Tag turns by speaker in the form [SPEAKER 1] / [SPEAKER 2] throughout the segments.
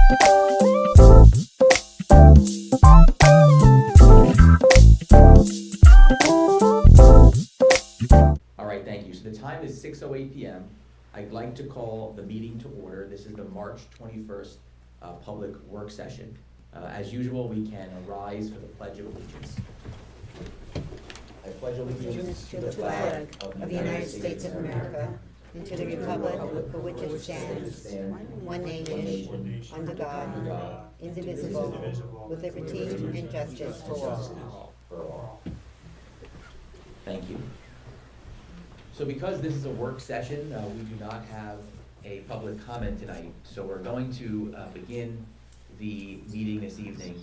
[SPEAKER 1] All right, thank you. So the time is 6:08 p.m. I'd like to call the meeting to order. This is the March 21st public work session. As usual, we can rise for the Pledge of Allegiance. I pledge allegiance to the flag of the United States of America and to the republic for which it stands, one nation, under God, indivisible, with liberty and justice for all. Thank you. So because this is a work session, we do not have a public comment tonight. So we're going to begin the meeting this evening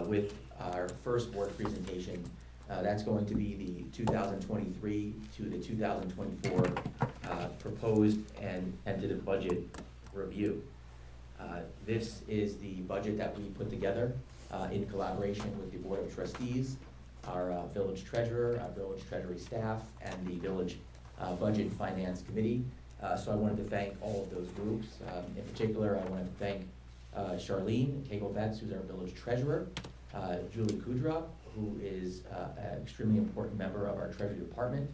[SPEAKER 1] with our first board presentation. That's going to be the 2023 to the 2024 proposed and tentative budget review. This is the budget that we put together in collaboration with the Board of Trustees, our village treasurer, our village treasury staff, and the village budget and finance committee. So I wanted to thank all of those groups. In particular, I want to thank Charlene Kegel-Betts, who's our village treasurer, Julie Kudra, who is an extremely important member of our treasury department.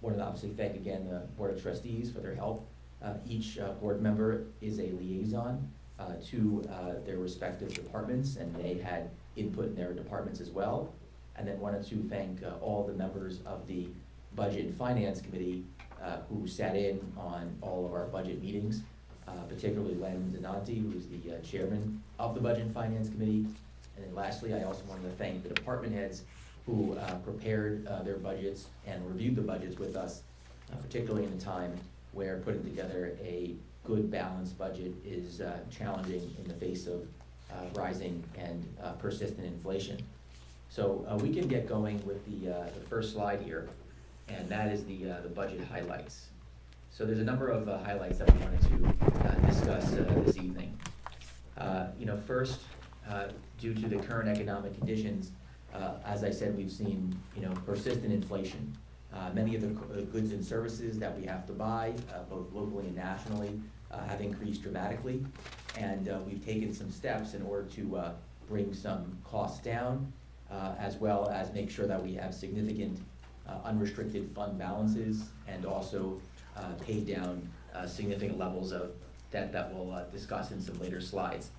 [SPEAKER 1] I want to obviously thank again the Board of Trustees for their help. Each board member is a liaison to their respective departments, and they had input in their departments as well. And then wanted to thank all the members of the Budget and Finance Committee who sat in on all of our budget meetings, particularly Len Donati, who is the chairman of the Budget and Finance Committee. And then lastly, I also wanted to thank the department heads who prepared their budgets and reviewed the budgets with us, particularly in a time where putting together a good balanced budget is challenging in the face of rising and persistent inflation. So we can get going with the first slide here, and that is the budget highlights. So there's a number of highlights that we wanted to discuss this evening. First, due to the current economic conditions, as I said, we've seen persistent inflation. Many of the goods and services that we have to buy, both locally and nationally, have increased dramatically, and we've taken some steps in order to bring some costs down, as well as make sure that we have significant unrestricted fund balances, and also pay down significant levels of debt that we'll discuss in some later slides.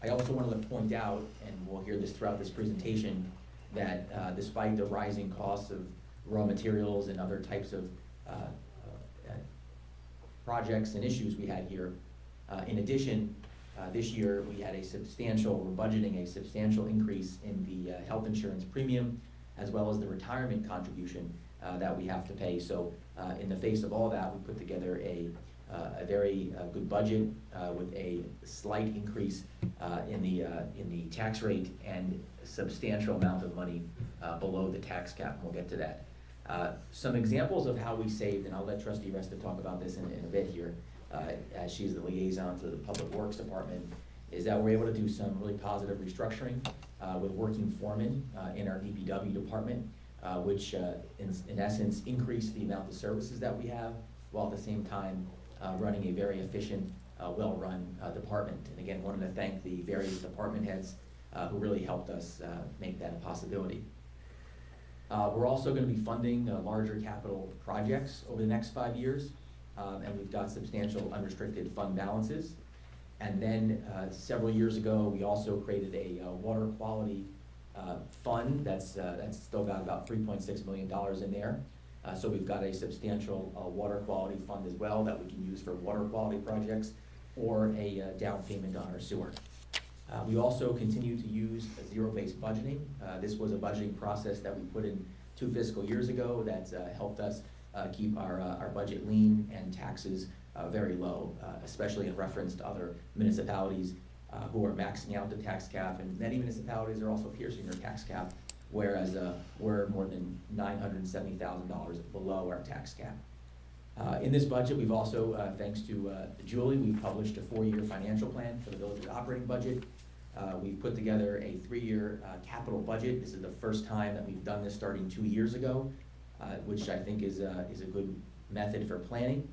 [SPEAKER 1] I also wanted to point out, and we'll hear this throughout this presentation, that despite the rising costs of raw materials and other types of projects and issues we had here, in addition, this year we're budgeting a substantial increase in the health insurance premium, as well as the retirement contribution that we have to pay. So in the face of all that, we put together a very good budget with a slight increase in the tax rate and a substantial amount of money below the tax cap, and we'll get to that. Some examples of how we saved, and I'll let Trustee Resta talk about this in a bit here, as she's the liaison to the Public Works Department, is that we're able to do some really positive restructuring with working foremen in our DPW department, which in essence increased the amount of services that we have, while at the same time running a very efficient, well-run department. And again, wanted to thank the various department heads who really helped us make that a possibility. We're also going to be funding larger capital projects over the next 5 years, and we've got substantial unrestricted fund balances. And then several years ago, we also created a water quality fund that's still got about $3.6 million in there. So we've got a substantial water quality fund as well that we can use for water quality projects or a down payment on our sewer. We also continue to use zero-based budgeting. This was a budgeting process that we put in 2 fiscal years ago that's helped us keep our budget lean and taxes very low, especially in reference to other municipalities who are maxing out the tax cap, and many municipalities are also piercing their tax cap, whereas we're more than $970,000 below our tax cap. In this budget, we've also, thanks to Julie, we've published a 4-year financial plan for the village's operating budget. We've put together a 3-year capital budget. This is the first time that we've done this, starting 2 years ago, which I think is a good method for planning.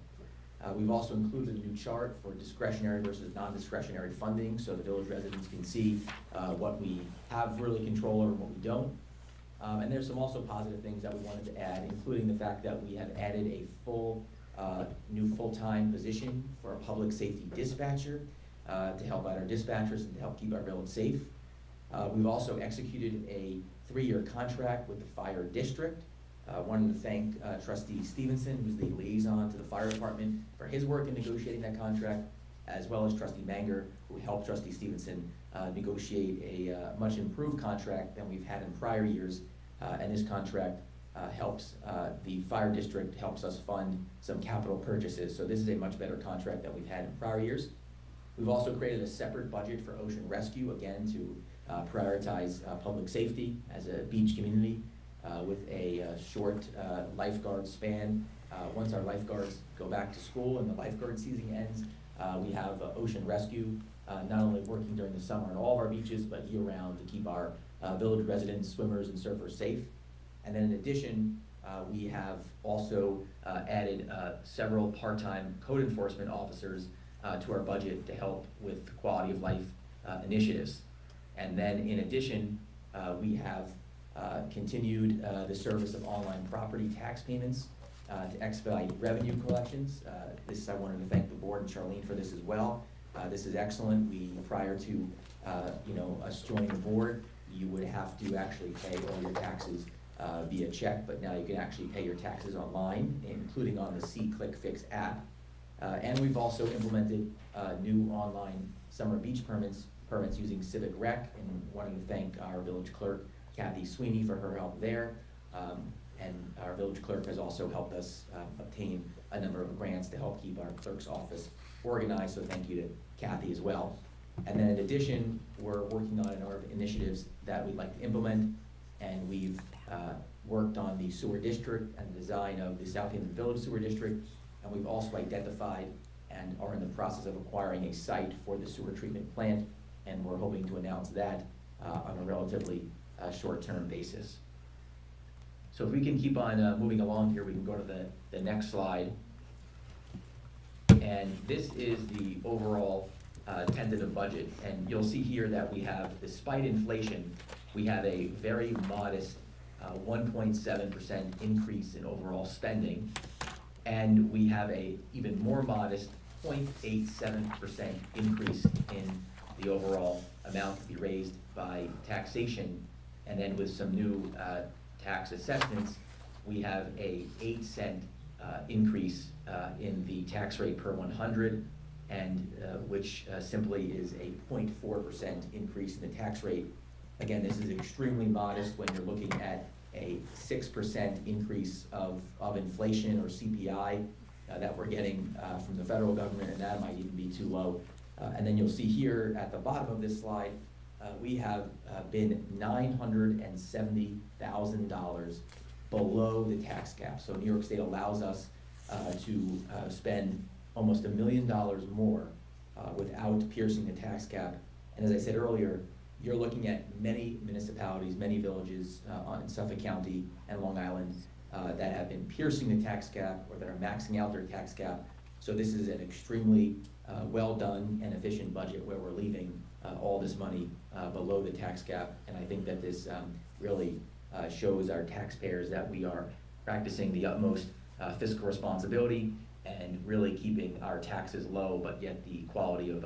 [SPEAKER 1] We've also included a new chart for discretionary versus non-discretionary funding, so the village residents can see what we have really control over and what we don't. And there's some also positive things that we wanted to add, including the fact that we have added a new full-time position for a public safety dispatcher to help out our dispatchers and to help keep our village safe. We've also executed a 3-year contract with the fire district. Wanted to thank Trustee Stevenson, who's the liaison to the fire department, for his work in negotiating that contract, as well as Trustee Manger, who helped Trustee Stevenson negotiate a much improved contract than we've had in prior years. And this contract helps the fire district, helps us fund some capital purchases. So this is a much better contract than we've had in prior years. We've also created a separate budget for ocean rescue, again, to prioritize public safety as a beach community. With a short lifeguard span. Once our lifeguards go back to school and the lifeguard season ends, we have ocean rescue not only working during the summer on all of our beaches, but year-round to keep our village residents, swimmers, and surfers safe. And then in addition, we have also added several part-time code enforcement officers to our budget to help with quality of life initiatives. And then in addition, we have continued the service of online property tax payments to expedite revenue collections. I wanted to thank the board and Charlene for this as well. This is excellent. Prior to us joining the board, you would have to actually pay all your taxes via check, but now you can actually pay your taxes online, including on the See Click Fix app. And we've also implemented new online summer beach permits using Civic Rec, and wanted to thank our village clerk, Kathy Sweeney, for her help there. And our village clerk has also helped us obtain a number of grants to help keep our clerk's office organized, so thank you to Kathy as well. And then in addition, we're working on a number of initiatives that we'd like to implement, and we've worked on the sewer district and the design of the Southampton Village Sewer District, and we've also identified and are in the process of acquiring a site for the sewer treatment plant, and we're hoping to announce that on a relatively short-term basis. So if we can keep on moving along here, we can go to the next slide. And this is the overall tentative budget. And you'll see here that we have, despite inflation, we have a very modest 1.7% increase in overall spending. And we have a even more modest 0.87% increase in the overall amount to be raised by taxation. And then with some new tax assessments, we have a 8-cent increase in the tax rate per 100, and which simply is a 0.4% increase in the tax rate. Again, this is extremely modest when you're looking at a 6% increase of inflation or CPI that we're getting from the federal government, and that might even be too low. And then you'll see here at the bottom of this slide, we have been $970,000 below the tax cap. So New York State allows us to spend almost $1 million more without piercing the tax cap. And as I said earlier, you're looking at many municipalities, many villages in Suffolk County and Long Island that have been piercing the tax cap or that are maxing out their tax cap. So this is an extremely well done and efficient budget where we're leaving all this money below the tax cap. And I think that this really shows our taxpayers that we are practicing the utmost fiscal responsibility and really keeping our taxes low, but yet the quality of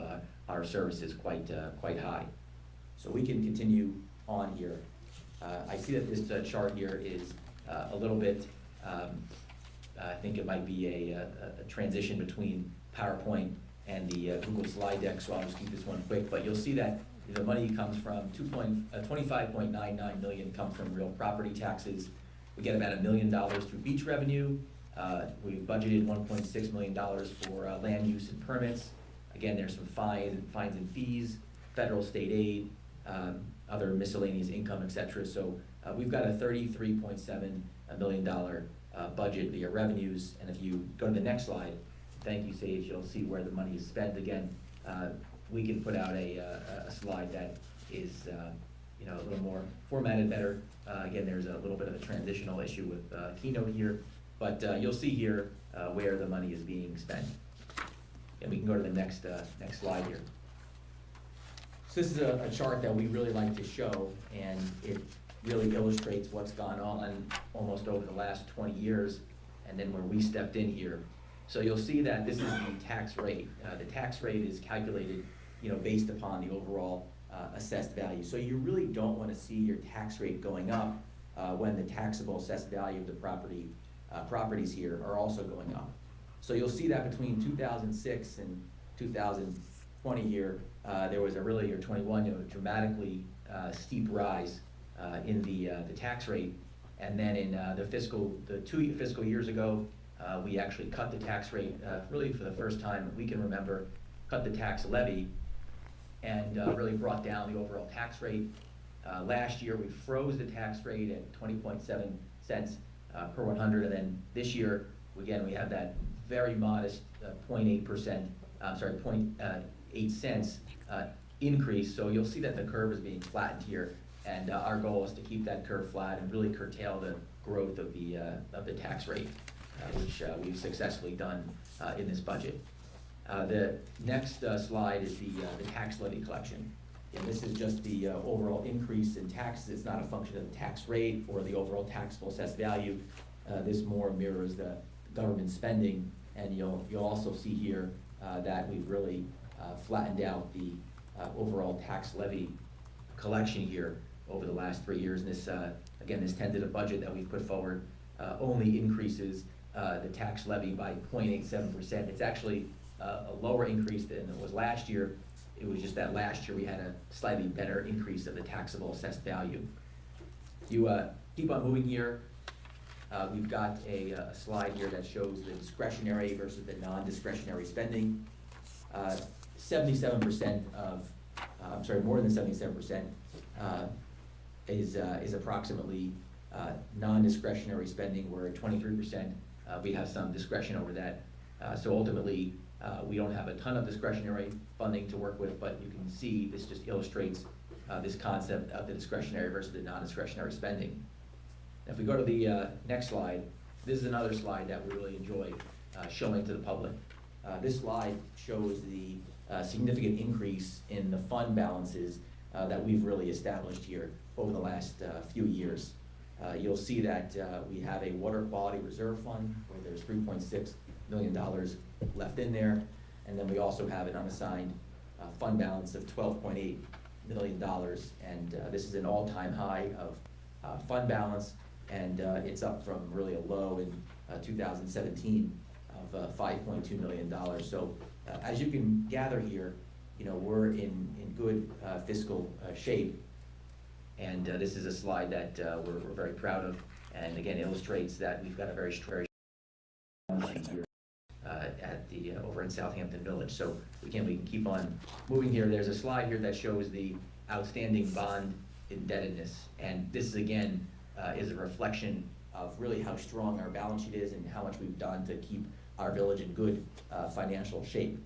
[SPEAKER 1] our services quite high. So we can continue on here. I see that this chart here is a little bit, I think it might be a transition between PowerPoint and the Google slide deck, so I'll just keep this one quick. But you'll see that the money comes from 25.99 million comes from real property taxes. We get about $1 million through beach revenue. We've budgeted $1.6 million for land use and permits. Again, there's some fines and fees, federal state aid, other miscellaneous income, etc. So we've got a $33.7 million budget via revenues. And if you go to the next slide, thank you, Sage, you'll see where the money is spent. Again, we can put out a slide that is a little more formatted better. Again, there's a little bit of a transitional issue with Keynote here, but you'll see here where the money is being spent. And we can go to the next slide here. So this is a chart that we really like to show, and it really illustrates what's gone on almost over the last 20 years, and then where we stepped in here. So you'll see that this is the tax rate. The tax rate is calculated, based upon the overall assessed value. So you really don't want to see your tax rate going up when the taxable assessed value of the properties here are also going up. So you'll see that between 2006 and 2020 here, there was or 21, a dramatically steep rise in the tax rate. And then in the 2 fiscal years ago, we actually cut the tax rate, really for the first time we can remember, cut the tax levy, and really brought down the overall tax rate. Last year, we froze the tax rate at 20.7 cents per 100, and then this year, again, we have that very modest 0.8 cents increase. So you'll see that the curve is being flattened here, and our goal is to keep that curve flat and really curtail the growth of the tax rate, which we've successfully done in this budget. The next slide is the tax levy collection. And this is just the overall increase in taxes. It's not a function of the tax rate or the overall taxable assessed value. This more mirrors the government spending, and you'll also see here that we've really flattened out the overall tax levy collection here over the last 3 years. And this, again, this tentative budget that we've put forward only increases the tax levy by 0.87%. It's actually a lower increase than it was last year. It was just that last year we had a slightly better increase of the taxable assessed value. You keep on moving here. We've got a slide here that shows the discretionary versus the non-discretionary spending. 77% of, more than 77% is approximately non-discretionary spending, where 23% we have some discretion over that. So ultimately, we don't have a ton of discretionary funding to work with, but you can see this just illustrates this concept of the discretionary versus the non-discretionary spending. If we go to the next slide, this is another slide that we really enjoy showing to the public. This slide shows the significant increase in the fund balances that we've really established here over the last few years. You'll see that we have a water quality reserve fund where there's $3.6 million left in there, and then we also have an unassigned fund balance of $12.8 million, and this is an all-time high of fund balance, and it's up from really a low in 2017 of $5.2 million. So as you can gather here, we're in good fiscal shape, and this is a slide that we're very proud of, and again illustrates that we've got a very strong here over in Southampton Village. So again, we can keep on moving here. There's a slide here that shows the outstanding bond indebtedness, and this is again is a reflection of really how strong our balance sheet is and how much we've done to keep our village in good financial shape.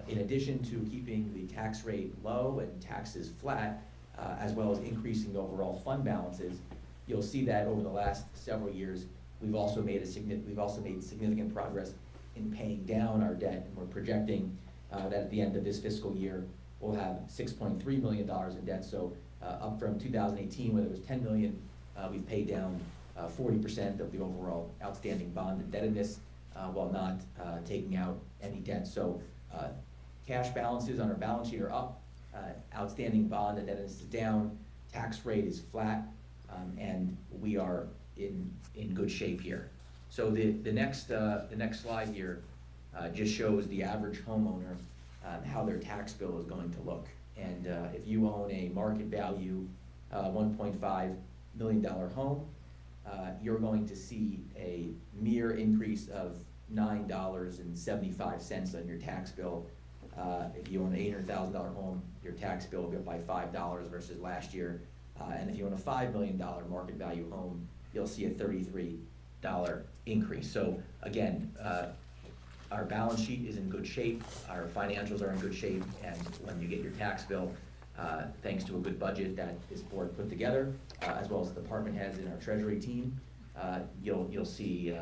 [SPEAKER 1] In addition to keeping the tax rate low and taxes flat, as well as increasing the overall fund balances, you'll see that over the last several years, we've also made significant progress in paying down our debt, and we're projecting that at the end of this fiscal year, we'll have $6.3 million in debt. So up from 2018, where there was $10 million, we've paid down 40% of the overall outstanding bond indebtedness while not taking out any debt. So cash balances on our balance sheet are up, outstanding bond indebtedness is down, tax rate is flat, and we are in good shape here. So the next slide here just shows the average homeowner how their tax bill is going to look. And if you own a market value $1.5 million home, you're going to see a mere increase of $9.75 on your tax bill. If you own an $800,000 home, your tax bill will go up by $5 versus last year. And if you own a $5 million market value home, you'll see a $33 increase. So again, our balance sheet is in good shape, our financials are in good shape, and when you get your tax bill, thanks to a good budget that this board put together, as well as the department heads in our treasury team, you'll see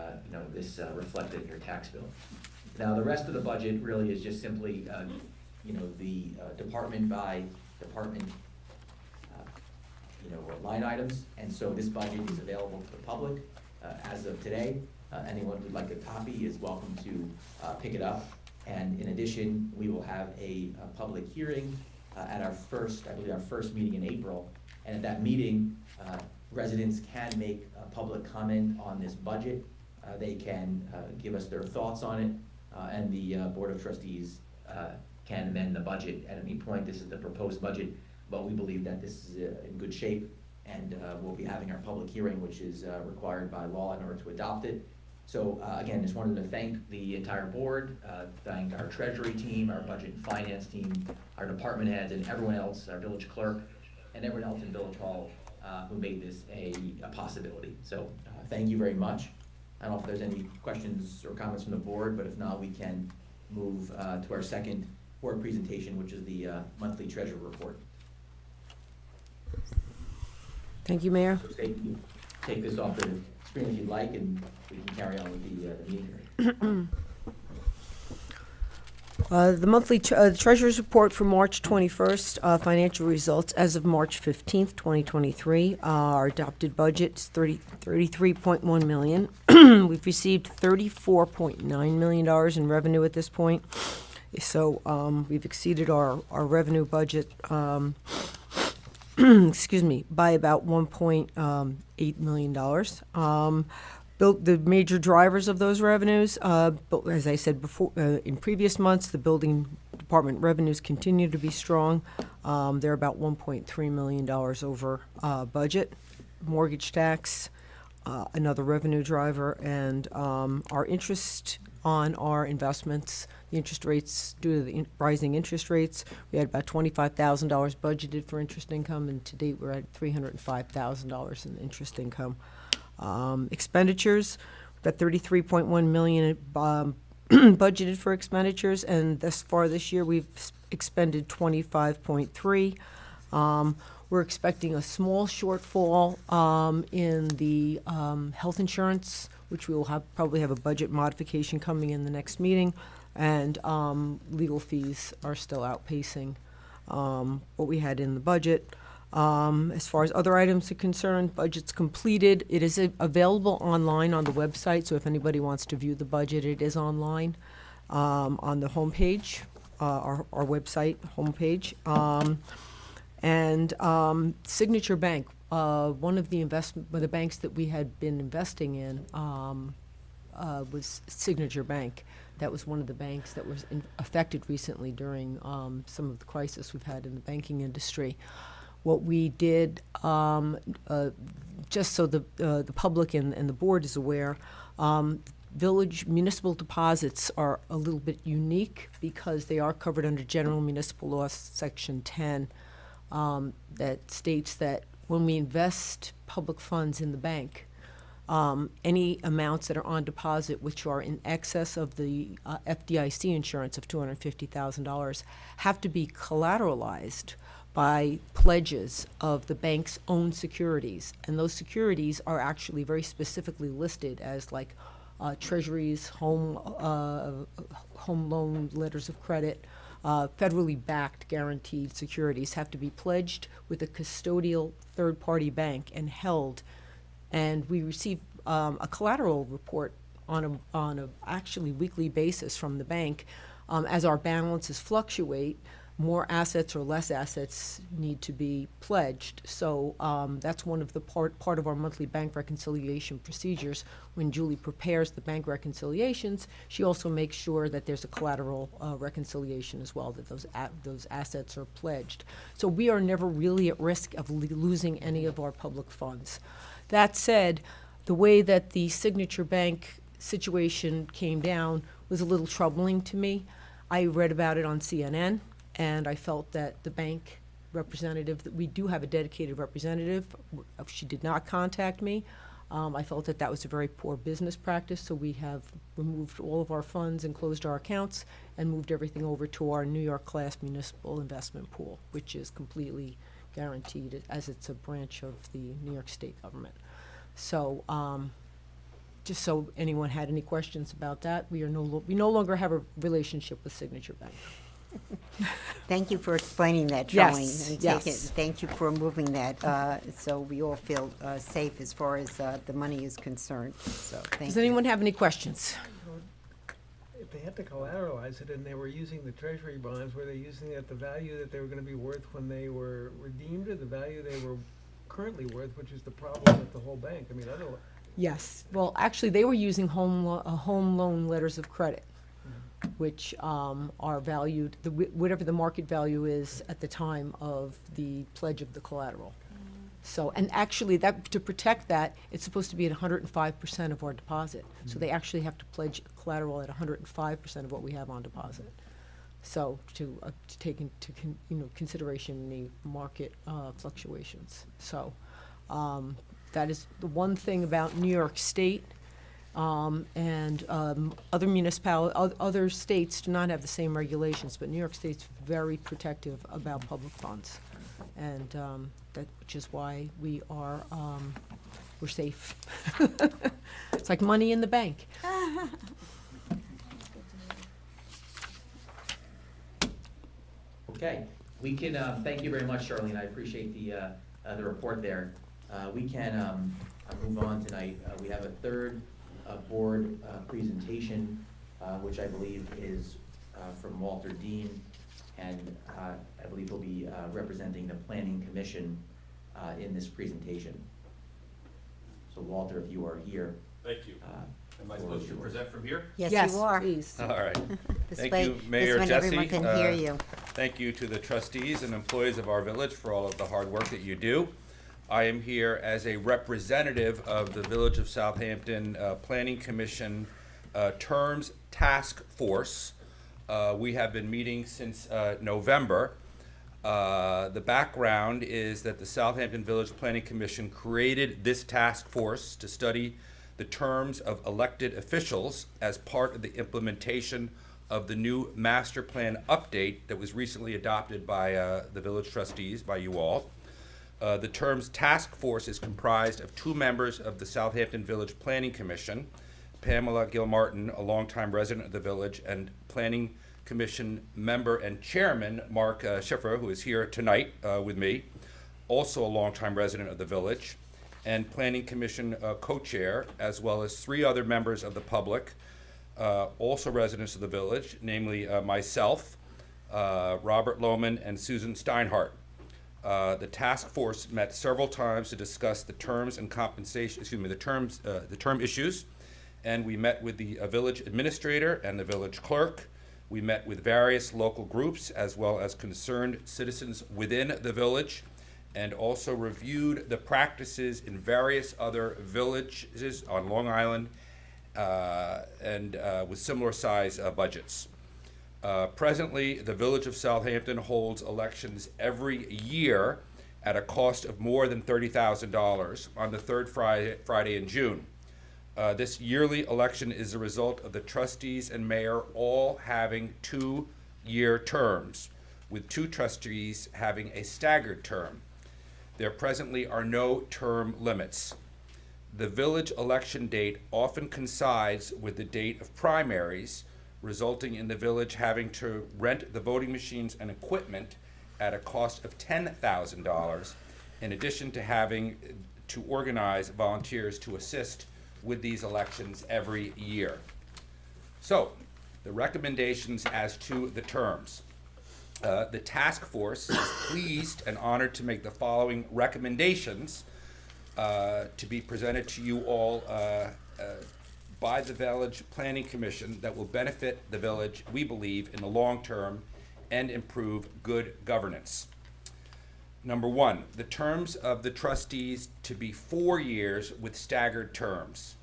[SPEAKER 1] this reflected in your tax bill. Now, the rest of the budget really is just simply, the department by department, line items. And so this budget is available to the public as of today. Anyone who'd like a copy is welcome to pick it up. And in addition, we will have a public hearing at our first meeting in April. And at that meeting, residents can make public comment on this budget. They can give us their thoughts on it, and the Board of Trustees can amend the budget at any point. This is the proposed budget, but we believe that this is in good shape, and we'll be having our public hearing, which is required by law in order to adopt it. So again, just wanted to thank the entire board, thank our treasury team, our budget and finance team, our department heads, and everyone else, our village clerk, and everyone else in Village Hall who made this a possibility. So thank you very much. I don't know if there's any questions or comments from the board, but if not, we can move to our second board presentation, which is the monthly treasurer report.
[SPEAKER 2] Thank you, Mayor.
[SPEAKER 1] So take this off the screen if you'd like, and we can carry on with the meeting.
[SPEAKER 2] The monthly treasurer's report for March 21st, financial results as of March 15th, 2023. Our adopted budget is $33.1 million. We've received $34.9 million in revenue at this point. So we've exceeded our revenue budget, excuse me, by about $1.8 million. The major drivers of those revenues, as I said before, in previous months, the building department revenues continue to be strong. They're about $1.3 million over budget. Mortgage tax, another revenue driver, and our interest on our investments, the interest rates, due to the rising interest rates, we had about $25,000 budgeted for interest income, and to date we're at $305,000 in interest income. Expenditures, about $33.1 million budgeted for expenditures, and thus far this year we've expended $25.3. We're expecting a small shortfall in the health insurance, which we will probably have a budget modification coming in the next meeting, and legal fees are still outpacing what we had in the budget. As far as other items are concerned, budget's completed. It is available online on the website, so if anybody wants to view the budget, it is online on the homepage, our website homepage. And Signature Bank, one of the banks that we had been investing in was Signature Bank. That was one of the banks that was affected recently during some of the crisis we've had in the banking industry. What we did, just so the public and the board is aware, village municipal deposits are a little bit unique because they are covered under General Municipal Law Section 10 that states that when we invest public funds in the bank, any amounts that are on deposit which are in excess of the FDIC insurance of $250,000 have to be collateralized by pledges of the bank's own securities. And those securities are actually very specifically listed as like treasuries, home loan letters of credit, federally backed guaranteed securities have to be pledged with a custodial third-party bank and held. And we receive a collateral report on a actually weekly basis from the bank. As our balances fluctuate, more assets or less assets need to be pledged. So that's one of the part of our monthly bank reconciliation procedures. When Julie prepares the bank reconciliations, she also makes sure that there's a collateral reconciliation as well, that those assets are pledged. So we are never really at risk of losing any of our public funds. That said, the way that the Signature Bank situation came down was a little troubling to me. I read about it on CNN. And I felt that the bank representative, that we do have a dedicated representative, she did not contact me. I felt that was a very poor business practice, so we have removed all of our funds and closed our accounts and moved everything over to our New York class municipal investment pool, which is completely guaranteed as it's a branch of the New York State government. So just so anyone had any questions about that, we no longer have a relationship with Signature Bank.
[SPEAKER 3] Thank you for explaining that,
[SPEAKER 2] Yes,
[SPEAKER 3] Charlene. And
[SPEAKER 2] yes.
[SPEAKER 3] thank you for moving that, so we all feel safe as far as the money is concerned. So, thank you.
[SPEAKER 2] Does anyone have any questions?
[SPEAKER 4] If they had to collateralize it and they were using the treasury bonds, were they using it at the value that they were gonna be worth when they were redeemed, or the value they were currently worth, which is the problem with the whole bank? I mean, otherwise,
[SPEAKER 2] Yes. Well, actually, they were using home loan letters of credit, which are valued, whatever the market value is at the time of the pledge of the collateral. So, and actually, that, to protect that, it's supposed to be at 105% of our deposit. So they actually have to pledge collateral at 105% of what we have on deposit. So to take into consideration the market fluctuations. So that is the one thing about New York State. And other other states do not have the same regulations, but New York State's very protective about public funds, and which is why we're safe. It's like money in the bank.
[SPEAKER 1] Okay, we can, thank you very much, Charlene, I appreciate the report there. We can move on tonight. We have a third board presentation, which I believe is from Walter Dean, and I believe he'll be representing the Planning Commission in this presentation. So Walter, if you are here.
[SPEAKER 5] Thank you. Am I supposed to present from here?
[SPEAKER 3] Yes, you are.
[SPEAKER 2] Please.
[SPEAKER 5] All right.
[SPEAKER 3] This
[SPEAKER 5] Thank
[SPEAKER 3] way-
[SPEAKER 5] you, Mayor
[SPEAKER 3] This way everyone
[SPEAKER 5] Jesse.
[SPEAKER 3] can hear you.
[SPEAKER 5] Thank you to the trustees and employees of our village for all of the hard work that you do. I am here as a representative of the Village of Southampton Planning Commission Terms Task Force. We have been meeting since November. The background is that the Southampton Village Planning Commission created this task force to study the terms of elected officials as part of the implementation of the new master plan update that was recently adopted by the village trustees, by you all. The terms task force is comprised of 2 members of the Southampton Village Planning Commission, Pamela Gilmartin, a longtime resident of the village, and Planning Commission member and chairman, Mark Schiffer, who is here tonight with me, also a longtime resident of the village, and Planning Commission co-chair, as well as 3 other members of the public, also residents of the village, namely myself, Robert Lohman, and Susan Steinhardt. The task force met several times to discuss the terms and compensation, the term issues, and we met with the village administrator and the village clerk. We met with various local groups as well as concerned citizens within the village, and also reviewed the practices in various other villages on Long Island and with similar size budgets. Presently, the Village of Southampton holds elections every year at a cost of more than $30,000 on the third Friday in June. This yearly election is a result of the trustees and mayor all having 2-year terms, with 2 trustees having a staggered term. There presently are no term limits. The village election date often coincides with the date of primaries, resulting in the village having to rent the voting machines and equipment at a cost of $10,000, in addition to having to organize volunteers to assist with these elections every year. So, the recommendations as to the terms. The task force is pleased and honored to make the following recommendations to be presented to you all by the Village Planning Commission that will benefit the village, we believe, in the long term and improve good governance. Number 1, the terms of the trustees to be 4 years with staggered terms.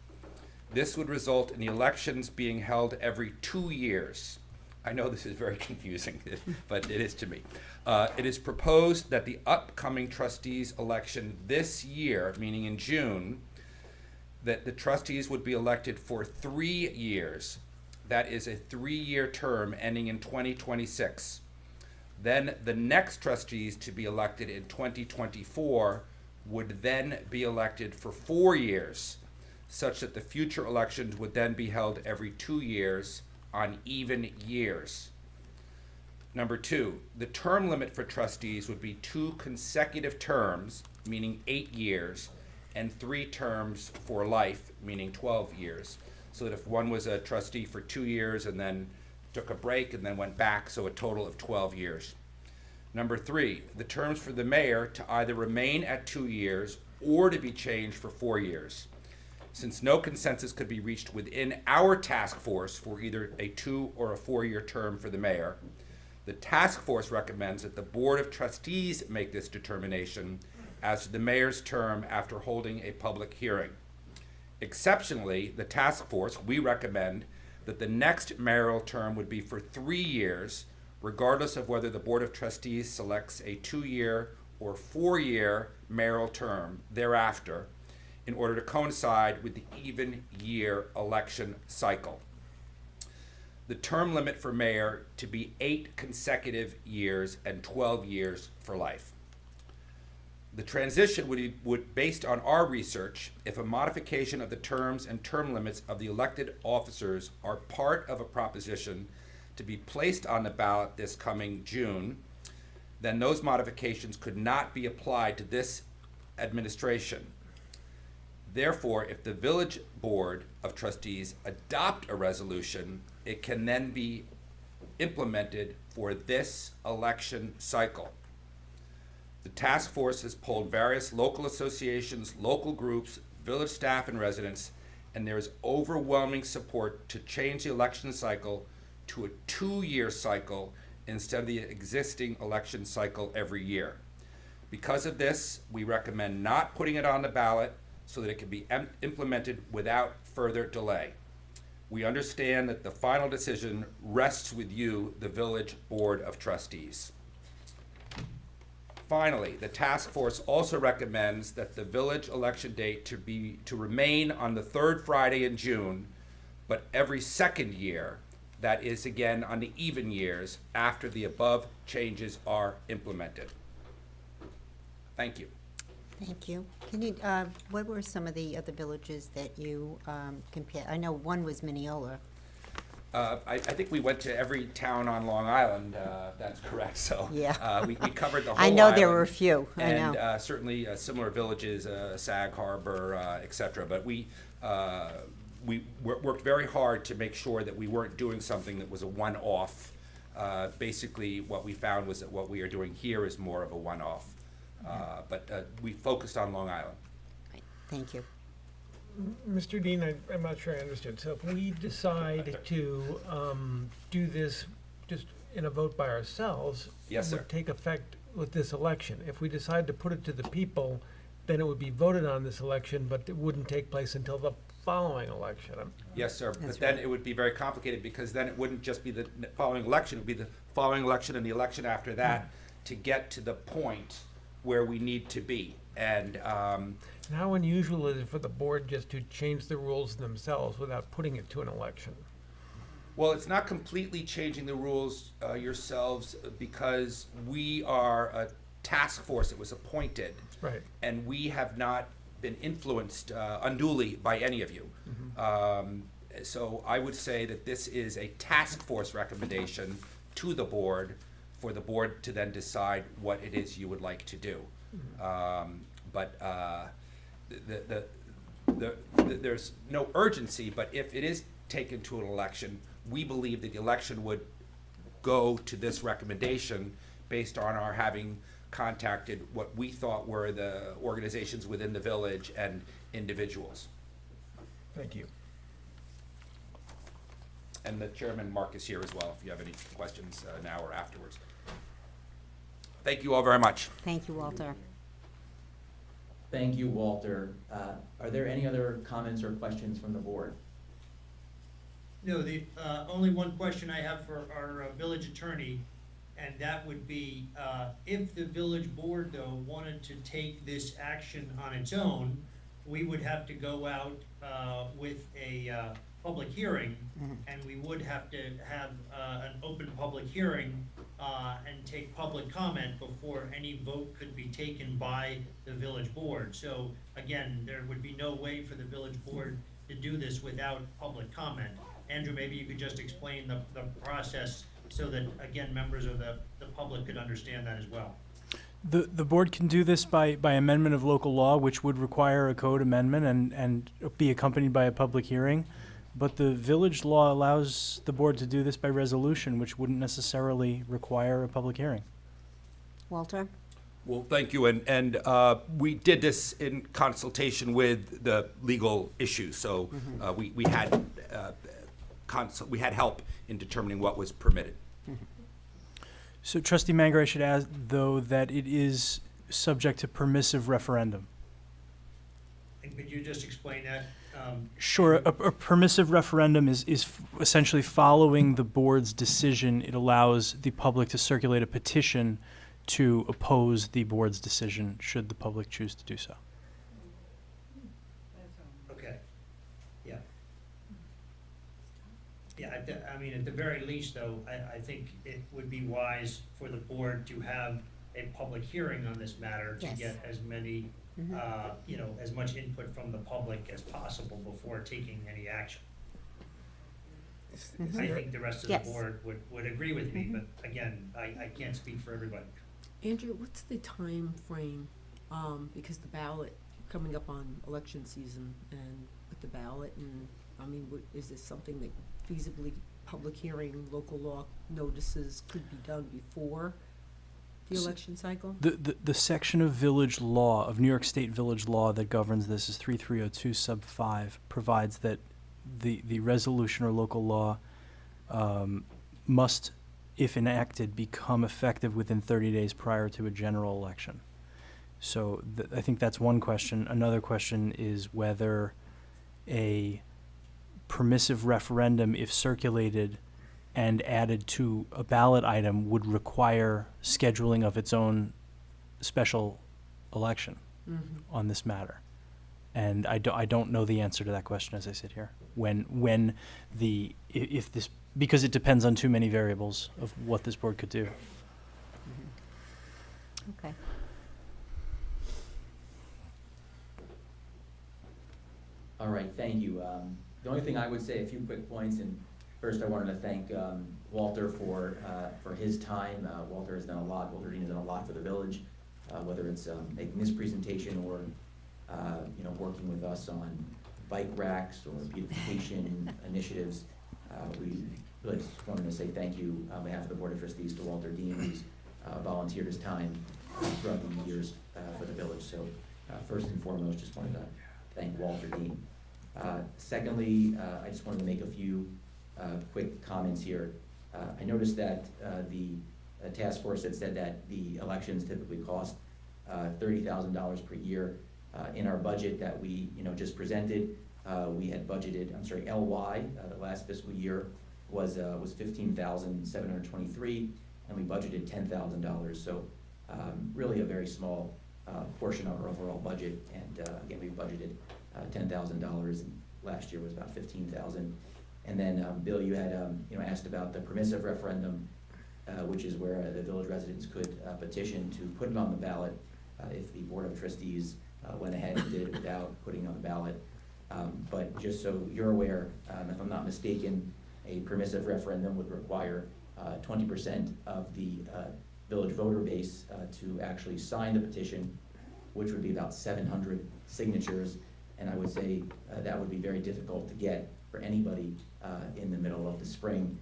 [SPEAKER 5] This would result in the elections being held every 2 years. I know this is very confusing, but it is to me. It is proposed that the upcoming trustees election this year, meaning in June, that the trustees would be elected for 3 years. That is a 3-year term ending in 2026. Then the next trustees to be elected in 2024 would then be elected for 4 years. such that the future elections would then be held every 2 years on even years. Number 2, the term limit for trustees would be 2 consecutive terms, meaning 8 years, and 3 terms for life, meaning 12 years. So that if one was a trustee for 2 years and then took a break and then went back, so a total of 12 years. Number 3, the terms for the mayor to either remain at 2 years or to be changed for 4 years. Since no consensus could be reached within our task force for either a 2 or a 4-year term for the mayor, the task force recommends that the Board of Trustees make this determination as to the mayor's term after holding a public hearing. Exceptionally, the task force, we recommend that the next mayoral term would be for 3 years, regardless of whether the Board of Trustees selects a 2-year or 4-year mayoral term thereafter, in order to coincide with the even year election cycle. The term limit for mayor to be 8 consecutive years and 12 years for life. The transition would, based on our research, if a modification of the terms and term limits of the elected officers are part of a proposition to be placed on the ballot this coming June, then those modifications could not be applied to this administration. Therefore, if the village board of trustees adopt a resolution, it can then be implemented for this election cycle. The task force has polled various local associations, local groups, village staff and residents, and there is overwhelming support to change the election cycle to a 2-year cycle instead of the existing election cycle every year. Because of this, we recommend not putting it on the ballot so that it can be implemented without further delay. We understand that the final decision rests with you, the Village Board of Trustees. Finally, the task force also recommends that the village election date to remain on the 3rd Friday in June, but every 2nd year, that is again on the even years after the above changes are implemented. Thank you.
[SPEAKER 3] Thank you. Can you, what were some of the other villages that you compared? I know one was Mineola.
[SPEAKER 5] I think we went to every town on Long Island, that's correct, so.
[SPEAKER 3] Yeah.
[SPEAKER 5] We covered the whole
[SPEAKER 3] I know
[SPEAKER 5] island.
[SPEAKER 3] there were a few, I know.
[SPEAKER 5] And certainly similar villages, Sag Harbor, et cetera, but we worked very hard to make sure that we weren't doing something that was a one-off. Basically, what we found was that what we are doing here is more of a one-off. But we focused on Long Island.
[SPEAKER 3] Thank you.
[SPEAKER 4] Mr. Dean, I'm not sure I understood. So if we decide to do this just in a vote by ourselves,
[SPEAKER 5] Yes,
[SPEAKER 4] it
[SPEAKER 5] sir.
[SPEAKER 4] would take effect with this election. If we decide to put it to the people, then it would be voted on this election, but it wouldn't take place until the following election.
[SPEAKER 5] Yes, sir, but
[SPEAKER 3] That's
[SPEAKER 5] then
[SPEAKER 3] right.
[SPEAKER 5] it would be very complicated, because then it wouldn't just be the following election, it would be the following election and the election after that to get to the point where we need to be. And
[SPEAKER 4] And how unusual is it for the board just to change the rules themselves without putting it to an election?
[SPEAKER 5] well, it's not completely changing the rules yourselves, because we are a task force that was appointed.
[SPEAKER 4] Right.
[SPEAKER 5] And we have not been influenced unduly by any of you. So I would say that this is a task force recommendation to the board, for the board to then decide what it is you would like to do. But there's no urgency, but if it is taken to an election, we believe that the election would go to this recommendation based on our having contacted what we thought were the organizations within the village and individuals.
[SPEAKER 4] Thank you.
[SPEAKER 5] And the chairman, Mark, is here as well, if you have any questions now or afterwards. Thank you all very much.
[SPEAKER 3] Thank you, Walter.
[SPEAKER 1] Thank you, Walter. Are there any other comments or questions from the board?
[SPEAKER 6] No, the only one question I have for our village attorney, and that would be, if the village board, though, wanted to take this action on its own, we would have to go out with a public hearing, and we would have to have an open public hearing and take public comment before any vote could be taken by the village board. So again, there would be no way for the village board to do this without public comment. Andrew, maybe you could just explain the process so that, again, members of the public could understand that as well.
[SPEAKER 7] The board can do this by amendment of local law, which would require a code amendment and be accompanied by a public hearing. But the village law allows the board to do this by resolution, which wouldn't necessarily require a public hearing.
[SPEAKER 3] Walter?
[SPEAKER 5] Well, thank you, and we did this in consultation with the legal issues, so we had help in determining what was permitted.
[SPEAKER 7] So Trustee Manger, I should add, though, that it is subject to permissive referendum.
[SPEAKER 6] And could you just explain that?
[SPEAKER 7] Sure, a permissive referendum is essentially following the board's decision. It allows the public to circulate a petition to oppose the board's decision, should the public choose to do so.
[SPEAKER 6] Okay, yeah. Yeah, I mean, at the very least, though, I think it would be wise for the board to have a public hearing on this matter to
[SPEAKER 3] Yes.
[SPEAKER 6] get as many, you know, as much input from the public as possible before taking any action. I think the rest of the
[SPEAKER 3] Yes.
[SPEAKER 6] board would agree with me, but again, I can't speak for everybody.
[SPEAKER 2] Andrew, what's the time frame? Because the ballot, coming up on election season and with the ballot, and, I mean, is this something that feasibly, public hearing, local law notices could be done before the election cycle?
[SPEAKER 7] The section of village law, of New York State village law that governs this is 3302 sub 5, provides that the resolution or local law must, if enacted, become effective within 30 days prior to a general election. So I think that's one question. Another question is whether a permissive referendum, if circulated and added to a ballot item, would require scheduling of its own special election on this matter. And I don't know the answer to that question as I sit here. If this, because it depends on too many variables of what this board could do.
[SPEAKER 3] Okay.
[SPEAKER 1] All right, thank you. The only thing I would say, a few quick points, and first I wanted to thank Walter for his time. Walter has done a lot, Walter Dean has done a lot for the village, whether it's making this presentation or you know, working with us on bike racks or beautification initiatives. We really just wanted to say thank you on behalf of the Board of Trustees to Walter Dean, who's volunteered his time throughout the years for the village. So first and foremost, just wanted to thank Walter Dean. Secondly, I just wanted to make a few quick comments here. I noticed that the task force had said that the elections typically cost $30,000 per year. In our budget that we just presented, we had budgeted, LY, the last fiscal year was $15,723, and we budgeted $10,000. So really a very small portion of our overall budget. And again, we budgeted $10,000, and last year was about $15,000. And then Bill, you had asked about the permissive referendum, which is where the village residents could petition to put it on the ballot if the Board of Trustees went ahead and did it without putting it on the ballot. But just so you're aware, if I'm not mistaken, a permissive referendum would require 20% of the village voter base to actually sign the petition, which would be about 700 signatures. And I would say that would be very difficult to get for anybody in the middle of the spring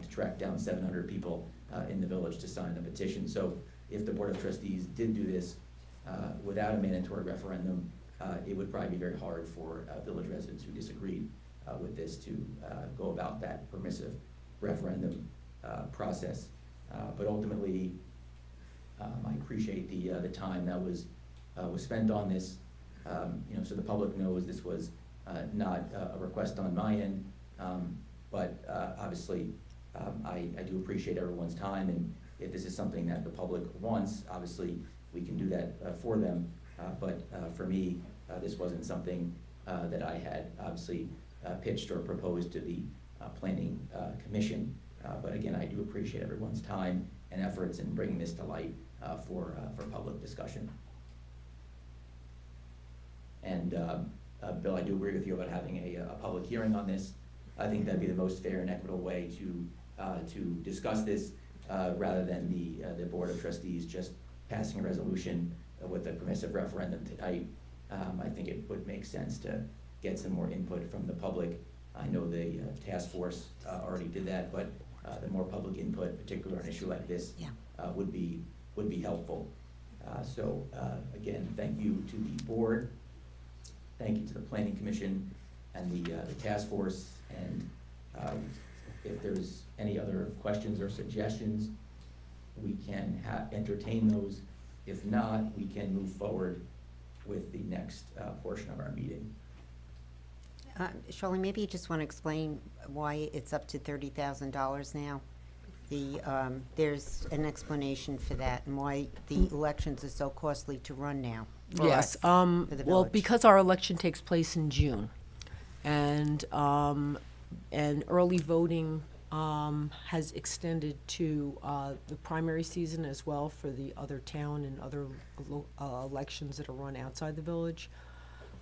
[SPEAKER 1] to track down 700 people in the village to sign the petition. So if the Board of Trustees did do this without a mandatory referendum, it would probably be very hard for village residents who disagreed with this to go about that permissive referendum process. But ultimately, I appreciate the time that was spent on this. So the public knows this was not a request on my end, but obviously I do appreciate everyone's time, and if this is something that the public wants, obviously we can do that for them. But for me, this wasn't something that I had obviously pitched or proposed to the Planning Commission. But again, I do appreciate everyone's time and efforts in bringing this to light for public discussion. And Bill, I do agree with you about having a public hearing on this. I think that'd be the most fair and equitable way to discuss this, rather than the Board of Trustees just passing a resolution with a permissive referendum tonight. I think it would make sense to get some more input from the public. I know the task force already did that, but the more public input, particularly on an issue like this,
[SPEAKER 3] Yeah.
[SPEAKER 1] would be helpful. So again, thank you to the board, thank you to the Planning Commission and the task force, and if there's any other questions or suggestions, we can entertain those. If not, we can move forward with the next portion of our meeting.
[SPEAKER 3] Charlene, maybe you just want to explain why it's up to $30,000 now? There's an explanation for that and why the elections are so costly to run now. for
[SPEAKER 2] Yes,
[SPEAKER 3] us, for the
[SPEAKER 2] well,
[SPEAKER 3] village.
[SPEAKER 2] because our election takes place in June, and early voting has extended to the primary season as well for the other town and other elections that are run outside the village.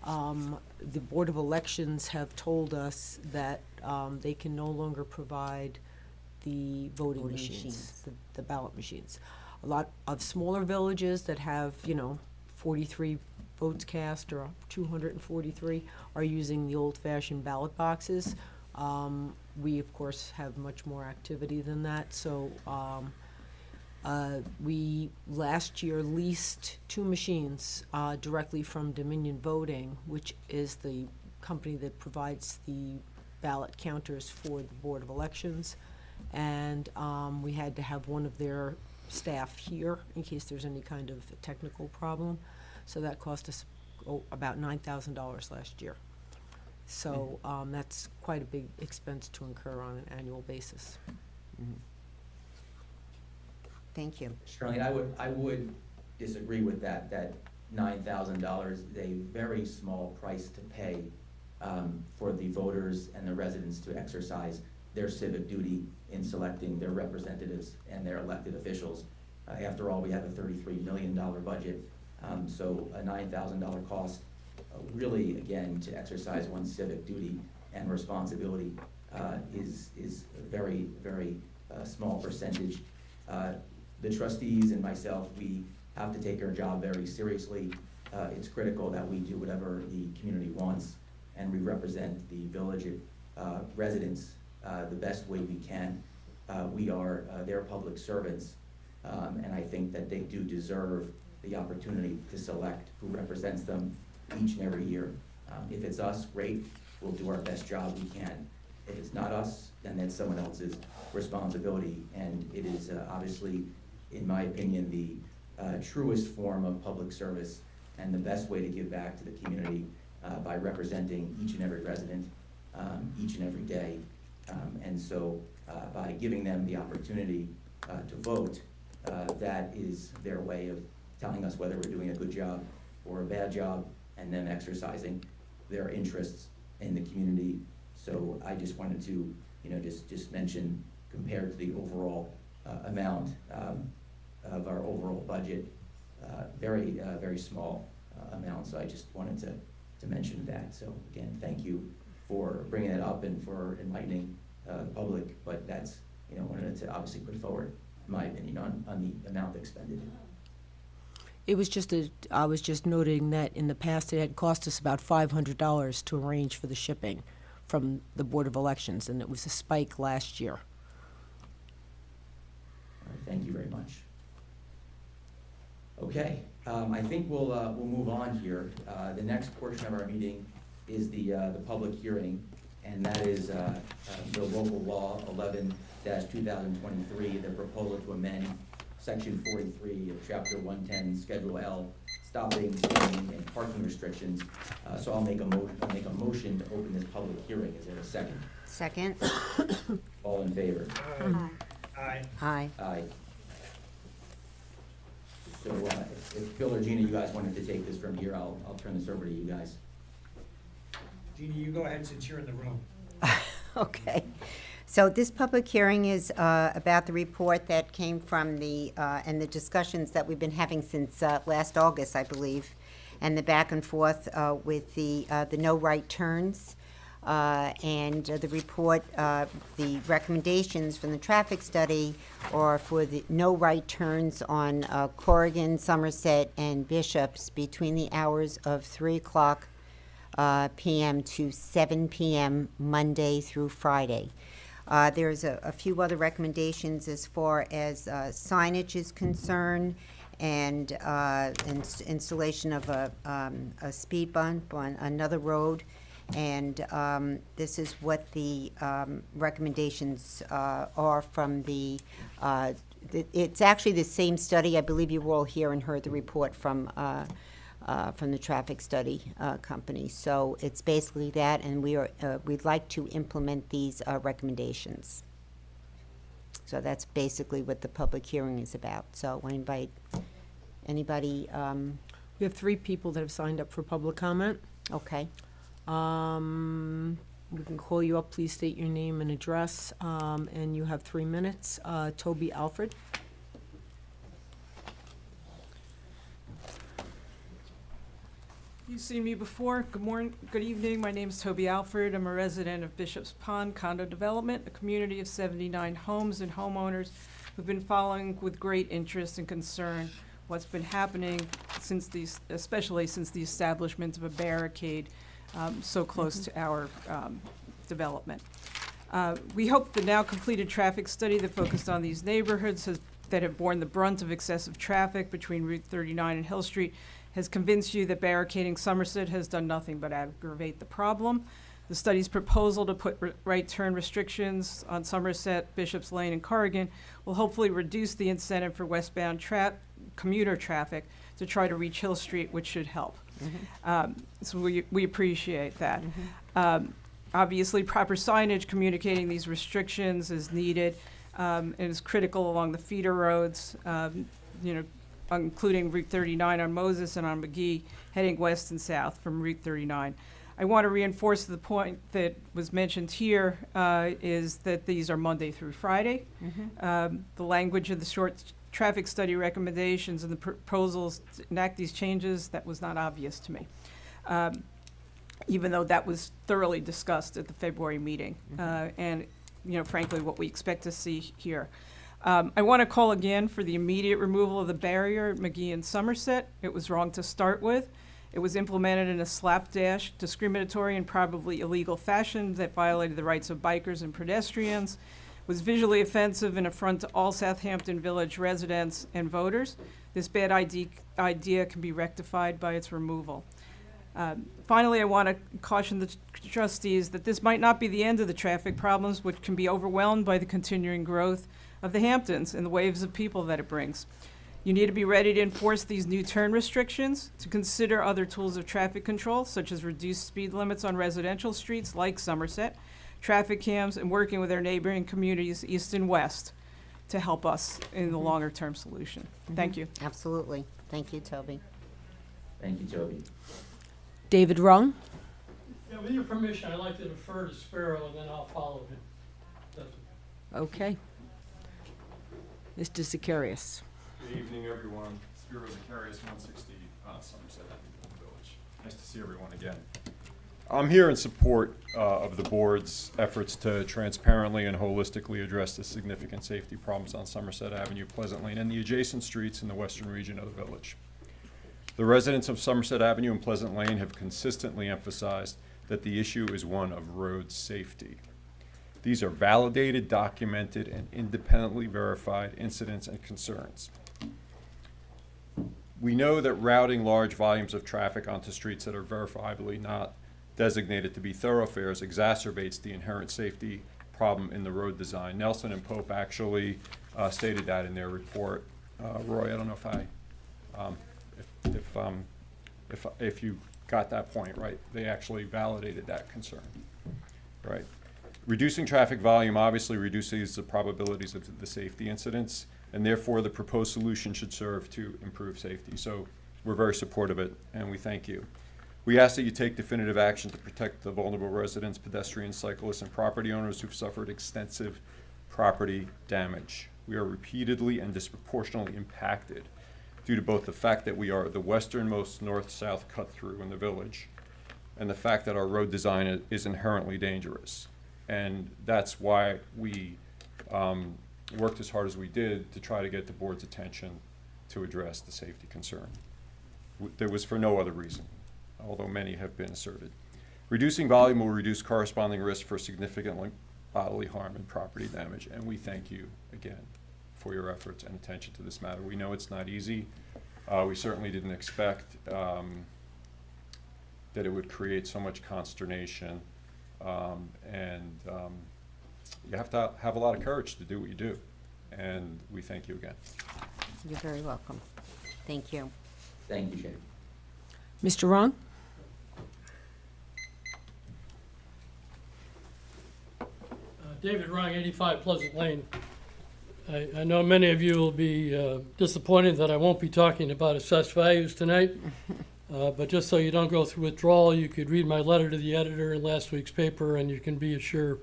[SPEAKER 2] The Board of Elections have told us that they can no longer provide the voting
[SPEAKER 3] Voting
[SPEAKER 2] machines,
[SPEAKER 3] machines.
[SPEAKER 2] the ballot machines. A lot of smaller villages that have, 43 votes cast or 243 are using the old-fashioned ballot boxes. We, of course, have much more activity than that, so we last year leased 2 machines directly from Dominion Voting, which is the company that provides the ballot counters for the Board of Elections. And we had to have one of their staff here in case there's any kind of technical problem. So that cost us about $9,000 last year. So that's quite a big expense to incur on an annual basis.
[SPEAKER 3] Thank you.
[SPEAKER 1] Shirley, I would disagree with that $9,000 is a very small price to pay for the voters and the residents to exercise their civic duty in selecting their representatives and their elected officials. After all, we have a $33 million budget, so a $9,000 cost really, again, to exercise one's civic duty and responsibility is a very, very small percentage. The trustees and myself, we have to take our job very seriously. It's critical that we do whatever the community wants, and we represent the village residents the best way we can. We are their public servants, and I think that they do deserve the opportunity to select who represents them each and every year. If it's us, great, we'll do our best job we can. If it's not us, then that's someone else's responsibility, and it is obviously, in my opinion, the truest form of public service and the best way to give back to the community by representing each and every resident each and every day. And so by giving them the opportunity to vote, that is their way of telling us whether we're doing a good job or a bad job, and them exercising their interests in the community. So I just wanted to, just mention, compared to the overall amount of our overall budget, very small amount. So I just wanted to mention that. So again, thank you for bringing it up and for enlightening the public. But that's, wanted to obviously put forward my opinion on the amount expended.
[SPEAKER 2] It was I was just noting that in the past it had cost us about $500 to arrange for the shipping from the Board of Elections, and it was a spike last year.
[SPEAKER 1] All right, thank you very much. Okay, I think we'll move on here. The next portion of our meeting is the public hearing, and that is the local law 11-2023, the proposal to amend Section 43 of Chapter 110, Schedule L, stopping, standing, and parking restrictions. So I'll make a motion to open this public hearing. Is there a second?
[SPEAKER 3] Second?
[SPEAKER 1] All in favor?
[SPEAKER 6] Aye.
[SPEAKER 3] Aye.
[SPEAKER 1] Aye. So if Bill or Gina, you guys wanted to take this from here, I'll turn this over to you guys.
[SPEAKER 6] Jeannie, you go ahead since you're in the room.
[SPEAKER 3] Okay. So this public hearing is about the report that came from and the discussions that we've been having since last August, I believe, and the back and forth with the no right turns. And the report, the recommendations from the traffic study are for the no right turns on Corrigan, Somerset, and Bishops between the hours of 3 o'clock p.m. to 7 p.m. Monday through Friday. There's a few other recommendations as far as signage is concerned, and installation of a speed bump on another road. And this is what the recommendations are from it's actually the same study. I believe you were all here and heard the report from the traffic study company. So it's basically that, and we'd like to implement these recommendations. So that's basically what the public hearing is about. So I invite anybody,
[SPEAKER 2] We have 3 people that have signed up for public comment.
[SPEAKER 3] okay.
[SPEAKER 2] We can call you up. Please state your name and address, and you have 3 minutes. Toby Alfred.
[SPEAKER 8] You've seen me before. Good morning, good evening. My name is Toby Alfred. I'm a resident of Bishop's Pond Condo Development, a community of 79 homes and homeowners who've been following with great interest and concern what's been happening especially since the establishment of a barricade so close to our development. We hope the now completed traffic study that focused on these neighborhoods that have borne the brunt of excessive traffic between Route 39 and Hill Street has convinced you that barricading Somerset has done nothing but aggravate the problem. The study's proposal to put right turn restrictions on Somerset, Bishop's Lane, and Corrigan will hopefully reduce the incentive for westbound commuter traffic to try to reach Hill Street, which should help. So we appreciate that. Obviously, proper signage communicating these restrictions is needed and is critical along the feeder roads, including Route 39 on Moses and on McGee, heading west and south from Route 39. I want to reinforce the point that was mentioned here is that these are Monday through Friday. The language of the short traffic study recommendations and the proposals to enact these changes, that was not obvious to me, even though that was thoroughly discussed at the February meeting, and frankly what we expect to see here. I want to call again for the immediate removal of the barrier at McGee and Somerset. It was wrong to start with. It was implemented in a slapdash, discriminatory, and probably illegal fashion that violated the rights of bikers and pedestrians, was visually offensive and affront to all Southampton Village residents and voters. This bad idea can be rectified by its removal. Finally, I want to caution the trustees that this might not be the end of the traffic problems, which can be overwhelmed by the continuing growth of the Hamptons and the waves of people that it brings. You need to be ready to enforce these new turn restrictions, to consider other tools of traffic control, such as reduced speed limits on residential streets like Somerset, traffic cams, and working with our neighboring communities east and west to help us in the longer term solution. Thank you.
[SPEAKER 3] Absolutely. Thank you, Toby.
[SPEAKER 1] Thank you, Toby.
[SPEAKER 2] David Rung.
[SPEAKER 9] Yeah, with your permission, I'd like to defer to Sparrow and then I'll follow him. That's
[SPEAKER 2] Okay. Mr. Zacharias.
[SPEAKER 10] Good evening, everyone. Spiro Zacharias, 160 Somerset Avenue, Village. Nice to see everyone again. I'm here in support of the board's efforts to transparently and holistically address the significant safety problems on Somerset Avenue, Pleasant Lane, and the adjacent streets in the western region of the village. The residents of Somerset Avenue and Pleasant Lane have consistently emphasized that the issue is one of road safety. These are validated, documented, and independently verified incidents and concerns. We know that routing large volumes of traffic onto streets that are verifiably not designated to be thoroughfares exacerbates the inherent safety problem in the road design. Nelson and Pope actually stated that in their report. Roy, I don't know if you got that point right. They actually validated that concern, right? Reducing traffic volume obviously reduces the probabilities of the safety incidents, and therefore the proposed solution should serve to improve safety. So we're very supportive of it, and we thank you. We ask that you take definitive action to protect the vulnerable residents, pedestrians, cyclists, and property owners who've suffered extensive property damage. We are repeatedly and disproportionately impacted due to both the fact that we are the westernmost north-south cut-through in the village and the fact that our road design is inherently dangerous. And that's why we worked as hard as we did to try to get the board's attention to address the safety concern. There was for no other reason, although many have been asserted. Reducing volume will reduce corresponding risk for significant bodily harm and property damage, and we thank you again for your efforts and attention to this matter. We know it's not easy. We certainly didn't expect that it would create so much consternation, and you have to have a lot of courage to do what you do, and we thank you again.
[SPEAKER 3] You're very welcome. Thank you.
[SPEAKER 1] Thank you, Shay.
[SPEAKER 2] Mr. Rung?
[SPEAKER 9] David Rung, 85 Pleasant Lane. I know many of you will be disappointed that I won't be talking about assessed values tonight, but just so you don't go through withdrawal, you could read my letter to the editor in last week's paper, and you can be assured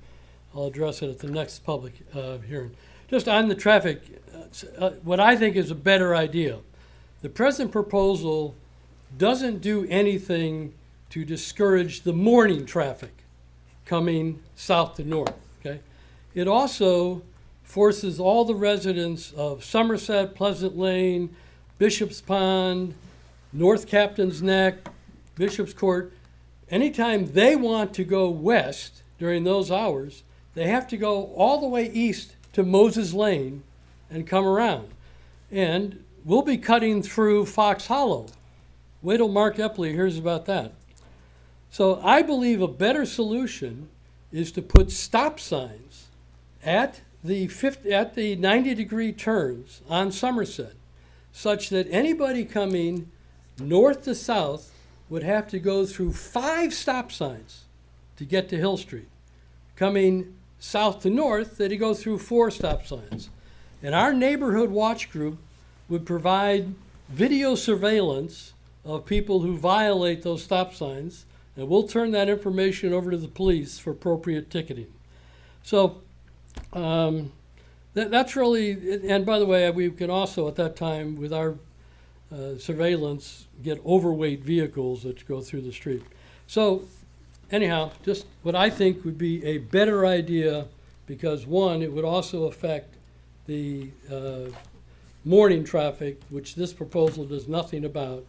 [SPEAKER 9] I'll address it at the next public hearing. Just on the traffic, what I think is a better idea. The present proposal doesn't do anything to discourage the morning traffic coming south to north, okay? It also forces all the residents of Somerset, Pleasant Lane, Bishop's Pond, North Captain's Neck, Bishop's Court, anytime they want to go west during those hours, they have to go all the way east to Moses Lane and come around. And we'll be cutting through Fox Hollow. Wait till Mark Epley hears about that. So I believe a better solution is to put stop signs at the 90-degree turns on Somerset, such that anybody coming north to south would have to go through 5 stop signs to get to Hill Street. Coming south to north, they'd go through 4 stop signs. And our neighborhood watch group would provide video surveillance of people who violate those stop signs, and we'll turn that information over to the police for appropriate ticketing. So that's really, and by the way, we can also at that time with our surveillance get overweight vehicles that go through the street. So anyhow, just what I think would be a better idea, because one, it would also affect the morning traffic, which this proposal does nothing about,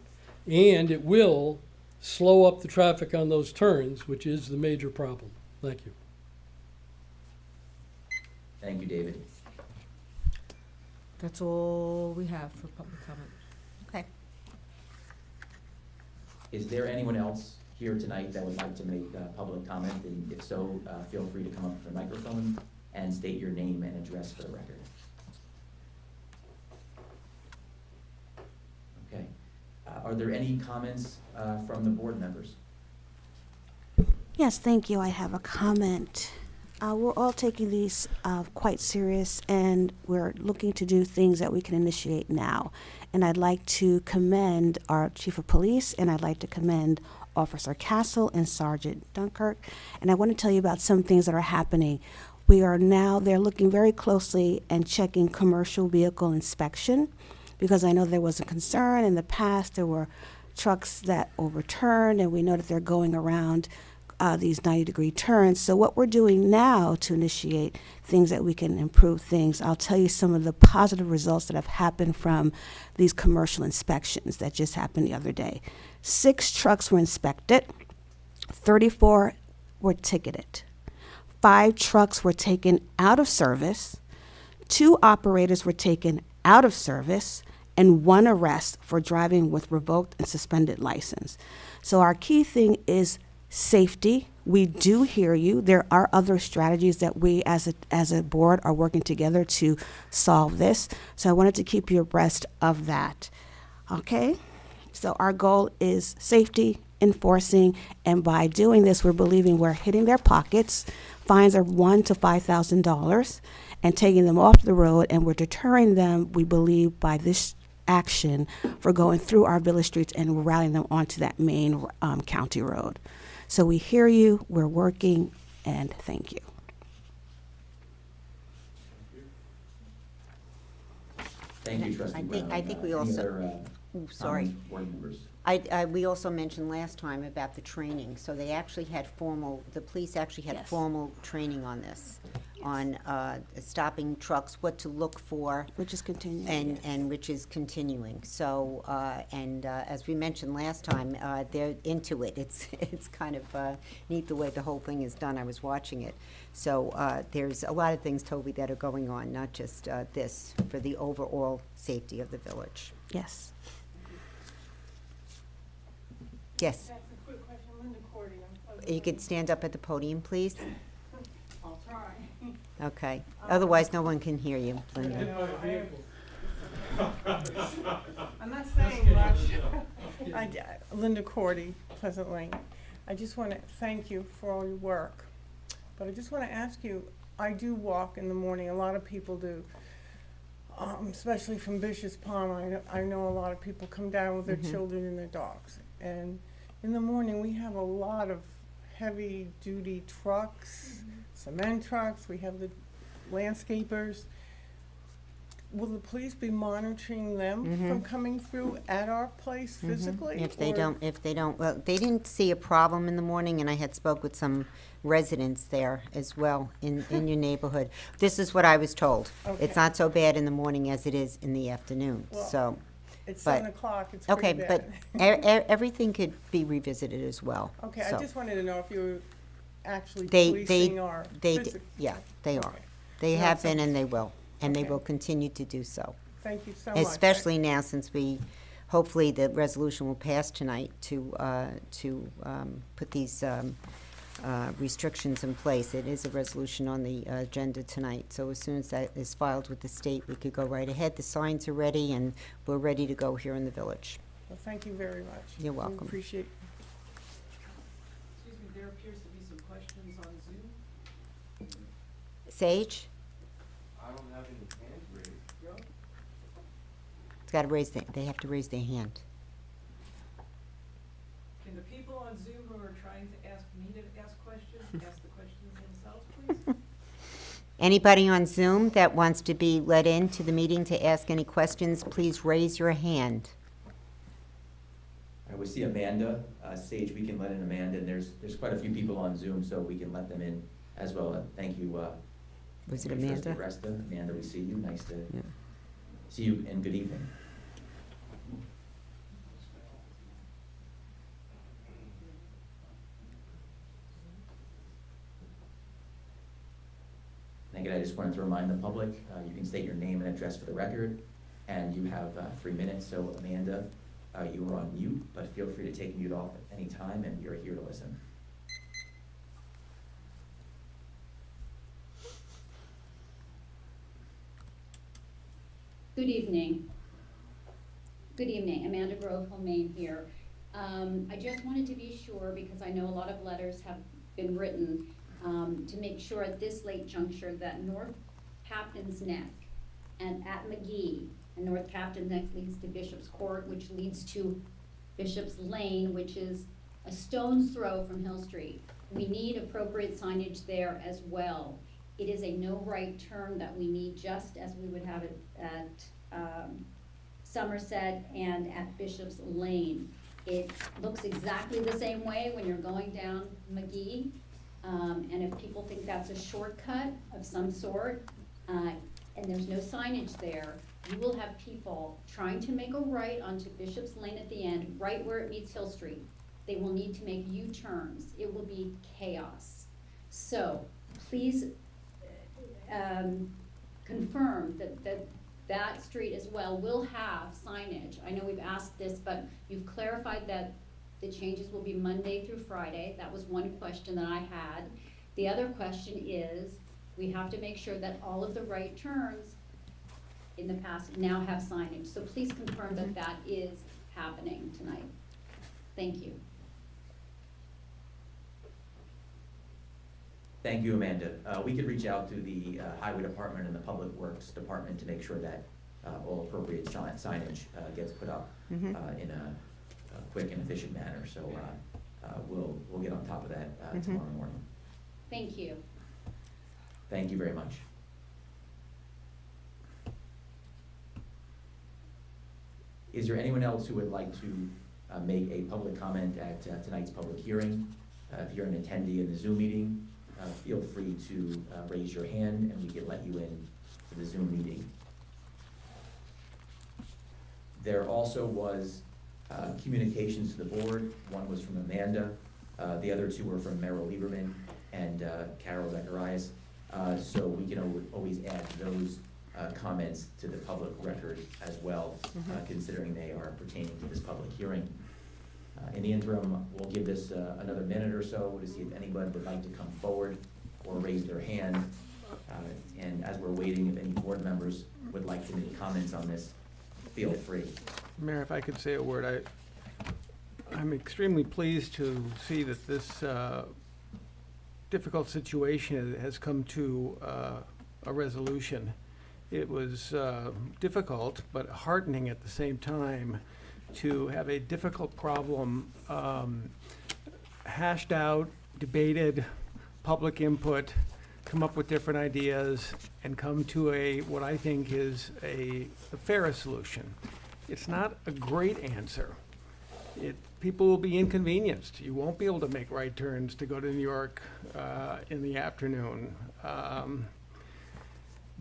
[SPEAKER 9] and it will slow up the traffic on those turns, which is the major problem. Thank you.
[SPEAKER 1] Thank you, David.
[SPEAKER 2] That's all we have for public comment.
[SPEAKER 3] Okay.
[SPEAKER 1] Is there anyone else here tonight that would like to make public comment? And if so, feel free to come up to the microphone and state your name and address for the record. Okay. Are there any comments from the board members?
[SPEAKER 11] Yes, thank you. I have a comment. We're all taking these quite serious, and we're looking to do things that we can initiate now. And I'd like to commend our Chief of Police, and I'd like to commend Officer Castle and Sergeant Dunkirk. And I want to tell you about some things that are happening. They're looking very closely and checking commercial vehicle inspection, because I know there was a concern in the past. There were trucks that overturned, and we know that they're going around these 90-degree turns. So what we're doing now to initiate things that we can improve things, I'll tell you some of the positive results that have happened from these commercial inspections that just happened the other day. 6 trucks were inspected, 34 were ticketed, 5 trucks were taken out of service, 2 operators were taken out of service, and 1 arrest for driving with revoked and suspended license. So our key thing is safety. We do hear you. There are other strategies that we as a board are working together to solve this. So I wanted to keep you abreast of that. Okay? So our goal is safety, enforcing, and by doing this, we're believing we're hitting their pockets. Fines are $1,000 to $5,000 and taking them off the road, and we're deterring them, we believe, by this action for going through our village streets and routing them onto that main county road. So we hear you, we're working, and thank you.
[SPEAKER 1] Thank you, Trustee Brown.
[SPEAKER 3] I think we
[SPEAKER 1] Any
[SPEAKER 3] also-
[SPEAKER 1] other,
[SPEAKER 3] Ooh, sorry.
[SPEAKER 1] comments, board members?
[SPEAKER 3] We also mentioned last time about the training, so they actually had the police actually had
[SPEAKER 11] Yes.
[SPEAKER 3] formal training on this, on stopping trucks, what to look for,
[SPEAKER 11] Which is continuing.
[SPEAKER 3] and which is continuing. So, as we mentioned last time, they're into it. It's kind of neat the way the whole thing is done. I was watching it. So there's a lot of things, Toby, that are going on, not just this, for the overall safety of the village.
[SPEAKER 11] Yes.
[SPEAKER 3] Yes,
[SPEAKER 8] That's a quick question, Linda Cordy.
[SPEAKER 3] you could stand up at the podium, please?
[SPEAKER 8] I'll try.
[SPEAKER 3] Okay. Otherwise, no one can hear you, Linda.
[SPEAKER 12] I'm not saying much. Linda Cordy, Pleasant Lane. I just want to thank you for all your work. But I just want to ask you, I do walk in the morning, a lot of people do, especially from Bishop's Pond. I know a lot of people come down with their children and their dogs. And in the morning, we have a lot of heavy-duty trucks, cement trucks, we have the landscapers. Will the police be monitoring them from coming through at our place physically?
[SPEAKER 3] If they
[SPEAKER 12] or-
[SPEAKER 3] don't, well, they didn't see a problem in the morning, and I had spoke with some residents there as well in your neighborhood. This is what I was told.
[SPEAKER 12] Okay.
[SPEAKER 3] It's not so bad in the morning as it is in the afternoon,
[SPEAKER 12] Well,
[SPEAKER 3] so.
[SPEAKER 12] It's
[SPEAKER 3] but-
[SPEAKER 12] 7 o'clock, it's
[SPEAKER 3] Okay,
[SPEAKER 12] pretty
[SPEAKER 3] but
[SPEAKER 12] bad.
[SPEAKER 3] everything could be revisited as well.
[SPEAKER 12] Okay,
[SPEAKER 3] so.
[SPEAKER 12] I just wanted to know if you were actually
[SPEAKER 3] They-
[SPEAKER 12] policing our
[SPEAKER 3] They,
[SPEAKER 12] physical.
[SPEAKER 3] yeah, they are.
[SPEAKER 12] Okay.
[SPEAKER 3] They
[SPEAKER 12] No,
[SPEAKER 3] have
[SPEAKER 12] so-
[SPEAKER 3] been and they will, and they
[SPEAKER 12] Okay.
[SPEAKER 3] will continue to do so.
[SPEAKER 12] Thank you so much.
[SPEAKER 3] Especially now, since hopefully the resolution will pass tonight to put these restrictions in place. It is a resolution on the agenda tonight, so as soon as that is filed with the state, we could go right ahead. The signs are ready, and we're ready to go here in the village.
[SPEAKER 12] Well, thank you very much.
[SPEAKER 3] You're
[SPEAKER 12] We
[SPEAKER 3] welcome.
[SPEAKER 12] appreciate.
[SPEAKER 8] Excuse me, there appears to be some questions on Zoom.
[SPEAKER 3] Sage?
[SPEAKER 13] I don't have any hands raised.
[SPEAKER 3] It's got to they have to raise their hand.
[SPEAKER 8] Can the people on Zoom who are trying to ask me to ask questions, ask the questions themselves, please?
[SPEAKER 3] Anybody on Zoom that wants to be let in to the meeting to ask any questions, please raise your hand.
[SPEAKER 1] All right, we see Amanda, Sage, we can let in Amanda, and there's quite a few people on Zoom, so we can let them in as well. Thank you.
[SPEAKER 3] Was it
[SPEAKER 1] Trustee
[SPEAKER 3] Amanda?
[SPEAKER 1] Resta. Amanda, we see you. Nice to
[SPEAKER 3] Yeah.
[SPEAKER 1] see you, and good evening. And again, I just wanted to remind the public, you can state your name and address for the record, and you have 3 minutes. So Amanda, you are on mute, but feel free to take mute off at any time, and you're here to listen.
[SPEAKER 14] Good evening. Good evening, Amanda Grove, Maine here. I just wanted to be sure, because I know a lot of letters have been written, to make sure at this late juncture that North Captain's Neck and at McGee, and North Captain's Neck leads to Bishop's Court, which leads to Bishop's Lane, which is a stone's throw from Hill Street. We need appropriate signage there as well. It is a no right turn that we need, just as we would have it at Somerset and at Bishop's Lane. It looks exactly the same way when you're going down McGee. And if people think that's a shortcut of some sort, and there's no signage there, you will have people trying to make a right onto Bishop's Lane at the end, right where it meets Hill Street. They will need to make U-turns. It will be chaos. So please confirm that street as well will have signage. I know we've asked this, but you've clarified that the changes will be Monday through Friday. That was one question that I had. The other question is, we have to make sure that all of the right turns in the past now have signage. So please confirm that that is happening tonight. Thank you.
[SPEAKER 1] Thank you, Amanda. We could reach out to the Highway Department and the Public Works Department to make sure that all appropriate signage gets put up in a quick and efficient manner. So we'll get on top of that tomorrow morning.
[SPEAKER 14] Thank you.
[SPEAKER 1] Thank you very much. Is there anyone else who would like to make a public comment at tonight's public hearing? If you're an attendee in the Zoom meeting, feel free to raise your hand and we can let you in for the Zoom meeting. There also was communications to the board. One was from Amanda. The other two were from Merrill Lieberman and Carol Zacharias. So we can always add those comments to the public record as well, considering they are pertaining to this public hearing. In the interim, we'll give this another minute or so to see if anybody would like to come forward or raise their hand. And as we're waiting, if any board members would like to make comments on this, feel free.
[SPEAKER 4] Mayor, if I could say a word, I'm extremely pleased to see that this difficult situation has come to a resolution. It was difficult, but heartening at the same time to have a difficult problem hashed out, debated, public input, come up with different ideas, and come to what I think is the fairest solution. It's not a great answer. People will be inconvenienced. You won't be able to make right turns to go to New York in the afternoon.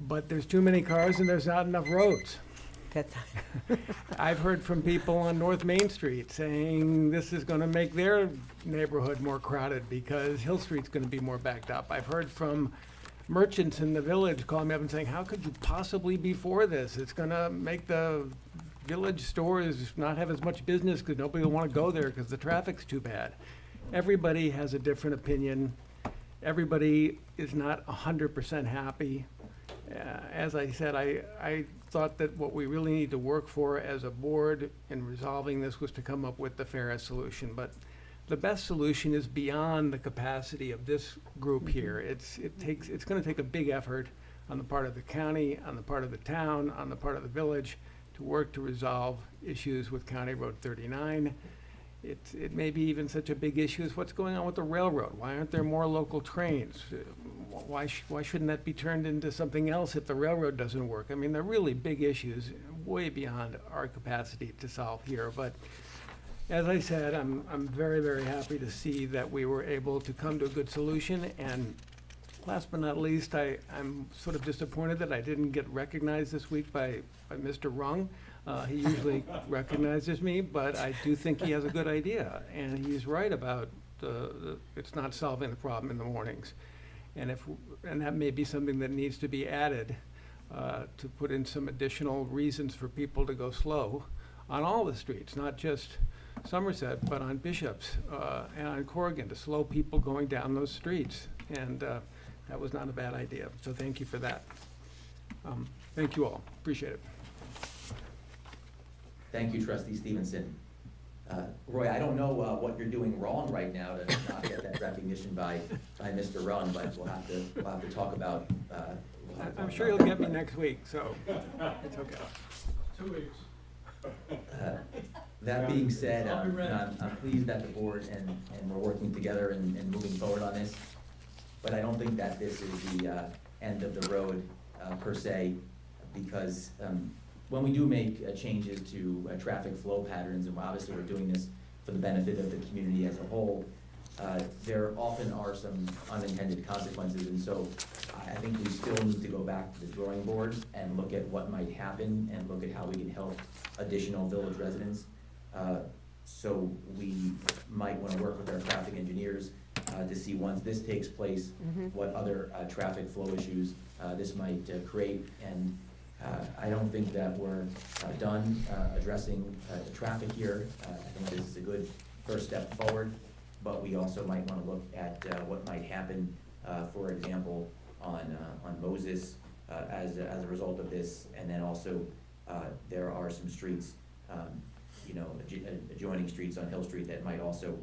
[SPEAKER 4] But there's too many cars and there's not enough roads. I've heard from people on North Main Street saying this is going to make their neighborhood more crowded because Hill Street's going to be more backed up. I've heard from merchants in the village calling me up and saying, how could you possibly be for this? It's going to make the village stores not have as much business because nobody will want to go there because the traffic's too bad. Everybody has a different opinion. Everybody is not 100% happy. As I said, I thought that what we really need to work for as a board in resolving this was to come up with the fairest solution. But the best solution is beyond the capacity of this group here. It's going to take a big effort on the part of the county, on the part of the town, on the part of the village to work to resolve issues with County Road 39. It may be even such a big issue as what's going on with the railroad. Why aren't there more local trains? Why shouldn't that be turned into something else if the railroad doesn't work? I mean, they're really big issues, way beyond our capacity to solve here. But as I said, I'm very, very happy to see that we were able to come to a good solution. And last but not least, I'm sort of disappointed that I didn't get recognized this week by Mr. Rung. He usually recognizes me, but I do think he has a good idea, and he's right about it's not solving the problem in the mornings. And that may be something that needs to be added to put in some additional reasons for people to go slow on all the streets, not just Somerset, but on Bishops and on Corrigan, to slow people going down those streets. And that was not a bad idea. So thank you for that. Thank you all. Appreciate it.
[SPEAKER 1] Thank you, Trustee Stevenson. Roy, I don't know what you're doing wrong right now to not get that recognition by Mr. Rung, but we'll have to talk about.
[SPEAKER 4] I'm sure you'll get me next week, so it's okay.
[SPEAKER 9] 2 weeks.
[SPEAKER 1] That being said, I'm pleased that the board and we're working together and moving forward on this. But I don't think that this is the end of the road per se, because when we do make changes to traffic flow patterns, and obviously we're doing this for the benefit of the community as a whole, there often are some unintended consequences. And so I think we still need to go back to the drawing board and look at what might happen and look at how we can help additional village residents. So we might want to work with our traffic engineers to see, once this takes place, what other traffic flow issues this might create. And I don't think that we're done addressing the traffic here. I think this is a good first step forward, but we also might want to look at what might happen, for example, on Moses as a result of this. And then also there are some streets, adjoining streets on Hill Street that might also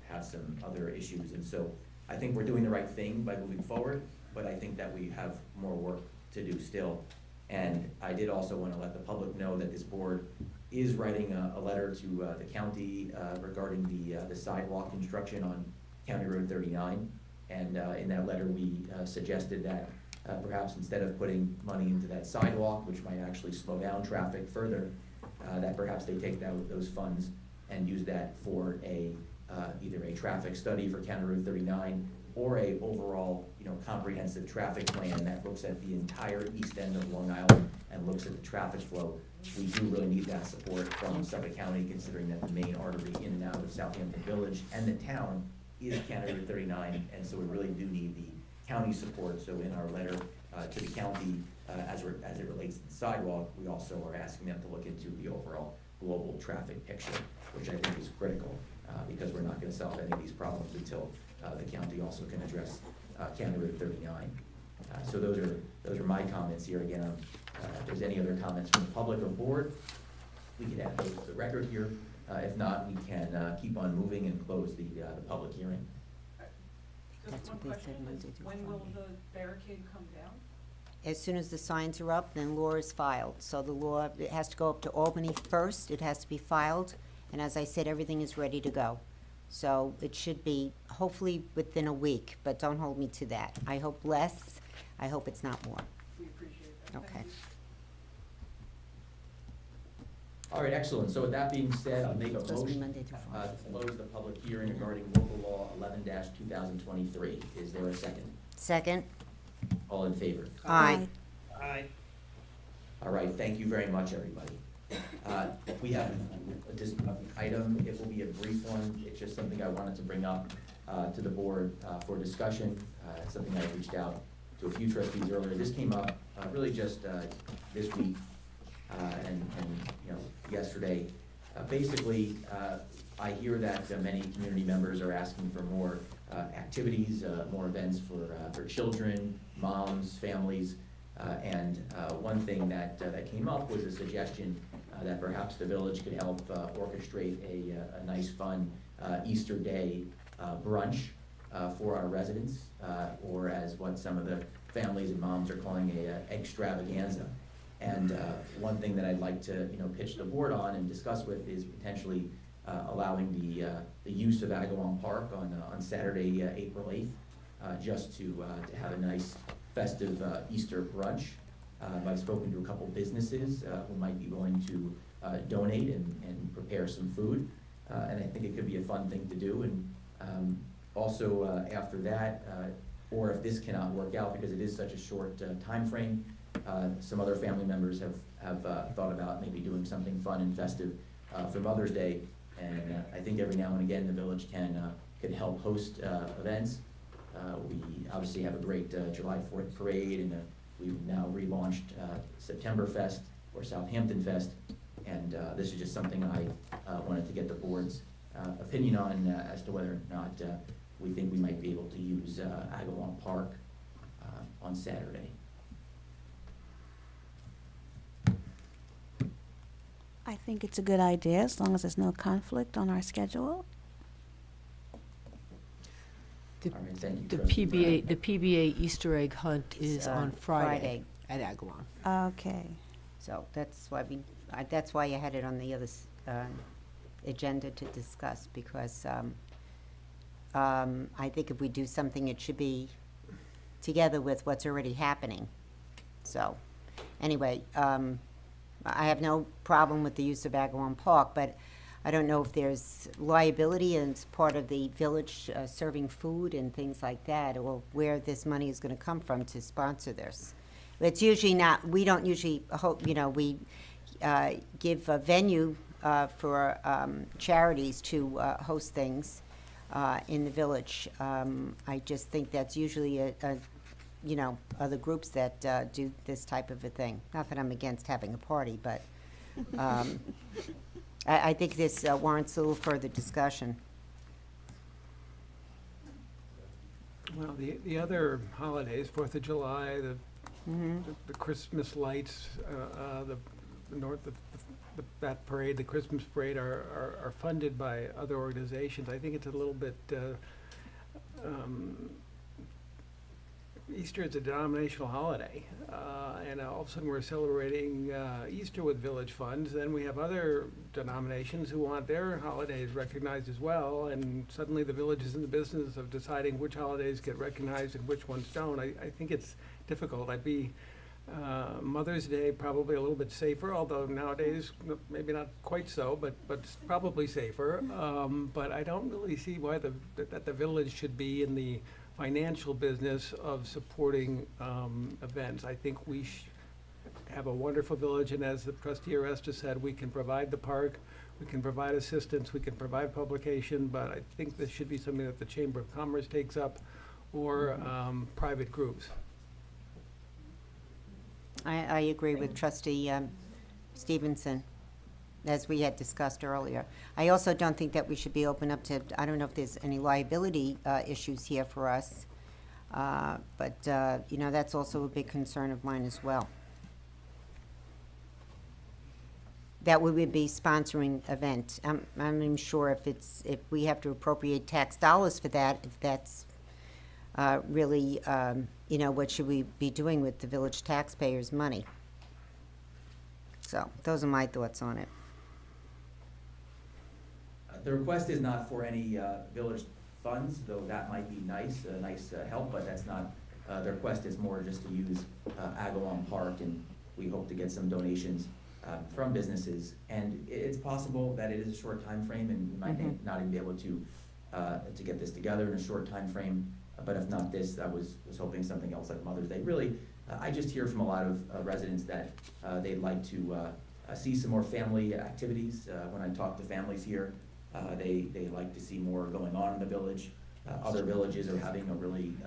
[SPEAKER 1] have some other issues. And so I think we're doing the right thing by moving forward, but I think that we have more work to do still. And I did also want to let the public know that this board is writing a letter to the county regarding the sidewalk construction on County Road 39. And in that letter, we suggested that perhaps instead of putting money into that sidewalk, which might actually slow down traffic further, that perhaps they take those funds and use that for either a traffic study for County Road 39 or a overall, comprehensive traffic plan that looks at the entire east end of Long Island and looks at the traffic flow. We do really need that support from Suffolk County, considering that the main artery in and out of Southampton Village and the town is County Road 39, and so we really do need the county support. So in our letter to the county, as it relates to the sidewalk, we also are asking them to look into the overall global traffic picture, which I think is critical, because we're not gonna solve any of these problems until the county also can address County Road 39. So those are my comments here. Again, if there's any other comments from the public or board, we can add those to the record here. If not, we can keep on moving and close the public hearing.
[SPEAKER 3] That's what they said Monday through
[SPEAKER 8] When will
[SPEAKER 3] Friday.
[SPEAKER 8] the barricade come down?
[SPEAKER 3] As soon as the signs are up, then law is filed. So the law, it has to go up to Albany first, it has to be filed, and as I said, everything is ready to go. So it should be hopefully within a week, but don't hold me to that. I hope less, I hope it's not more.
[SPEAKER 8] We appreciate that.
[SPEAKER 3] Okay.
[SPEAKER 8] Thank you.
[SPEAKER 1] All right, excellent. So with that being said, I'll make a
[SPEAKER 3] It's supposed to be
[SPEAKER 1] motion
[SPEAKER 3] Monday through Friday.
[SPEAKER 1] to close the public hearing regarding local law 11-2023. Is there a second?
[SPEAKER 3] Second?
[SPEAKER 1] All in favor?
[SPEAKER 3] Aye.
[SPEAKER 6] Aye.
[SPEAKER 1] All right, thank you very much, everybody. We have just an item, it will be a brief one, it's just something I wanted to bring up to the board for discussion. It's something I reached out to a few trustees earlier. This came up really just this week and yesterday. Basically, I hear that many community members are asking for more activities, more events for children, moms, families. And one thing that came up was a suggestion that perhaps the village could help orchestrate a nice, fun Easter Day brunch for our residents, or as what some of the families and moms are calling a extravaganza. And one thing that I'd like to pitch the board on and discuss with is potentially allowing the use of Agawam Park on Saturday, April 8th, just to have a nice festive Easter brunch. I've spoken to a couple businesses who might be willing to donate and prepare some food, and I think it could be a fun thing to do. And also after that, or if this cannot work out because it is such a short time frame, some other family members have thought about maybe doing something fun and festive for Mother's Day. And I think every now and again the village can help host events. We obviously have a great July 4th parade, and we've now relaunched September Fest or Southampton Fest, and this is just something I wanted to get the board's opinion on as to whether or not we think we might be able to use Agawam Park on Saturday.
[SPEAKER 11] I think it's a good idea as long as there's no conflict on our schedule.
[SPEAKER 2] The-
[SPEAKER 1] All right, thank you,
[SPEAKER 2] The
[SPEAKER 1] Trustee
[SPEAKER 2] PBA,
[SPEAKER 1] Brown.
[SPEAKER 2] the PBA Easter egg hunt is
[SPEAKER 3] It's,
[SPEAKER 2] on Friday at Agawam.
[SPEAKER 11] Okay.
[SPEAKER 3] So that's why you had it on the other agenda to discuss, because I think if we do something, it should be together with what's already happening. So, anyway, I have no problem with the use of Agawam Park, but I don't know if there's liability and it's part of the village serving food and things like that, or where this money is gonna come from to sponsor this. It's usually not, we don't usually we give a venue for charities to host things in the village. I just think that's usually other groups that do this type of a thing. Not that I'm against having a party, but I think this warrants a little further discussion.
[SPEAKER 4] Well, the other holidays, 4th of July, the Christmas lights, that parade, the Christmas parade are funded by other organizations. I think it's a little bit Easter is a denominational holiday, and all of a sudden we're celebrating Easter with village funds. Then we have other denominations who want their holidays recognized as well, and suddenly the village is in the business of deciding which holidays get recognized and which ones don't. I think it's difficult. I'd be Mother's Day probably a little bit safer, although nowadays maybe not quite so, but it's probably safer. But I don't really see why that the village should be in the financial business of supporting events. I think we have a wonderful village, and as the trustee Aresta said, we can provide the park, we can provide assistance, we can provide publication, but I think this should be something that the Chamber of Commerce takes up, or private groups.
[SPEAKER 3] I agree with trustee Stevenson, as we had discussed earlier. I also don't think that we should be open up to, I don't know if there's any liability issues here for us, but you know, that's also a big concern of mine as well. That we would be sponsoring event. I'm not even sure if we have to appropriate tax dollars for that, if that's really, you know, what should we be doing with the village taxpayers' money? So those are my thoughts on it.
[SPEAKER 1] The request is not for any village funds, though that might be nice, a nice help, but that's not, the request is more just to use Agawam Park, and we hope to get some donations from businesses. And it's possible that it is a short time frame, and we might not even be able to get this together in a short time frame. But if not this, I was hoping something else like Mother's Day. Really, I just hear from a lot of residents that they'd like to see some more family activities. When I talk to families here, they like to see more going on in the village. Other villages are having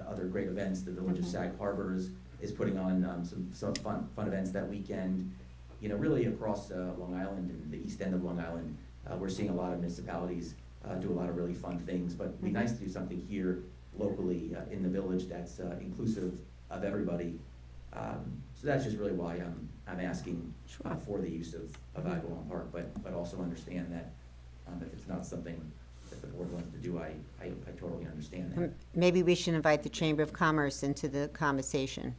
[SPEAKER 1] other great events. The village of Sag Harbor is putting on some fun events that weekend. You know, really across Long Island and the east end of Long Island, we're seeing a lot of municipalities do a lot of really fun things. But it'd be nice to do something here locally in the village that's inclusive of everybody. So that's just really why I'm asking for the use of Agawam Park, but also understand that if it's not something that the board wants to do, I totally understand that.
[SPEAKER 3] Maybe we should invite the Chamber of Commerce into the conversation.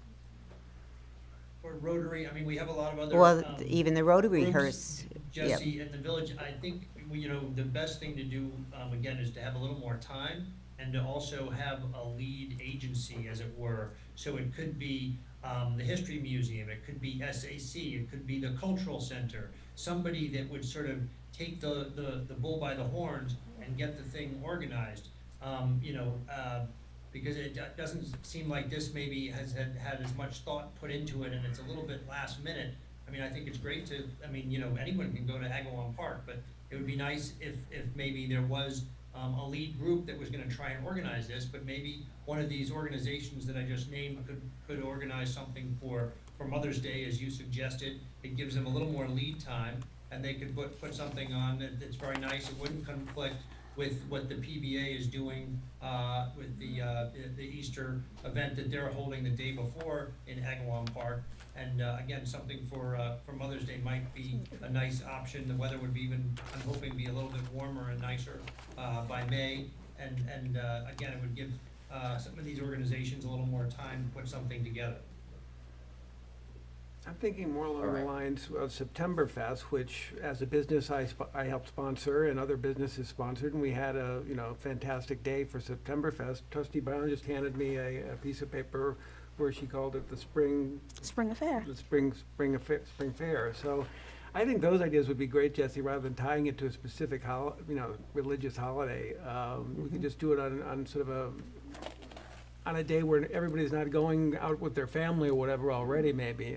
[SPEAKER 6] Or Rotary, I mean, we have a lot of other.
[SPEAKER 3] Well, even the Rotary
[SPEAKER 6] groups,
[SPEAKER 3] hearse.
[SPEAKER 6] Jesse, in the village, I think, you know, the best thing to do, again, is to have a little more time and to also have a lead agency, as it were. So it could be the History Museum, it could be SAC, it could be the Cultural Center, somebody that would sort of take the bull by the horns and get the thing organized. You know, because it doesn't seem like this maybe has had as much thought put into it, and it's a little bit last minute. I mean, I think it's great to, I mean, you know, anyone can go to Agawam Park, but it would be nice if maybe there was a lead group that was gonna try and organize this, but maybe one of these organizations that I just named could organize something for Mother's Day, as you suggested. It gives them a little more lead time, and they could put something on that's very nice. It wouldn't conflict with what the PBA is doing with the Easter event that they're holding the day before in Agawam Park. And again, something for Mother's Day might be a nice option. The weather would be I'm hoping, be a little bit warmer and nicer by May. And again, it would give some of these organizations a little more time to put something together.
[SPEAKER 4] I'm thinking more along the lines of Septemberfest, which, as a business, I helped sponsor, and other businesses sponsored, and we had a fantastic day for Septemberfest. Trustee Brown just handed me a piece of paper where she called it the Spring
[SPEAKER 11] Affair.
[SPEAKER 4] The Spring Fair. So, I think those ideas would be great, Jesse. Rather than tying it to a specific religious holiday, we could just do it on sort of on a day where everybody's not going out with their family or whatever already, maybe.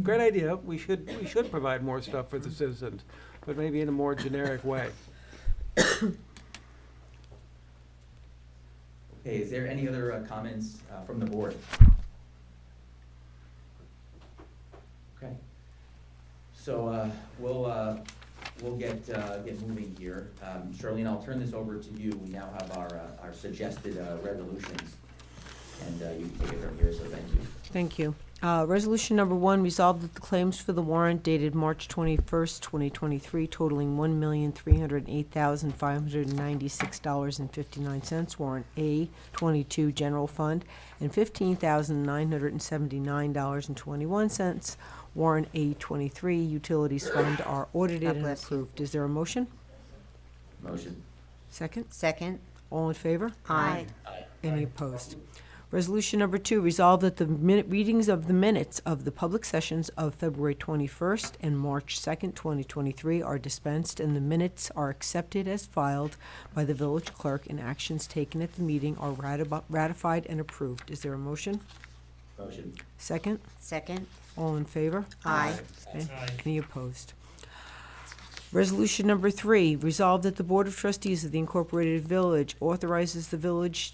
[SPEAKER 4] Great idea. We should provide more stuff for the citizens, but maybe in a more generic way.
[SPEAKER 1] Okay, is there any other comments from the board? Okay. So we'll get moving here. Charlene, I'll turn this over to you. We now have our suggested resolutions, and you can take it from here, so thank you.
[SPEAKER 2] Thank you. Resolution number 1, resolved that the claims for the warrant dated March 21st, 2023, totaling $1,308,596.59, warrant A-22, General Fund, and $15,979.21, warrant A-23, Utilities Fund, are audited
[SPEAKER 3] God
[SPEAKER 2] and
[SPEAKER 3] bless you.
[SPEAKER 2] approved. Is there a motion?
[SPEAKER 1] Motion.
[SPEAKER 2] Second?
[SPEAKER 3] Second.
[SPEAKER 2] All in favor?
[SPEAKER 3] Aye.
[SPEAKER 2] Any opposed? Resolution number 2, resolved that the readings of the minutes of the public sessions of February 21st and March 2nd, 2023 are dispensed, and the minutes are accepted as filed by the village clerk, and actions taken at the meeting are ratified and approved. Is there a motion?
[SPEAKER 1] Motion.
[SPEAKER 2] Second?
[SPEAKER 3] Second.
[SPEAKER 2] All in favor?
[SPEAKER 3] Aye.
[SPEAKER 2] Any opposed? Resolution number 3, resolved that the Board of Trustees of the Incorporated Village authorizes the village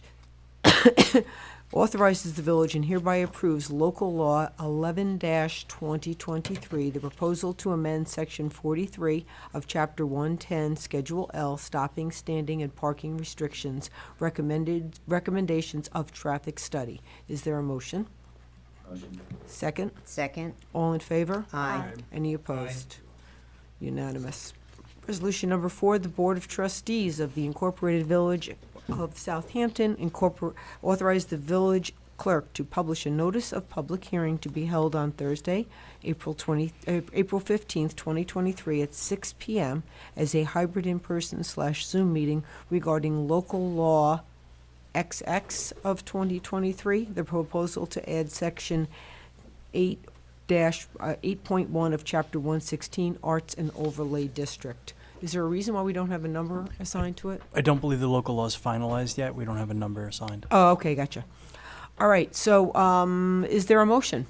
[SPEAKER 2] and hereby approves local law 11-2023, the proposal to amend section 43 of chapter 110, schedule L, stopping, standing, and parking restrictions, recommendations of traffic study. Is there a motion?
[SPEAKER 1] Motion.
[SPEAKER 2] Second?
[SPEAKER 3] Second.
[SPEAKER 2] All in favor?
[SPEAKER 3] Aye.
[SPEAKER 2] Any opposed? Unanimous. Resolution number 4, the Board of Trustees of the Incorporated Village of Southampton authorize the village clerk to publish a notice of public hearing to be held on Thursday, April 15th, 2023 at 6 p.m. as a hybrid in-person/Zoom meeting regarding local law XX of 2023, the proposal to add section 8.1 of chapter 116, Arts and Overlay District. Is there a reason why we don't have a number assigned to it?
[SPEAKER 7] I don't believe the local law is finalized yet. We don't have a number assigned.
[SPEAKER 2] Oh, okay, gotcha. All right, so, is there a motion?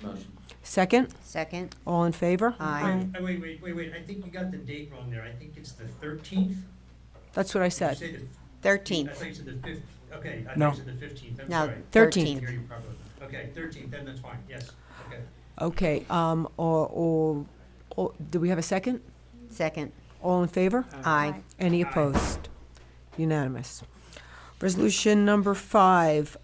[SPEAKER 1] Motion.
[SPEAKER 2] Second?
[SPEAKER 3] Second.
[SPEAKER 2] All in favor?
[SPEAKER 3] Aye.
[SPEAKER 6] Wait, I think you got the date wrong there. I think it's the 13th.
[SPEAKER 2] That's what I
[SPEAKER 6] Did you
[SPEAKER 2] said.
[SPEAKER 6] say the- I
[SPEAKER 3] 13th.
[SPEAKER 6] thought you said the 5th. Okay, I
[SPEAKER 7] No.
[SPEAKER 6] thought you said the 15th. I'm
[SPEAKER 3] No,
[SPEAKER 6] sorry.
[SPEAKER 2] 13th.
[SPEAKER 6] Didn't hear you properly. Okay, 13th, then that's fine, yes, okay.
[SPEAKER 2] Okay, do we have a second?
[SPEAKER 3] Second.
[SPEAKER 2] All in favor?
[SPEAKER 3] Aye.
[SPEAKER 2] Any opposed? Unanimous. Resolution number 5,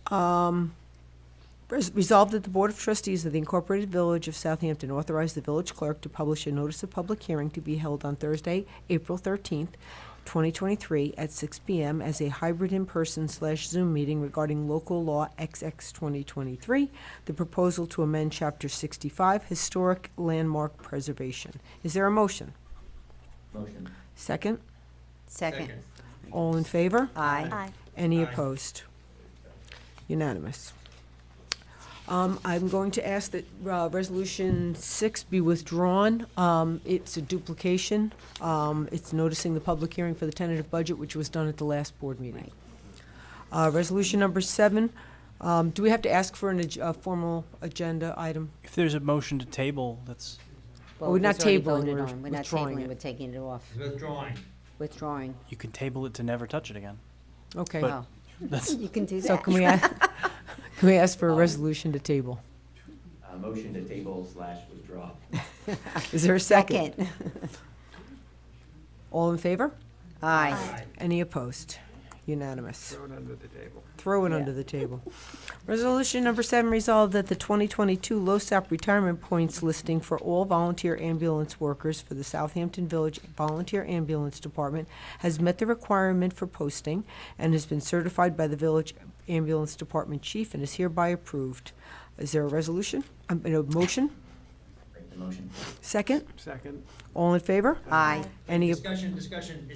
[SPEAKER 2] resolved that the Board of Trustees of the Incorporated Village of Southampton authorize the village clerk to publish a notice of public hearing to be held on Thursday, April 13th, 2023 at 6 p.m. as a hybrid in-person/Zoom meeting regarding local law XX 2023, the proposal to amend Chapter 65, Historic Landmark Preservation. Is there a motion?
[SPEAKER 1] Motion.
[SPEAKER 2] Second?
[SPEAKER 3] Second.
[SPEAKER 2] All in favor?
[SPEAKER 3] Aye.
[SPEAKER 2] Any
[SPEAKER 6] Aye.
[SPEAKER 2] opposed? Unanimous. I'm going to ask that Resolution 6 be withdrawn. It's a duplication. It's noticing the public hearing for the tentative budget, which was done at the last board meeting. Resolution number 7, do we have to ask for a formal agenda item?
[SPEAKER 7] If there's a motion to table, that's,
[SPEAKER 2] Well, we're not
[SPEAKER 3] it was already
[SPEAKER 2] tabling,
[SPEAKER 3] voted
[SPEAKER 2] we're
[SPEAKER 3] on. We're not
[SPEAKER 2] withdrawing
[SPEAKER 3] tabling,
[SPEAKER 2] it.
[SPEAKER 3] we're taking it off.
[SPEAKER 6] Withdrawing.
[SPEAKER 3] Withdrawing.
[SPEAKER 7] you can table it to never touch it again.
[SPEAKER 2] Okay.
[SPEAKER 7] But-
[SPEAKER 3] Oh,
[SPEAKER 7] That's,
[SPEAKER 3] you can do that.
[SPEAKER 2] So can we ask for a resolution to table?
[SPEAKER 1] Motion to table/withdraw.
[SPEAKER 2] Is there a second?
[SPEAKER 3] Second.
[SPEAKER 2] All in favor?
[SPEAKER 3] Aye.
[SPEAKER 6] Aye.
[SPEAKER 2] Any opposed? Unanimous.
[SPEAKER 4] Throw it under the table.
[SPEAKER 2] Throw it under the table. Resolution number 7, resolved that the 2022 LoSAP retirement points listing for all volunteer ambulance workers for the Southampton Village Volunteer Ambulance Department has met the requirement for posting and has been certified by the Village Ambulance Department Chief and is hereby approved. Is there a resolution? A motion?
[SPEAKER 1] Make the motion.
[SPEAKER 2] Second?
[SPEAKER 4] Second.
[SPEAKER 2] All in favor?
[SPEAKER 3] Aye.
[SPEAKER 2] Any?
[SPEAKER 6] Discussion, is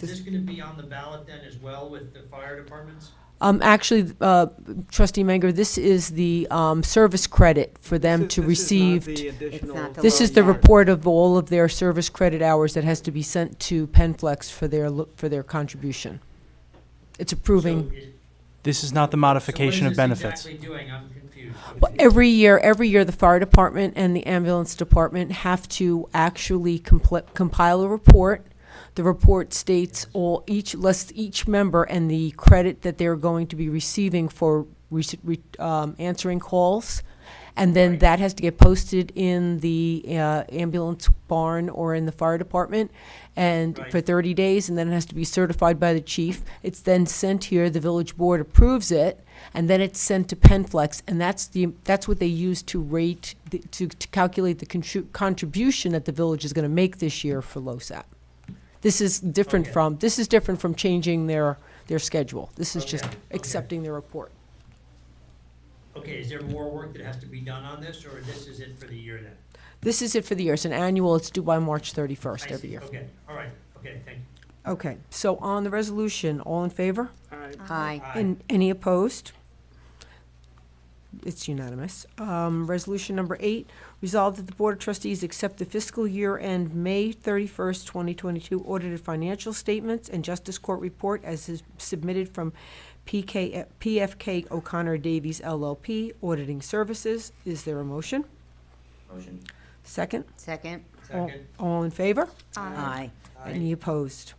[SPEAKER 6] this gonna be on the ballot then as well with the fire departments?
[SPEAKER 2] Actually, Trustee Menger, this is the service credit for them to receive.
[SPEAKER 3] It's not the
[SPEAKER 2] This is the
[SPEAKER 3] LoSAP.
[SPEAKER 2] report of all of their service credit hours that has to be sent to Penflex for their contribution. It's approving.
[SPEAKER 7] this is not the modification of benefits.
[SPEAKER 6] So what is this exactly doing? I'm confused.
[SPEAKER 2] Well, every year, the fire department and the ambulance department have to actually compile a report. The report states lists each member and the credit that they're going to be receiving for answering calls. And then
[SPEAKER 6] Right.
[SPEAKER 2] that has to get posted in the ambulance barn or in the fire department and
[SPEAKER 6] Right.
[SPEAKER 2] for 30 days, and then it has to be certified by the chief. It's then sent here, the village board approves it, and then it's sent to Penflex, and that's what they use to rate, to calculate the contribution that the village is gonna make this year for LoSAP. This is different
[SPEAKER 6] Okay.
[SPEAKER 2] this is different from changing their schedule. This is just
[SPEAKER 6] Okay, okay.
[SPEAKER 2] accepting their report.
[SPEAKER 6] Okay, is there more work that has to be done on this, or this is it for the year then?
[SPEAKER 2] This is it for the year. It's an annual, it's due by March 31st
[SPEAKER 6] I
[SPEAKER 2] every
[SPEAKER 6] see.
[SPEAKER 2] year.
[SPEAKER 6] Okay, all right, okay, thank you.
[SPEAKER 2] Okay, so on the resolution, all in favor?
[SPEAKER 12] Aye.
[SPEAKER 3] Aye.
[SPEAKER 6] Aye.
[SPEAKER 2] Any opposed? It's unanimous. Resolution number 8, resolved that the Board of Trustees accept the fiscal year end May 31st, 2022 audited financial statements and Justice Court report as is submitted from PFK O'Connor Davies LLP Auditing Services. Is there a motion?
[SPEAKER 1] Motion.
[SPEAKER 2] Second?
[SPEAKER 3] Second?
[SPEAKER 6] Second,
[SPEAKER 2] All in favor?
[SPEAKER 3] Aye.
[SPEAKER 2] Any opposed?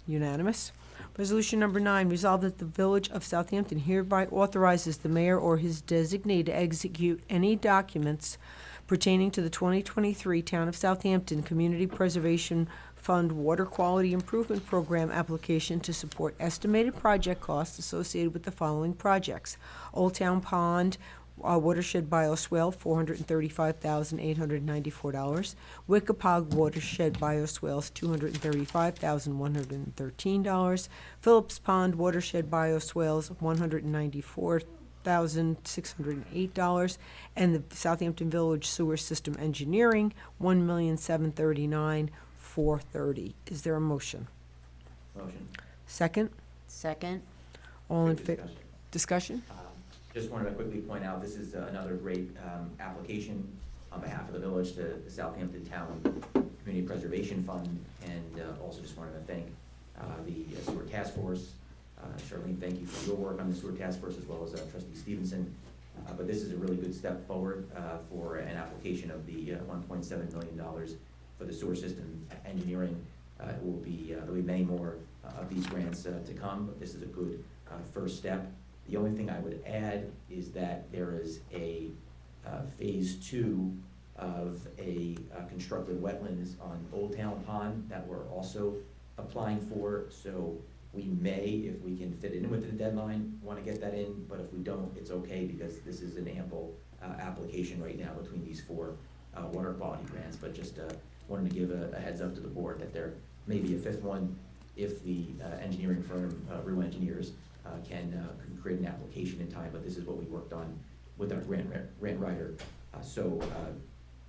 [SPEAKER 2] Unanimous. Resolution number 9, resolved that the Village of Southampton hereby authorizes the mayor or his designee to execute any documents pertaining to the 2023 Town of Southampton Community Preservation Fund Water Quality Improvement Program application to support estimated project costs associated with the following projects: Old Town Pond, watershed bioswale, $435,894. Wickapog watershed bioswales, $235,113. Phillips Pond watershed bioswales, $194,608. And the Southampton Village Sewer System Engineering, $1,739,430. Is there a motion?
[SPEAKER 1] Motion.
[SPEAKER 2] Second?
[SPEAKER 3] Second?
[SPEAKER 2] All in
[SPEAKER 1] Quick
[SPEAKER 2] favor?
[SPEAKER 1] discussion.
[SPEAKER 2] Discussion?
[SPEAKER 1] Just wanted to quickly point out, this is another great application on behalf of the village to the Southampton Town Community Preservation Fund, and also just wanted to thank the Sewer Task Force. Charlene, thank you for your work on the Sewer Task Force, as well as Trustee Stevenson. But this is a really good step forward for an application of the $1.7 million for the sewer system engineering. There'll be many more of these grants to come, but this is a good first step. The only thing I would add is that there is a phase 2 of a constructed wetlands on Old Town Pond that we're also applying for. So we may, if we can fit it in with the deadline, want to get that in, but if we don't, it's okay, because this is an ample application right now between these 4 water quality grants. But just wanted to give a heads up to the board that there may be a 5th one if the engineering firm, Rue Engineers, can create an application in time, but this is what we worked on with our grant writer. So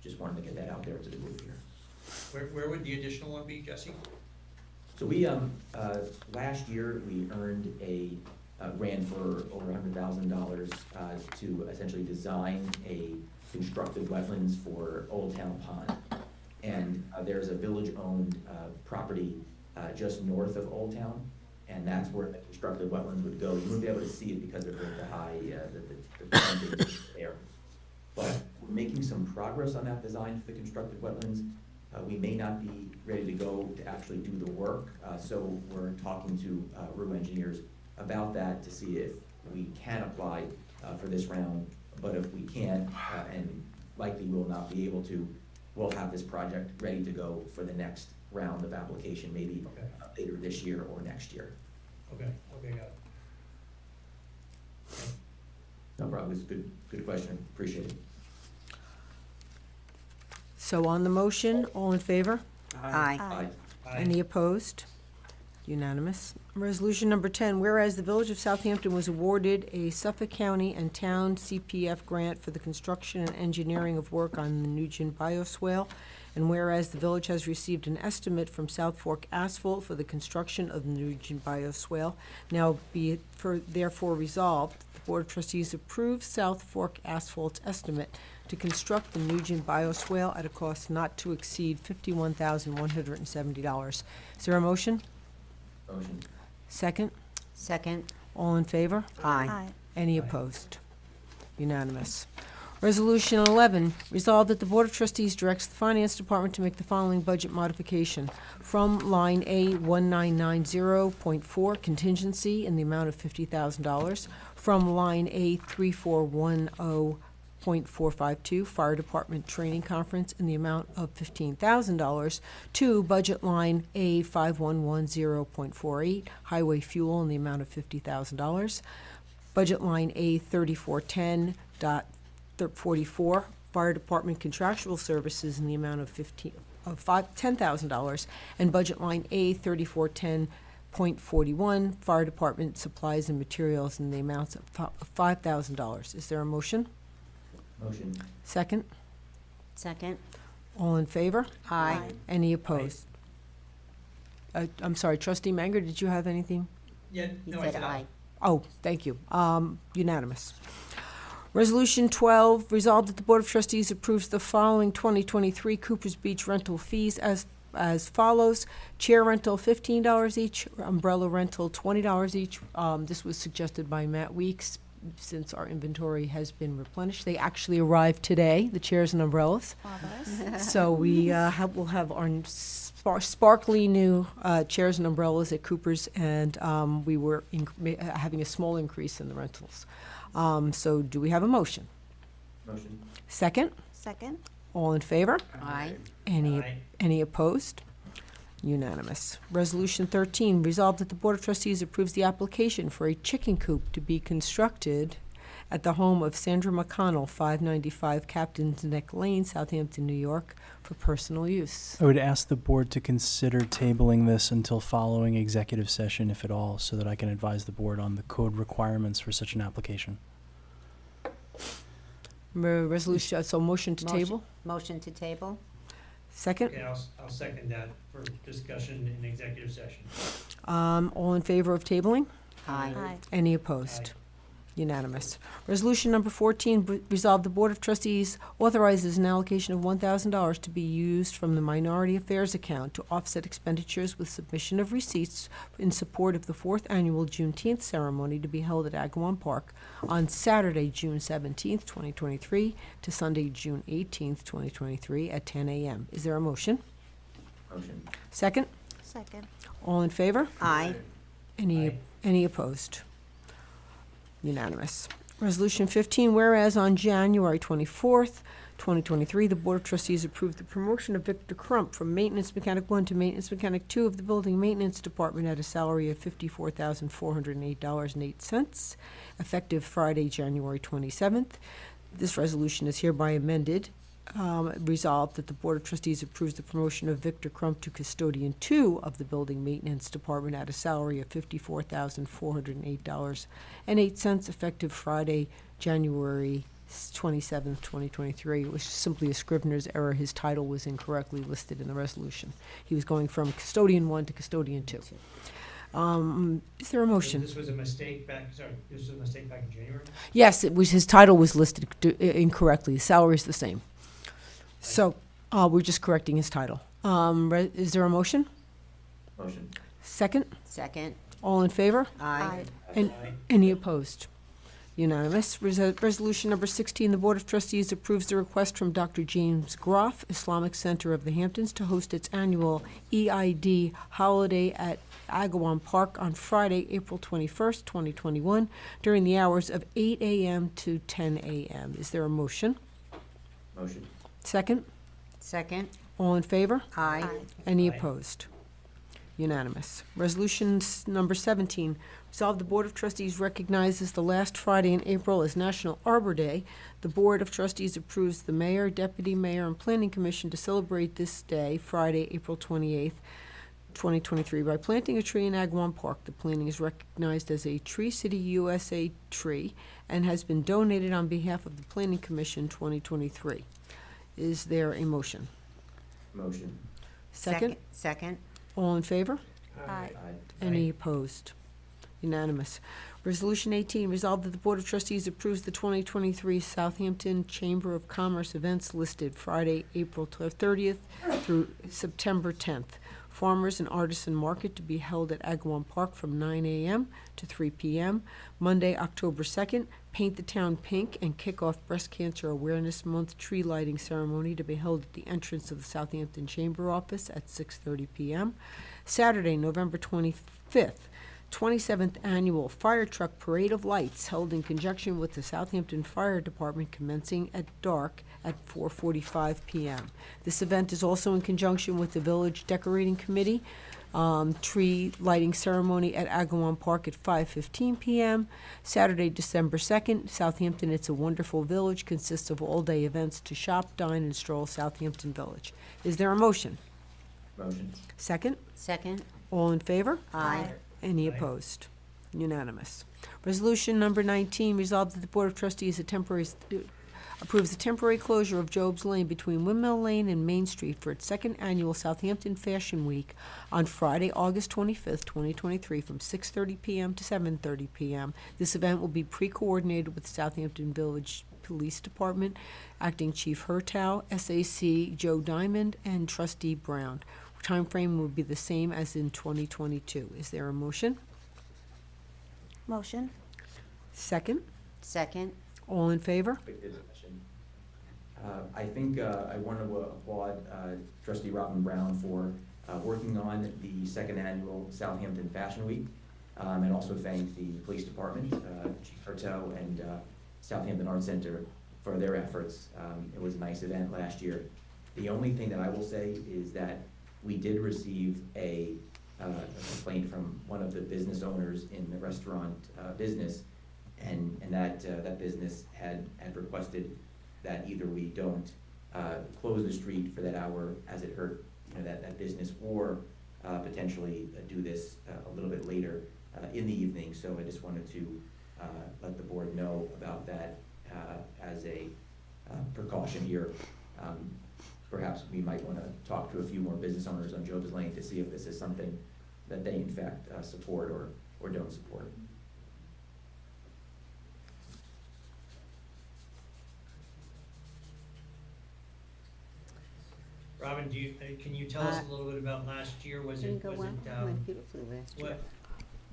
[SPEAKER 1] just wanted to get that out there to the group here.
[SPEAKER 6] where would the additional one be, Jesse?
[SPEAKER 1] So we, last year, we earned a grant for over $100,000 to essentially design a constructed wetlands for Old Town Pond. And there's a village-owned property just north of Old Town, and that's where the constructed wetlands would go. You wouldn't be able to see it because of the high, the planting there. But we're making some progress on that design for the constructed wetlands. We may not be ready to go to actually do the work, so we're talking to Rue Engineers about that to see if we can apply for this round. But if we can't, and likely will not be able to, we'll have this project ready to go for the next round of application, maybe
[SPEAKER 6] Okay.
[SPEAKER 1] later this year or next year.
[SPEAKER 6] Okay, got it.
[SPEAKER 1] No problem, it's a good question, appreciate it.
[SPEAKER 2] So on the motion, all in favor?
[SPEAKER 3] Aye.
[SPEAKER 1] Aye.
[SPEAKER 2] Any opposed? Unanimous. Resolution number 10, whereas the Village of Southampton was awarded a Suffolk County and Town CPF grant for the construction and engineering of work on the Nugent Bioswale, and whereas the village has received an estimate from South Fork Asphalt for the construction of the Nugent Bioswale, now be it therefore resolved, the Board of Trustees approves South Fork Asphalt's estimate to construct the Nugent Bioswale at a cost not to exceed $51,170. Is there a motion?
[SPEAKER 1] Motion.
[SPEAKER 2] Second?
[SPEAKER 3] Second?
[SPEAKER 2] All in favor?
[SPEAKER 3] Aye.
[SPEAKER 2] Any opposed? Unanimous. Resolution 11, resolved that the Board of Trustees directs the Finance Department to make the following budget modification. From line A 1990.4 contingency in the amount of $50,000. From line A 3410 .452 Fire Department Training Conference in the amount of $15,000 to budget line A5110.48 Highway Fuel in the amount of $50,000. Budget line A3410.44 Fire Department Contractual Services in the amount of $10,000, and budget line A3410.41 Fire Department Supplies and Materials in the amounts of $5,000. Is there a motion?
[SPEAKER 1] Motion.
[SPEAKER 2] Second?
[SPEAKER 3] Second.
[SPEAKER 2] All in favor?
[SPEAKER 3] Aye.
[SPEAKER 2] Any opposed? I'm sorry, trustee Manger, did you have anything?
[SPEAKER 6] Yeah,
[SPEAKER 3] He
[SPEAKER 6] no, I
[SPEAKER 3] said
[SPEAKER 6] said aye.
[SPEAKER 3] aye.
[SPEAKER 2] Oh, thank you. Unanimous. Resolution 12, resolved that the Board of Trustees approves the following 2023 Cooper's Beach rental fees as follows. Chair rental, $15 each. Umbrella rental, $20 each. This was suggested by Matt Weeks, since our inventory has been replenished. They actually arrived today, the chairs and umbrellas. So we will have our sparkly new chairs and umbrellas at Cooper's, and we were having a small increase in the rentals. So do we have a motion?
[SPEAKER 1] Motion.
[SPEAKER 2] Second?
[SPEAKER 11] Second?
[SPEAKER 2] All in favor?
[SPEAKER 3] Aye.
[SPEAKER 6] Aye.
[SPEAKER 2] Any opposed? Unanimous. Resolution 13, resolved that the Board of Trustees approves the application for a chicken coop to be constructed at the home of Sandra McConnell, 595 Captain's Neck Lane, Southampton, New York, for personal use.
[SPEAKER 7] I would ask the board to consider tabling this until following executive session, if at all, so that I can advise the board on the code requirements for such an application.
[SPEAKER 2] Resolution, so motion to table?
[SPEAKER 3] Motion to table?
[SPEAKER 2] Second?
[SPEAKER 6] Okay, I'll second that for discussion in executive session.
[SPEAKER 2] All in favor of tabling?
[SPEAKER 3] Aye.
[SPEAKER 11] Aye.
[SPEAKER 2] Any opposed? Unanimous. Resolution number 14, resolved the Board of Trustees authorizes an allocation of $1,000 to be used from the Minority Affairs account to offset expenditures with submission of receipts in support of the 4th Annual Juneteenth Ceremony to be held at Agawam Park on Saturday, June 17th, 2023 to Sunday, June 18th, 2023 at 10 a.m. Is there a motion?
[SPEAKER 1] Motion.
[SPEAKER 2] Second?
[SPEAKER 11] Second.
[SPEAKER 2] All in favor?
[SPEAKER 3] Aye.
[SPEAKER 6] Aye.
[SPEAKER 2] Any opposed? Unanimous. Resolution 15, whereas on January 24th, 2023, the Board of Trustees approved the promotion of Victor Crump from Maintenance Mechanic 1 to Maintenance Mechanic 2 of the Building Maintenance Department at a salary of $54,408.08, effective Friday, January 27th. This resolution is hereby amended. Resolved that the Board of Trustees approves the promotion of Victor Crump to Custodian 2 of the Building Maintenance Department at a salary of $54,408.08, effective Friday, January 27th, 2023. It was simply a Scrivener's error. His title was incorrectly listed in the resolution. He was going from Custodian 1 to Custodian 2. Is there a motion?
[SPEAKER 6] This was a mistake back in January?
[SPEAKER 2] Yes, it was, his title was listed incorrectly. The salary is the same. So, we're just correcting his title. Is there a motion?
[SPEAKER 1] Motion.
[SPEAKER 2] Second?
[SPEAKER 3] Second.
[SPEAKER 2] All in favor?
[SPEAKER 3] Aye.
[SPEAKER 2] And any opposed? Unanimous. Resolution number 16, the Board of Trustees approves the request from Dr. James Groff, Islamic Center of the Hamptons, to host its annual EID holiday at Agawam Park on Friday, April 21st, 2021, during the hours of 8 a.m. to 10 a.m. Is there a motion?
[SPEAKER 1] Motion.
[SPEAKER 2] Second?
[SPEAKER 3] Second.
[SPEAKER 2] All in favor?
[SPEAKER 3] Aye.
[SPEAKER 2] Any
[SPEAKER 6] Aye.
[SPEAKER 2] opposed? Unanimous. Resolution number 17, resolved the Board of Trustees recognizes the last Friday in April as National Arbor Day. The Board of Trustees approves the Mayor, Deputy Mayor, and Planning Commission to celebrate this day, Friday, April 28th, 2023, by planting a tree in Agawam Park. The planting is recognized as a Tree City USA tree and has been donated on behalf of the Planning Commission 2023. Is there a motion?
[SPEAKER 1] Motion.
[SPEAKER 2] Second?
[SPEAKER 3] Second.
[SPEAKER 2] All in favor?
[SPEAKER 11] Aye.
[SPEAKER 2] Any opposed? Unanimous. Resolution 18, resolved that the Board of Trustees approves the 2023 Southampton Chamber of Commerce events listed Friday, April 30th through September 10th. Farmers and Artisan Market to be held at Agawam Park from 9 a.m. to 3 p.m. Monday, October 2nd, Paint the Town Pink and kick off Breast Cancer Awareness Month tree lighting ceremony to be held at the entrance of the Southampton Chamber office at 6:30 p.m. Saturday, November 25th, 27th Annual Fire Truck Parade of Lights held in conjunction with the Southampton Fire Department commencing at dark at 4:45 p.m. This event is also in conjunction with the Village Decorating Committee, tree lighting ceremony at Agawam Park at 5:15 p.m. Saturday, December 2nd, Southampton It's a Wonderful Village consists of all-day events to shop, dine, and stroll Southampton Village. Is there a motion?
[SPEAKER 1] Motion.
[SPEAKER 2] Second?
[SPEAKER 3] Second?
[SPEAKER 2] All in favor?
[SPEAKER 3] Aye.
[SPEAKER 2] Any
[SPEAKER 6] Aye.
[SPEAKER 2] opposed? Unanimous. Resolution number 19, resolved that the Board of Trustees approves the temporary closure of Job's Lane between Windmill Lane and Main Street for its second annual Southampton Fashion Week on Friday, August 25th, 2023, from 6:30 p.m. to 7:30 p.m. This event will be pre-coordinated with Southampton Village Police Department, Acting Chief Hertow, SAC Joe Diamond, and Trustee Brown. Time frame will be the same as in 2022. Is there a motion?
[SPEAKER 11] Motion?
[SPEAKER 2] Second?
[SPEAKER 3] Second?
[SPEAKER 2] All in favor?
[SPEAKER 1] Quick discussion. I think I want to applaud Trustee Robin Brown for working on the second annual Southampton Fashion Week, and also thank the Police Department, Chief Hertow, and Southampton Art Center for their efforts. It was a nice event last year. The only thing that I will say is that we did receive a complaint from one of the business owners in the restaurant business, and that business had requested that either we don't close the street for that hour as it hurt, that business, or potentially do this a little bit later in the evening. So I just wanted to let the board know about that as a precaution here. Perhaps we might want to talk to a few more business owners on Job's Lane to see if this is something that they in fact support or don't support.
[SPEAKER 6] Robin, can you tell us a little bit about last year?
[SPEAKER 3] Didn't go well? It went beautifully last year.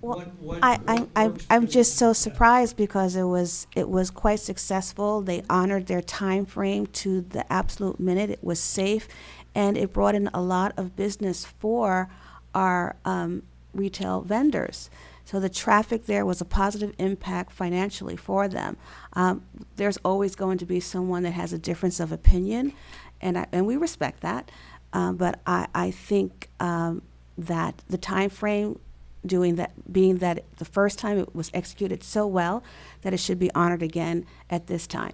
[SPEAKER 11] Well,
[SPEAKER 6] what
[SPEAKER 11] I'm
[SPEAKER 6] works for
[SPEAKER 11] just so
[SPEAKER 6] you?
[SPEAKER 11] surprised because it was quite successful. They honored their time frame to the absolute minute. It was safe, and it brought in a lot of business for our retail vendors. So the traffic there was a positive impact financially for them. There's always going to be someone that has a difference of opinion, and we respect that. But I think that the time frame being that the first time it was executed so well that it should be honored again at this time.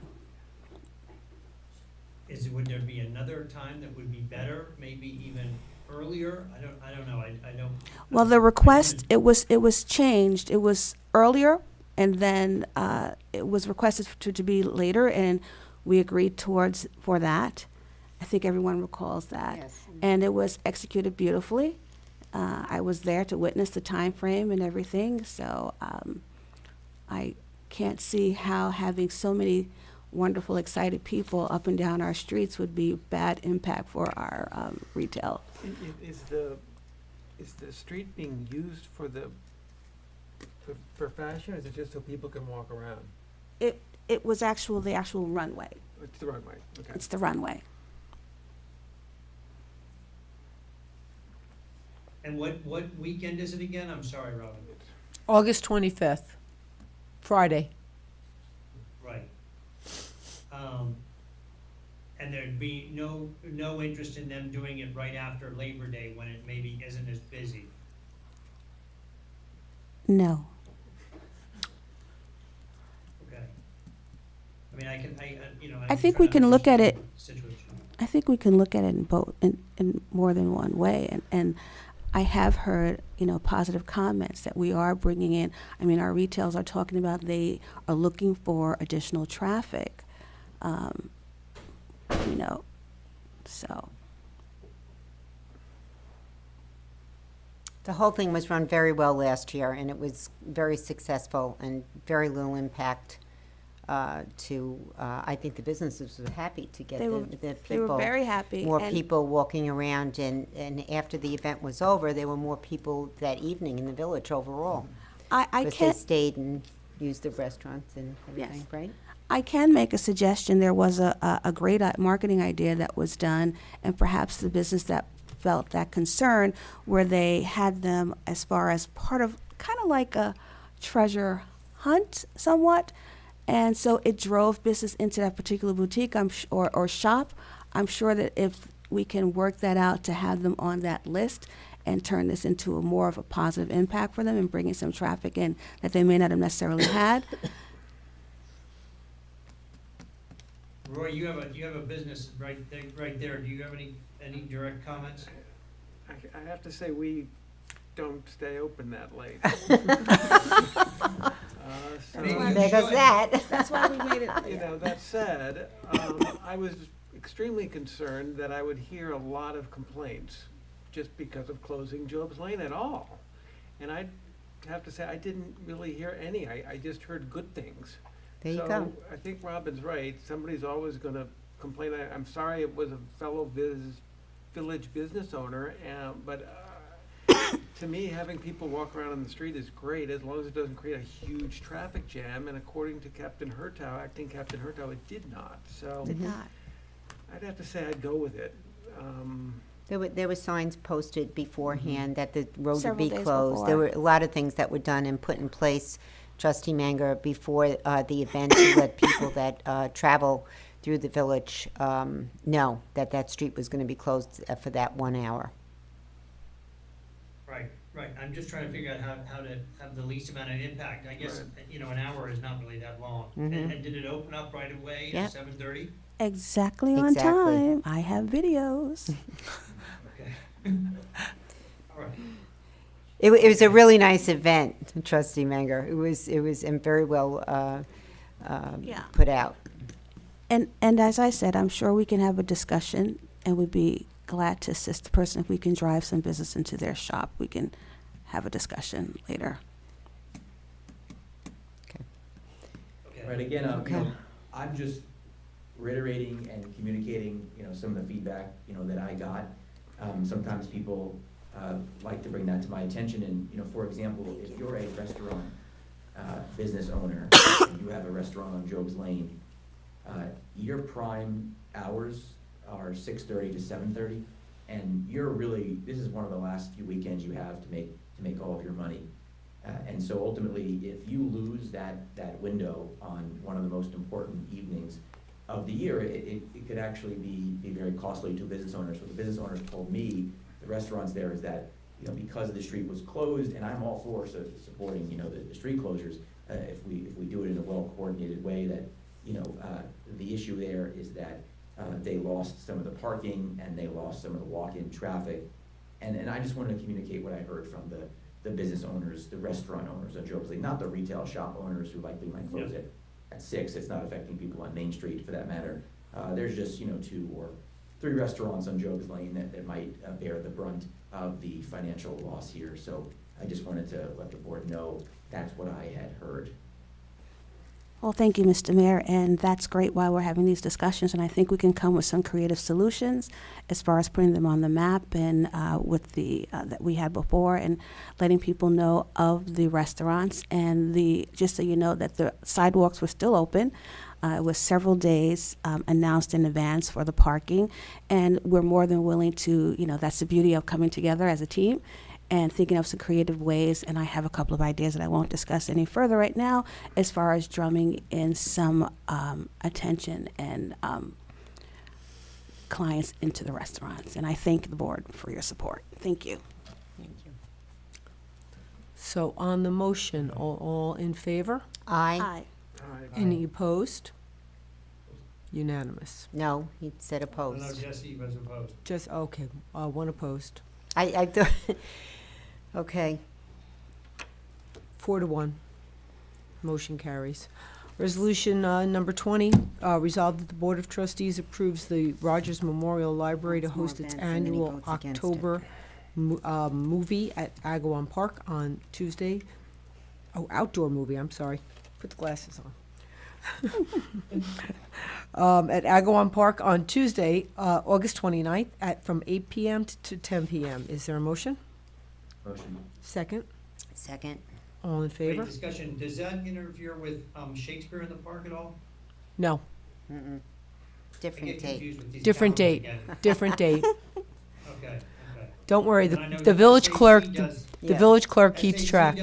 [SPEAKER 6] Would there be another time that would be better, maybe even earlier? I don't know. I don't.
[SPEAKER 11] Well, the request, it was changed. It was earlier, and then it was requested to be later, and we agreed for that. I think everyone recalls that.
[SPEAKER 3] Yes.
[SPEAKER 11] And it was executed beautifully. I was there to witness the time frame and everything, so I can't see how having so many wonderful, excited people up and down our streets would be bad impact for our retail.
[SPEAKER 4] Is the street being used for fashion, or is it just so people can walk around?
[SPEAKER 11] It was the actual runway.
[SPEAKER 4] It's the runway, okay.
[SPEAKER 11] It's the runway.
[SPEAKER 6] And what weekend is it again? I'm sorry, Robin.
[SPEAKER 2] August 25th, Friday.
[SPEAKER 6] Right. And there'd be no interest in them doing it right after Labor Day when it maybe isn't as busy.
[SPEAKER 11] No.
[SPEAKER 6] Okay. I mean,
[SPEAKER 11] I think we can look at it. I think we can look at it in more than one way, and I have heard, positive comments that we are bringing in. I mean, our retailers are talking about they are looking for additional traffic, so.
[SPEAKER 3] The whole thing was run very well last year, and it was very successful and very little impact I think the businesses were happy to get the people.
[SPEAKER 11] They were very happy.
[SPEAKER 3] More people walking around, and after the event was over, there were more people that evening in the village overall.
[SPEAKER 11] I
[SPEAKER 3] Because they
[SPEAKER 11] can't.
[SPEAKER 3] stayed and used the restaurants and everything,
[SPEAKER 11] Yes.
[SPEAKER 3] right?
[SPEAKER 11] I can make a suggestion. There was a great marketing idea that was done, and perhaps the business that felt that concern, where they had them as far as part of kind of like a treasure hunt somewhat. And so it drove business into that particular boutique or shop. I'm sure that if we can work that out to have them on that list and turn this into more of a positive impact for them and bringing some traffic in that they may not have necessarily had.
[SPEAKER 6] Roy, you have a business right there. Do you have any direct comments?
[SPEAKER 4] I have to say, we don't stay open that late. So,
[SPEAKER 3] There goes that.
[SPEAKER 11] That's why we made it.
[SPEAKER 4] you know, that said, I was extremely concerned that I would hear a lot of complaints just because of closing Job's Lane at all. And I have to say, I didn't really hear any. I just heard good things.
[SPEAKER 3] There you
[SPEAKER 4] So
[SPEAKER 3] go.
[SPEAKER 4] I think Robin's right. Somebody's always gonna complain. I'm sorry it was a fellow village business owner, but to me, having people walk around on the street is great as long as it doesn't create a huge traffic jam. And according to Captain Hertow, acting Captain Hertow, it did not. So
[SPEAKER 11] Did not.
[SPEAKER 4] I'd have to say I'd go with it.
[SPEAKER 3] There were signs posted beforehand that the road would
[SPEAKER 11] Several
[SPEAKER 3] be
[SPEAKER 11] days
[SPEAKER 3] closed. There
[SPEAKER 11] before.
[SPEAKER 3] were a lot of things that were done and put in place, Trustee Manger, before the event to let people that travel through the village know that that street was going to be closed for that 1 hour.
[SPEAKER 6] Right. I'm just trying to figure out how to have the least amount of impact. I guess, you know, an hour is not really that long.
[SPEAKER 3] Mhm.
[SPEAKER 6] And did it open up right away
[SPEAKER 3] Yeah.
[SPEAKER 6] at 7:30?
[SPEAKER 11] Exactly on
[SPEAKER 3] Exactly.
[SPEAKER 11] time. I have videos.
[SPEAKER 6] Okay. All right.
[SPEAKER 3] It was a really nice event, Trustee Manger. It was very well
[SPEAKER 11] Yeah.
[SPEAKER 3] put out.
[SPEAKER 11] And as I said, I'm sure we can have a discussion, and we'd be glad to assist the person if we can drive some business into their shop. We can have a discussion later.
[SPEAKER 6] Okay.
[SPEAKER 1] Right, again, you
[SPEAKER 3] Okay.
[SPEAKER 1] know, I'm just reiterating and communicating, you know, some of the feedback, you know, that I got. Sometimes people like to bring that to my attention, and, you know, for example, if you're a restaurant business owner, and you have a restaurant on Job's Lane, your prime hours are 6:30 to 7:30, and you're really, this is one of the last few weekends you have to make all of your money. And so ultimately, if you lose that window on one of the most important evenings of the year, it could actually be very costly to business owners. What the business owners told me, the restaurants there, is that, you know, because the street was closed, and I'm all for supporting, you know, the street closures, if we do it in a well-coordinated way, that, you know, the issue there is that they lost some of the parking and they lost some of the walk-in traffic. And I just wanted to communicate what I heard from the business owners, the restaurant owners on Job's Lane, not the retail shop owners who likely might close it at 6. It's not affecting people on Main Street for that matter. There's just, you know, 2 or 3 restaurants on Job's Lane that might bear the brunt of the financial loss here. So I just wanted to let the board know that's what I had heard.
[SPEAKER 11] Well, thank you, Mr. Mayor, and that's great while we're having these discussions, and I think we can come with some creative solutions as far as putting them on the map and with the that we had before, and letting people know of the restaurants, and just so you know that the sidewalks were still open. It was several days announced in advance for the parking, and we're more than willing to, you know, that's the beauty of coming together as a team and thinking of some creative ways. And I have a couple of ideas that I won't discuss any further right now as far as drumming in some attention and clients into the restaurants. And I thank the board for your support. Thank you.
[SPEAKER 3] Thank you.
[SPEAKER 2] So on the motion, all in favor?
[SPEAKER 3] Aye.
[SPEAKER 2] Any opposed? Unanimous.
[SPEAKER 3] No, he said
[SPEAKER 6] No,
[SPEAKER 3] opposed.
[SPEAKER 6] Jesse was opposed.
[SPEAKER 2] Just, okay, 1 opposed.
[SPEAKER 3] I thought, okay.
[SPEAKER 2] 4 to 1. Motion carries. Resolution number 20, resolved that the Board of Trustees approves the Rogers Memorial Library to
[SPEAKER 3] Wants more
[SPEAKER 2] host its
[SPEAKER 3] events and then he
[SPEAKER 2] annual
[SPEAKER 3] votes against it.
[SPEAKER 2] October movie at Agawam Park on Tuesday. Oh, outdoor movie, I'm sorry. Put the glasses on. At Agawam Park on Tuesday, August 29th, from 8 p.m. to 10 p.m. Is there a motion?
[SPEAKER 1] Motion.
[SPEAKER 2] Second?
[SPEAKER 3] Second.
[SPEAKER 2] All in favor?
[SPEAKER 6] Wait, discussion, does that interfere with Shakespeare in the Park at all?
[SPEAKER 2] No.
[SPEAKER 3] Mm-mm.
[SPEAKER 6] I
[SPEAKER 3] Different
[SPEAKER 6] get
[SPEAKER 3] date.
[SPEAKER 6] confused with these
[SPEAKER 2] Different
[SPEAKER 6] calendars
[SPEAKER 2] date.
[SPEAKER 6] again.
[SPEAKER 2] Different date.
[SPEAKER 6] Okay.
[SPEAKER 2] Don't worry,
[SPEAKER 6] And I know
[SPEAKER 2] the village
[SPEAKER 6] Tracy
[SPEAKER 2] clerk,
[SPEAKER 6] does-
[SPEAKER 2] The
[SPEAKER 3] Yeah.
[SPEAKER 2] village clerk keeps track.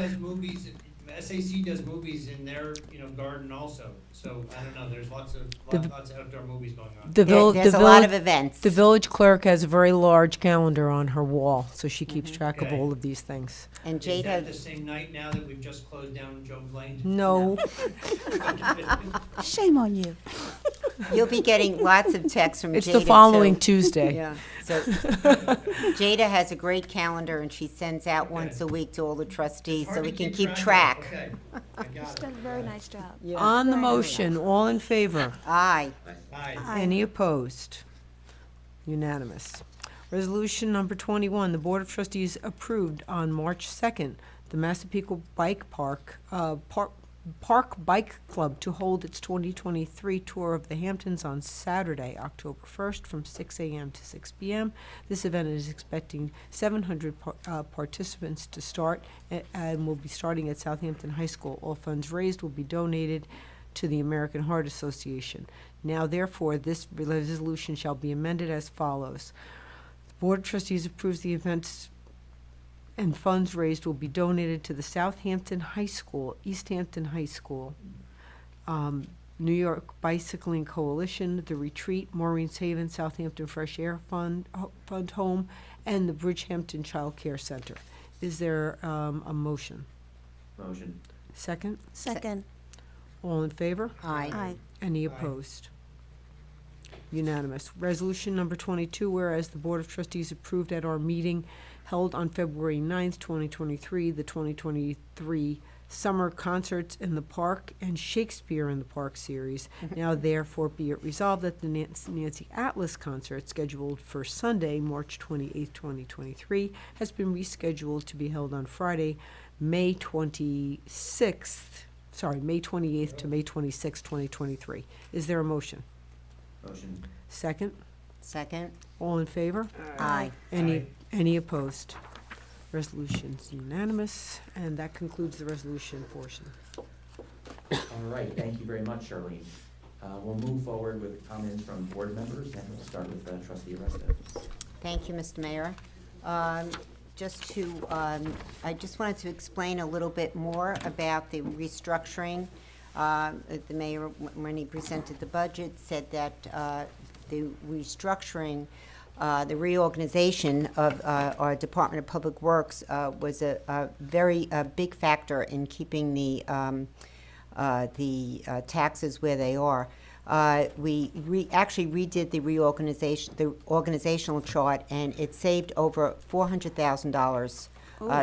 [SPEAKER 6] SAC does movies in their, garden also, so I don't know, there's lots of outdoor movies going on.
[SPEAKER 3] There's a lot of events.
[SPEAKER 2] The village clerk has a very large calendar on her wall, so she keeps track of
[SPEAKER 6] Okay.
[SPEAKER 2] all of these things.
[SPEAKER 3] And
[SPEAKER 6] Is
[SPEAKER 3] Jade
[SPEAKER 6] that
[SPEAKER 3] has,
[SPEAKER 6] the same night now that we've just closed down Jones Lane?
[SPEAKER 2] No,
[SPEAKER 11] Shame on you.
[SPEAKER 3] you'll be getting lots of texts from Jada,
[SPEAKER 2] it's the following
[SPEAKER 3] too.
[SPEAKER 2] Tuesday.
[SPEAKER 3] Yeah, so Jada has a great calendar, and she sends out once a week to all the trustees, so
[SPEAKER 6] Hard
[SPEAKER 3] we
[SPEAKER 6] to
[SPEAKER 3] can keep
[SPEAKER 6] of.
[SPEAKER 3] track.
[SPEAKER 6] Okay, I got it.
[SPEAKER 11] Done a very nice job.
[SPEAKER 2] On the motion, all in favor?
[SPEAKER 3] Aye.
[SPEAKER 6] Aye.
[SPEAKER 2] Any opposed? Unanimous. Resolution number 21, the Board of Trustees approved on March 2nd the Massapequa Bike Park Bike Club to hold its 2023 tour of the Hamptons on Saturday, October 1st, from 6 a.m. to 6 p.m. This event is expecting 700 participants to start and will be starting at Southampton High School. All funds raised will be donated to the American Heart Association. Now, therefore, this resolution shall be amended as follows. The Board of Trustees approves the events and funds raised will be donated to the Southampton High School, East Hampton High School, New York Bicycling Coalition, the Retreat, Maureen's Haven, Southampton Fresh Air Fund Home, and the Bridgehampton Child Care Center. Is there a motion?
[SPEAKER 1] Motion.
[SPEAKER 2] Second?
[SPEAKER 11] Second.
[SPEAKER 2] All in favor?
[SPEAKER 3] Aye.
[SPEAKER 11] Aye.
[SPEAKER 2] Any opposed? Unanimous. Resolution number 22, whereas the Board of Trustees approved at our meeting held on February 9th, 2023, the 2023 Summer Concerts in the Park and Shakespeare in the Park series. Now therefore be it resolved that the Nancy Atlas concert scheduled for Sunday, March 28th, 2023, has been rescheduled to be held on Friday, May 28th to May 26th, 2023. Is there a motion?
[SPEAKER 1] Motion.
[SPEAKER 2] Second?
[SPEAKER 3] Second?
[SPEAKER 2] All in favor?
[SPEAKER 3] Aye.
[SPEAKER 2] Any opposed? Resolution's unanimous, and that concludes the resolution portion.
[SPEAKER 1] All right, thank you very much, Charlene. We'll move forward with comments from board members, and we'll start with trustee Aresta.
[SPEAKER 3] Thank you, Mr. Mayor. I just wanted to explain a little bit more about the restructuring. The mayor, when he presented the budget, said that the restructuring, the reorganization of our Department of Public Works was a very big factor in keeping the taxes where they are. We actually redid the organizational chart, and it saved over $400,000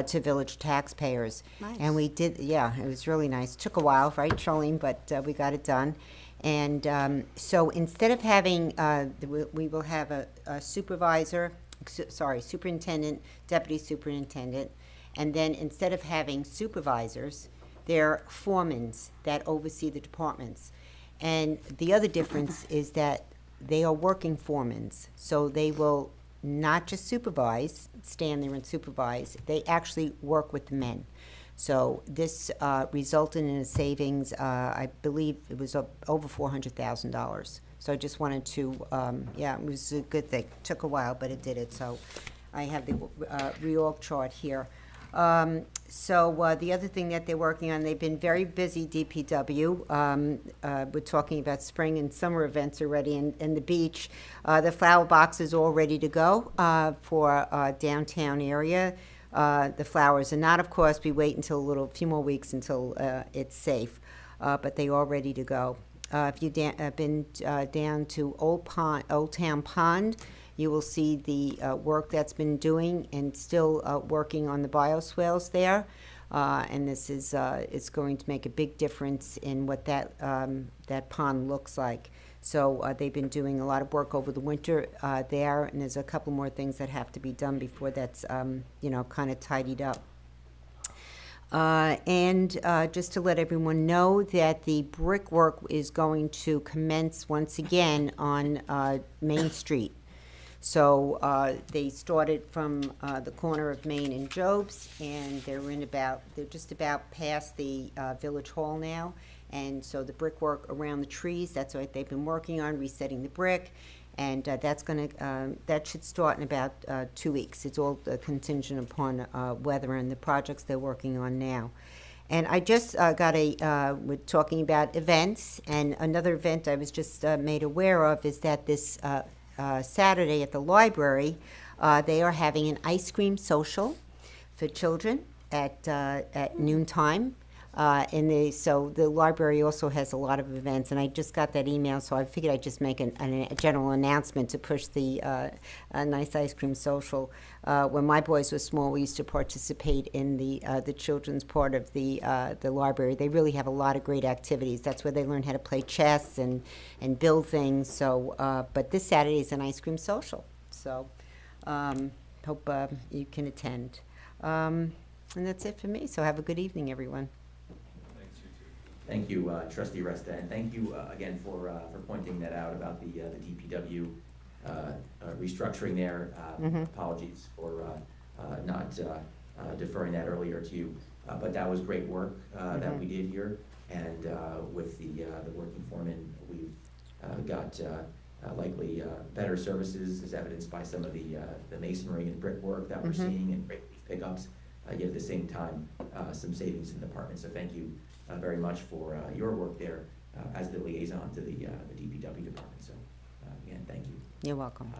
[SPEAKER 3] to village taxpayers.
[SPEAKER 11] Nice.
[SPEAKER 3] And we did, yeah, it was really nice. Took a while, right, Charlene? But we got it done. And so instead of having, we will have a superintendent, deputy superintendent, and then instead of having supervisors, they're foremans that oversee the departments. And the other difference is that they are working foremans, so they will not just supervise, stand there and supervise, they actually work with the men. So this resulted in a savings, I believe it was over $400,000. So I just wanted to, yeah, it was a good thing. Took a while, but it did it. So I have the reorg chart here. So the other thing that they're working on, they've been very busy, DPW. We're talking about spring and summer events already, and the beach. The flower box is all ready to go for downtown area. The flowers are not, of course, we wait until a few more weeks until it's safe, but they are ready to go. If you've been down to Old Town Pond, you will see the work that's been doing and still working on the bioswales there. And this is it's going to make a big difference in what that pond looks like. So they've been doing a lot of work over the winter there, and there's a couple more things that have to be done before that's kind of tidied up. And just to let everyone know that the brickwork is going to commence once again on Main Street. So they started from the corner of Main and Jobs, and they're just about past the Village Hall now. And so the brickwork around the trees, that's what they've been working on, resetting the brick. And that's that should start in about 2 weeks. It's all contingent upon weather and the projects they're working on now. And I just got we're talking about events, and another event I was just made aware of is that this Saturday at the library, they are having an ice cream social for children at noontime. So the library also has a lot of events, and I just got that email, so I figured I'd just make a general announcement to push the a nice ice cream social. When my boys were small, we used to participate in the children's part of the library. They really have a lot of great activities. That's where they learn how to play chess and build things. So, but this Saturday is an ice cream social. So, hope you can attend. And that's it for me. So have a good evening, everyone.
[SPEAKER 1] Thank you, Trustee Resta, and thank you again for pointing that out about the DPW restructuring there. Apologies for not deferring that earlier to you, but that was great work that we did here, and with the working foreman, we've got likely better services, as evidenced by some of the masonry and brickwork that we're seeing, and great pickups. Yet at the same time, some savings in the department. So thank you very much for your work there as the liaison to the DPW department. So again, thank you.
[SPEAKER 3] You're welcome.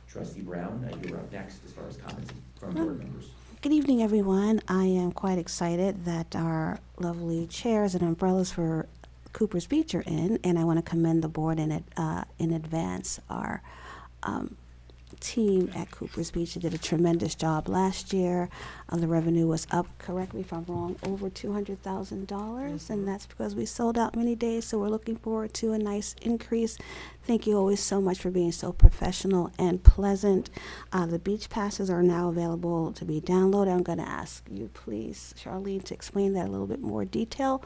[SPEAKER 1] Trustee Brown, you're up next as far as comments from board members.
[SPEAKER 11] Good evening, everyone. I am quite excited that our lovely chairs and umbrellas for Cooper's Beach are in, and I want to commend the board in advance. Our team at Cooper's Beach did a tremendous job last year. The revenue was up, correct me if I'm wrong, over $200,000, and that's because we sold out many days, so we're looking forward to a nice increase. Thank you always so much for being so professional and pleasant. The beach passes are now available to be downloaded. I'm going to ask you, please, Charlene, to explain that a little bit more detail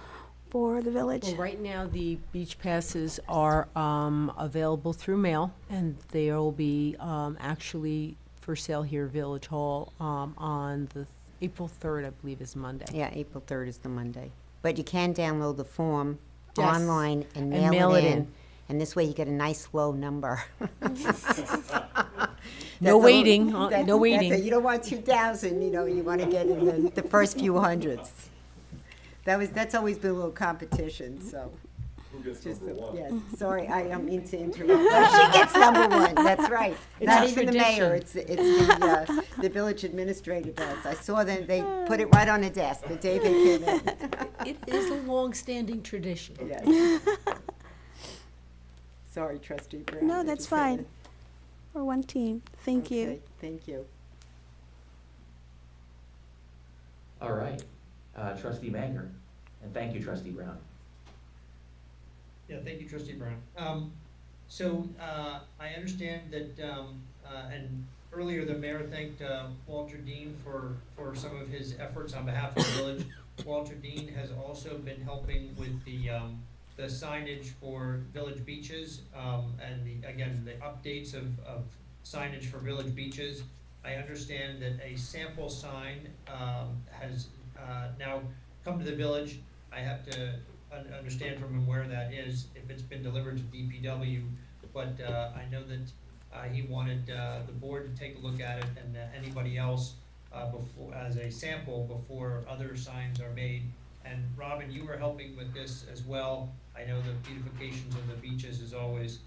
[SPEAKER 11] for the village.
[SPEAKER 2] Well, right now, the beach passes are available through mail, and they will be actually for sale here at Village Hall on the April 3rd, I believe, is Monday.
[SPEAKER 3] Yeah, April 3rd is the Monday. But you can download the form
[SPEAKER 2] Yes.
[SPEAKER 3] online and
[SPEAKER 2] And
[SPEAKER 3] mail it in. And this way you get a nice low number.
[SPEAKER 2] No waiting,
[SPEAKER 3] no
[SPEAKER 2] no waiting.
[SPEAKER 3] You don't want 2,000, you want to get in the first few hundreds. That's always been a little competition, so.
[SPEAKER 10] Who gets
[SPEAKER 3] Just
[SPEAKER 10] number one?
[SPEAKER 3] Yes, sorry, I don't mean to interrupt. She gets number one, that's right.
[SPEAKER 2] It's
[SPEAKER 3] Not
[SPEAKER 2] a
[SPEAKER 3] even the mayor, it's the village administrator does. I saw them, they put it right on the desk the day they came in.
[SPEAKER 2] It is a long-standing tradition.
[SPEAKER 3] Yes. Sorry, Trustee Brown.
[SPEAKER 11] No,
[SPEAKER 3] I
[SPEAKER 11] that's
[SPEAKER 3] just had
[SPEAKER 11] fine. We're one team. Thank
[SPEAKER 3] to-
[SPEAKER 11] you.
[SPEAKER 3] okay, Thank you.
[SPEAKER 1] All right, Trustee Manger, and thank you, Trustee Brown.
[SPEAKER 6] Yeah, thank you, Trustee Brown. So I understand that, and earlier the mayor thanked Walter Dean for some of his efforts on behalf of the village. Walter Dean has also been helping with the signage for village beaches, and the updates of signage for village beaches. I understand that a sample sign has now come to the village. I have to understand from him where that is, if it's been delivered to DPW, but I know that he wanted the board to take a look at it, and anybody else before, as a sample before other signs are made. And Robin, you were helping with this as well. I know the beautifications of the beaches is always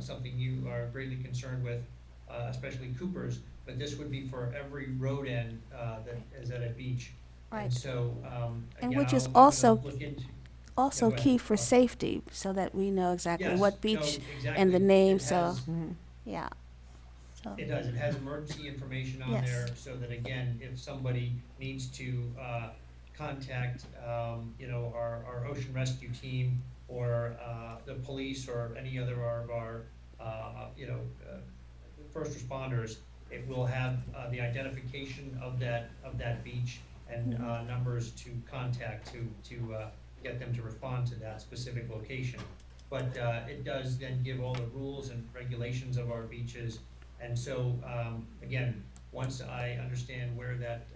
[SPEAKER 6] something you are greatly concerned with, especially Cooper's, but this would be for every road end that is at a beach.
[SPEAKER 11] Right.
[SPEAKER 6] And so,
[SPEAKER 11] And
[SPEAKER 6] again,
[SPEAKER 11] which is
[SPEAKER 6] I'm gonna
[SPEAKER 11] also
[SPEAKER 6] look into-
[SPEAKER 11] Also
[SPEAKER 6] go ahead.
[SPEAKER 11] key for safety, so that we know exactly
[SPEAKER 6] Yes,
[SPEAKER 11] what
[SPEAKER 6] no,
[SPEAKER 11] beach
[SPEAKER 6] exactly.
[SPEAKER 11] and the name,
[SPEAKER 6] It
[SPEAKER 11] so,
[SPEAKER 6] has-
[SPEAKER 11] yeah. So,
[SPEAKER 6] It does, it has emergency information on
[SPEAKER 11] Yes.
[SPEAKER 6] there, so that again, if somebody needs to, contact, our ocean rescue team, or, the police, or any other of our, first responders, it will have, the identification of that beach, and, numbers to contact to get them to respond to that specific location. But, it does then give all the rules and regulations of our beaches. And so, again, once I understand where that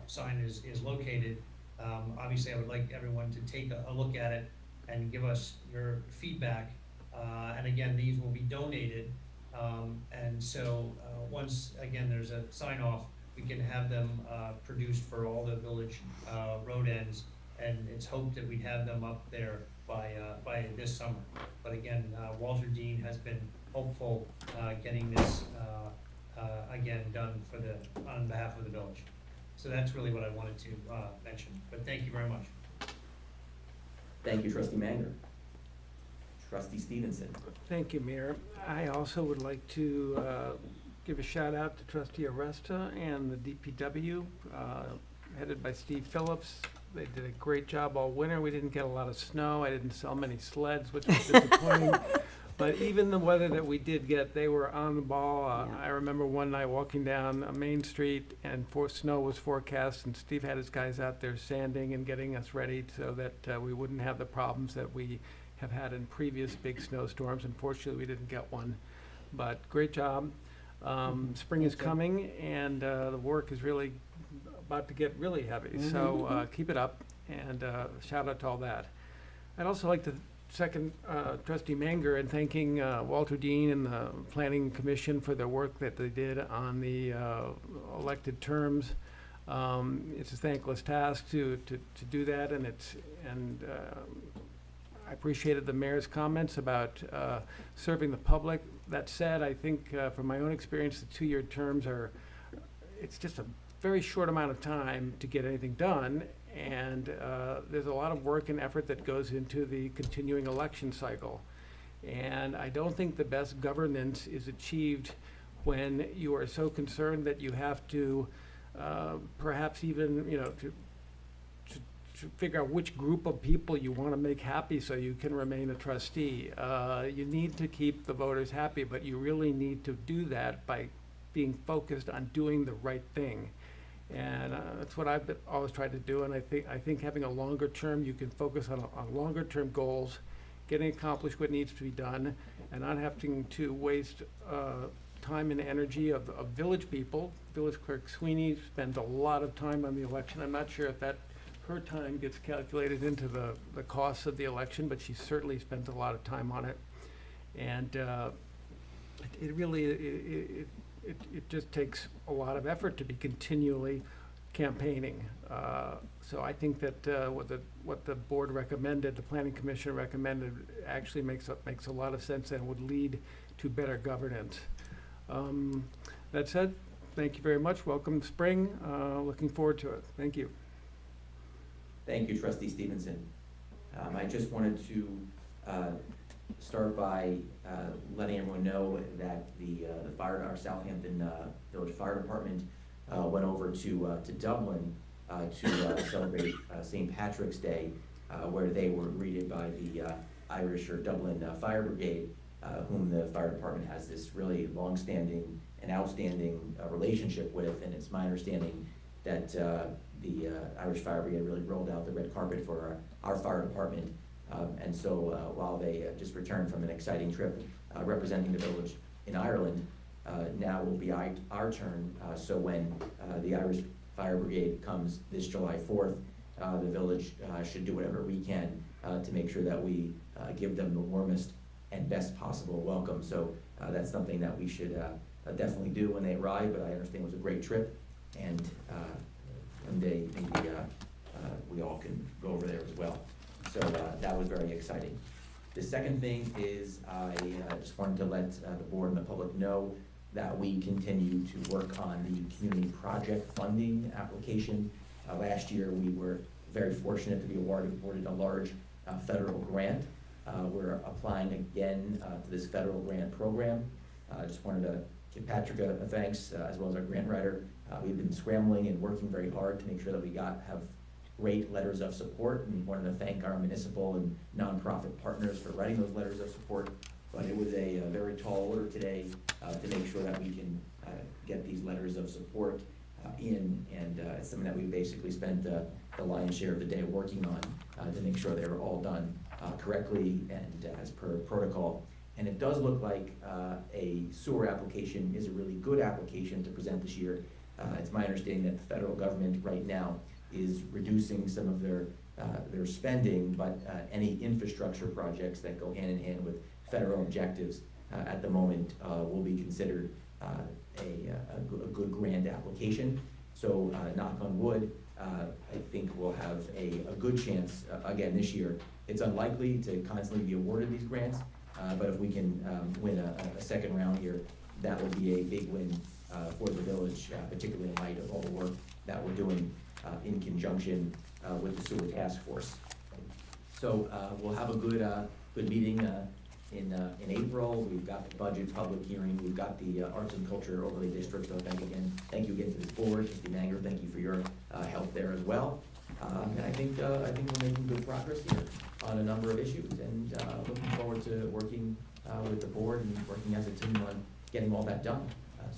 [SPEAKER 6] sign is located, obviously I would like everyone to take a look at it and give us your feedback And again, these will be donated. And so, once, again, there's a sign off, we can have them, produced for all the village, road ends. And it's hoped that we'd have them up there by this summer. But again, Walter Dean has been hopeful, getting this, again, done on behalf of the village. So that's really what I wanted to, mention, but thank you very much.
[SPEAKER 1] Thank you, Trustee Manger. Trustee Stevenson.
[SPEAKER 4] Thank you, Mayor. I also would like to give a shout out to Trustee Aresta and the DPW, headed by Steve Phillips. They did a great job all winter. We didn't get a lot of snow. I didn't sell many sleds, which was disappointing. But even the weather that we did get, they were on the ball. I remember one night walking down Main Street and snow was forecast, and Steve had his guys out there sanding and getting us ready so that we wouldn't have the problems that we have had in previous big snowstorms. Unfortunately, we didn't get one, but great job. Spring is coming, and the work is really about to get really heavy, so keep it up, and shout out to all that. I'd also like to second Trustee Manger in thanking Walter Dean and the Planning Commission for their work that they did on the elected terms. It's a thankless task to do that, and I appreciated the mayor's comments about serving the public. That said, I think from my own experience, the 2-year terms it's just a very short amount of time to get anything done, and there's a lot of work and effort that goes into the continuing election cycle. And I don't think the best governance is achieved when you are so concerned that you have to perhaps even, to figure out which group of people you want to make happy so you can remain a trustee. You need to keep the voters happy, but you really need to do that by being focused on doing the right thing. And that's what I've always tried to do, and I think having a longer term, you can focus on longer term goals, getting accomplished what needs to be done, and not having to waste time and energy of village people. Village Clerk Sweeney spends a lot of time on the election. I'm not sure if her time gets calculated into the costs of the election, but she certainly spends a lot of time on it. And it really, it just takes a lot of effort to be continually campaigning. So I think that what the board recommended, the Planning Commission recommended, actually makes a lot of sense and would lead to better governance. That said, thank you very much. Welcome spring. Looking forward to it. Thank you.
[SPEAKER 1] Thank you, Trustee Stevenson. I just wanted to start by letting everyone know that our Southampton Village Fire Department went over to Dublin to celebrate St. Patrick's Day, where they were greeted by the Irish or Dublin Fire Brigade, whom the fire department has this really long-standing and outstanding relationship with. And it's my understanding that the Irish Fire Brigade really rolled out the red carpet for our fire department. And so while they just returned from an exciting trip representing the village in Ireland, now will be our turn. So when the Irish Fire Brigade comes this July 4th, the village should do whatever we can to make sure that we give them the warmest and best possible welcome. So that's something that we should definitely do when they arrive, but I understand it was a great trip, and one day maybe we all can go over there as well. So that was very exciting. The second thing is I just wanted to let the board and the public know that we continue to work on the community project funding application. Last year we were very fortunate to be awarded a large federal grant. We're applying again to this federal grant program. I just wanted to give Patrick a thanks, as well as our grant writer. We've been scrambling and working very hard to make sure that we have great letters of support, and wanted to thank our municipal and nonprofit partners for writing those letters of support. But it was a very tall order today to make sure that we can get these letters of support in, and it's something that we basically spent the lion's share of the day working on to make sure they were all done correctly and as per protocol. And it does look like a sewer application is a really good application to present this year. It's my understanding that the federal government right now is reducing some of their spending, but any infrastructure projects that go hand in hand with federal objectives at the moment will be considered a good grant application. So knock on wood, I think we'll have a good chance again this year. It's unlikely to constantly be awarded these grants, but if we can win a second round here, that will be a big win for the village, particularly in light of all the work that we're doing in conjunction with the sewer task force. So we'll have a good meeting in April. We've got the budget public hearing. We've got the Arts and Culture Overlay District. So thank you again to this board. Trustee Manger, thank you for your help there as well. And I think we're making good progress here on a number of issues, and looking forward to working with the board and working as a team on getting all that done.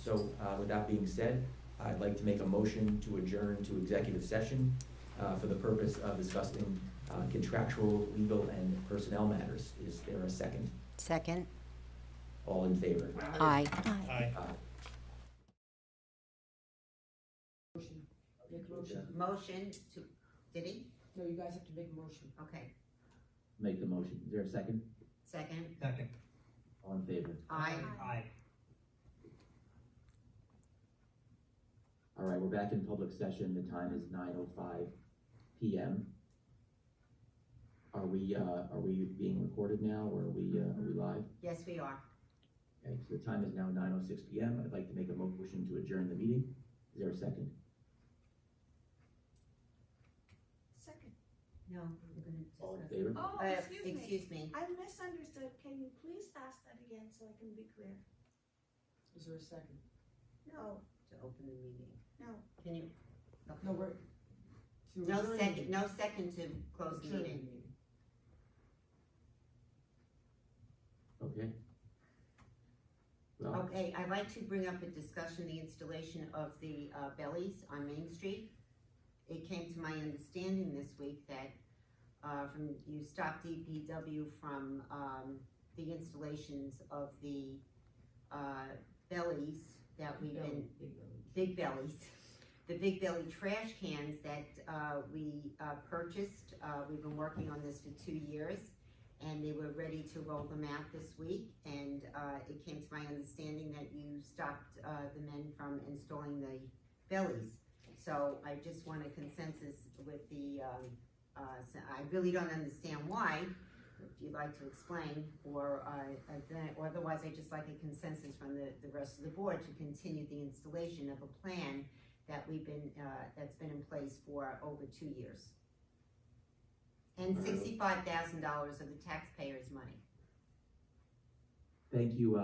[SPEAKER 1] So with that being said, I'd like to make a motion to adjourn to executive session for the purpose of discussing contractual, legal, and personnel matters. Is there a second?
[SPEAKER 3] Second.
[SPEAKER 1] All in favor?
[SPEAKER 3] Aye.
[SPEAKER 6] Aye.
[SPEAKER 3] Motion to, did he?
[SPEAKER 2] No, you guys have to make a motion.
[SPEAKER 3] Okay.
[SPEAKER 1] Make the motion. Is there a second?
[SPEAKER 3] Second.
[SPEAKER 6] Second.
[SPEAKER 1] All in favor?
[SPEAKER 3] Aye.
[SPEAKER 6] Aye.
[SPEAKER 1] All right, we're back in public session. The time is 9:05 p.m. Are we being recorded now, or are we live?
[SPEAKER 3] Yes, we are.
[SPEAKER 1] Okay, so the time is now 9:06 p.m. I'd like to make a motion to adjourn the meeting. Is there a second?
[SPEAKER 11] Second.
[SPEAKER 3] No, we're gonna
[SPEAKER 1] All in
[SPEAKER 3] discuss.
[SPEAKER 1] favor?
[SPEAKER 11] Oh,
[SPEAKER 3] Excuse me.
[SPEAKER 11] I misunderstood. Can you please ask that again so I can be clear?
[SPEAKER 2] Is there a second?
[SPEAKER 11] No,
[SPEAKER 3] To open the meeting.
[SPEAKER 11] no.
[SPEAKER 3] Can you?
[SPEAKER 2] No, we're.
[SPEAKER 3] No second to close the meeting.
[SPEAKER 1] Okay. Well,
[SPEAKER 3] Okay, I'd like to bring up a discussion, the installation of the bellies on Main Street. It came to my understanding this week that you stopped DPW from the installations of the bellies that we've been, big bellies, the big belly trash cans that we purchased. We've been working on this for 2 years, and they were ready to roll them out this week, and it came to my understanding that you stopped the men from installing the bellies. So I just want a consensus with the, so I really don't understand why, if you'd like to explain, or otherwise I just like a consensus from the rest of the board to continue the installation of a plan that that's been in place for over 2 years. And $65,000 of the taxpayers' money.
[SPEAKER 1] thank you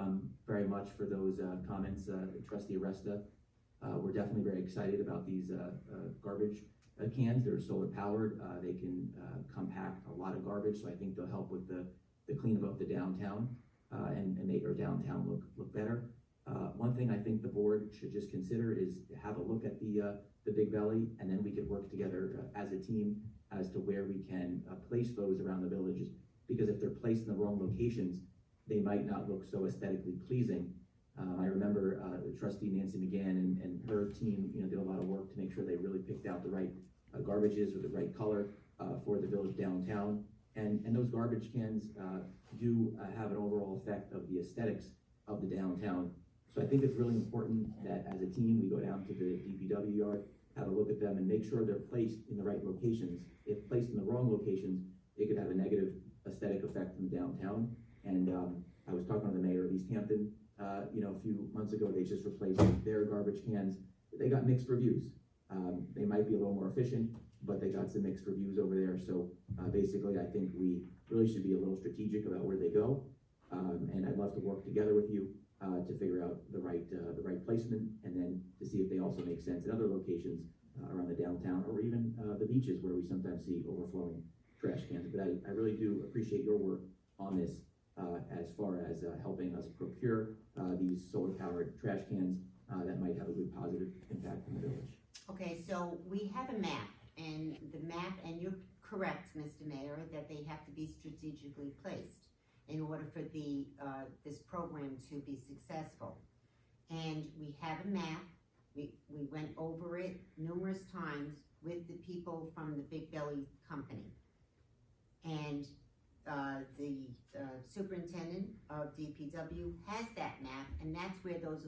[SPEAKER 1] very much for those comments, Trustee Aresta. We're definitely very excited about these garbage cans. They're solar powered. They can compact a lot of garbage, so I think they'll help with the cleanup of the downtown and make our downtown look better. One thing I think the board should just consider is to have a look at the Big Belly, and then we could work together as a team as to where we can place those around the villages. Because if they're placed in the wrong locations, they might not look so aesthetically pleasing. I remember Trustee Nancy McGann and her team, did a lot of work to make sure they really picked out the right garbages with the right color for the village downtown. And those garbage cans do have an overall effect of the aesthetics of the downtown. So I think it's really important that as a team, we go down to the DPW yard, have a look at them, and make sure they're placed in the right locations. If placed in the wrong locations, it could have a negative aesthetic effect in the downtown. And I was talking to the mayor of East Hampton, a few months ago. They just replaced their garbage cans. They got mixed reviews. They might be a little more efficient, but they got some mixed reviews over there. So basically, I think we really should be a little strategic about where they go. And I'd love to work together with you to figure out the right placement, and then to see if they also make sense in other locations around the downtown, or even the beaches where we sometimes see overflowing trash cans. But I really do appreciate your work on this as far as helping us procure these solar-powered trash cans that might have a good positive impact in the village.
[SPEAKER 3] Okay, so we have a map, and the map, and you're correct, Mr. Mayor, that they have to be strategically placed in order for this program to be successful. And we have a map. We went over it numerous times with the people from the Big Belly Company. And the superintendent of DPW has that map, and that's where those,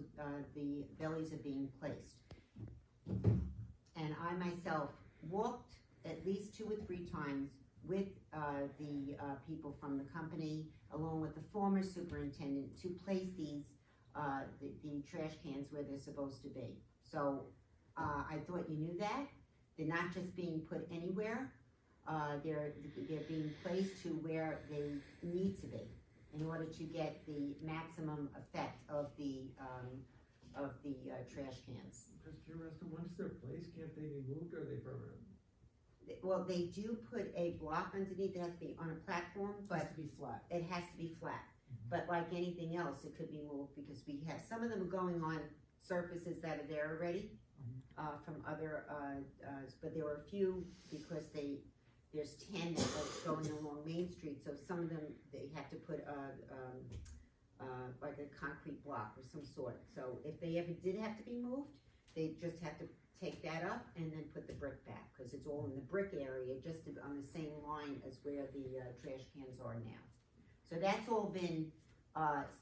[SPEAKER 3] the bellies are being placed. And I myself walked at least 2 or 3 times with the people from the company, along with the former superintendent, to place these, the trash cans where they're supposed to be. So I thought you knew that. They're not just being put anywhere. They're being placed to where they need to be in order to get the maximum effect of the trash cans.
[SPEAKER 4] Just curious, once they're placed, can't they be moved, or are they permanent?
[SPEAKER 3] Well, they do put a block underneath. It has to be on a platform, but
[SPEAKER 2] It has to be flat.
[SPEAKER 3] it has to be flat. But like anything else, it could be moved, because we have, some of them are going on surfaces that are there already, from other, but there were a few, because there's 10 that are going along Main Street, so some of them, they have to put like a concrete block or some sort. So if they ever did have to be moved, they just have to take that up and then put the brick back, because it's all in the brick area, just on the same line as where the trash cans are now. So that's all been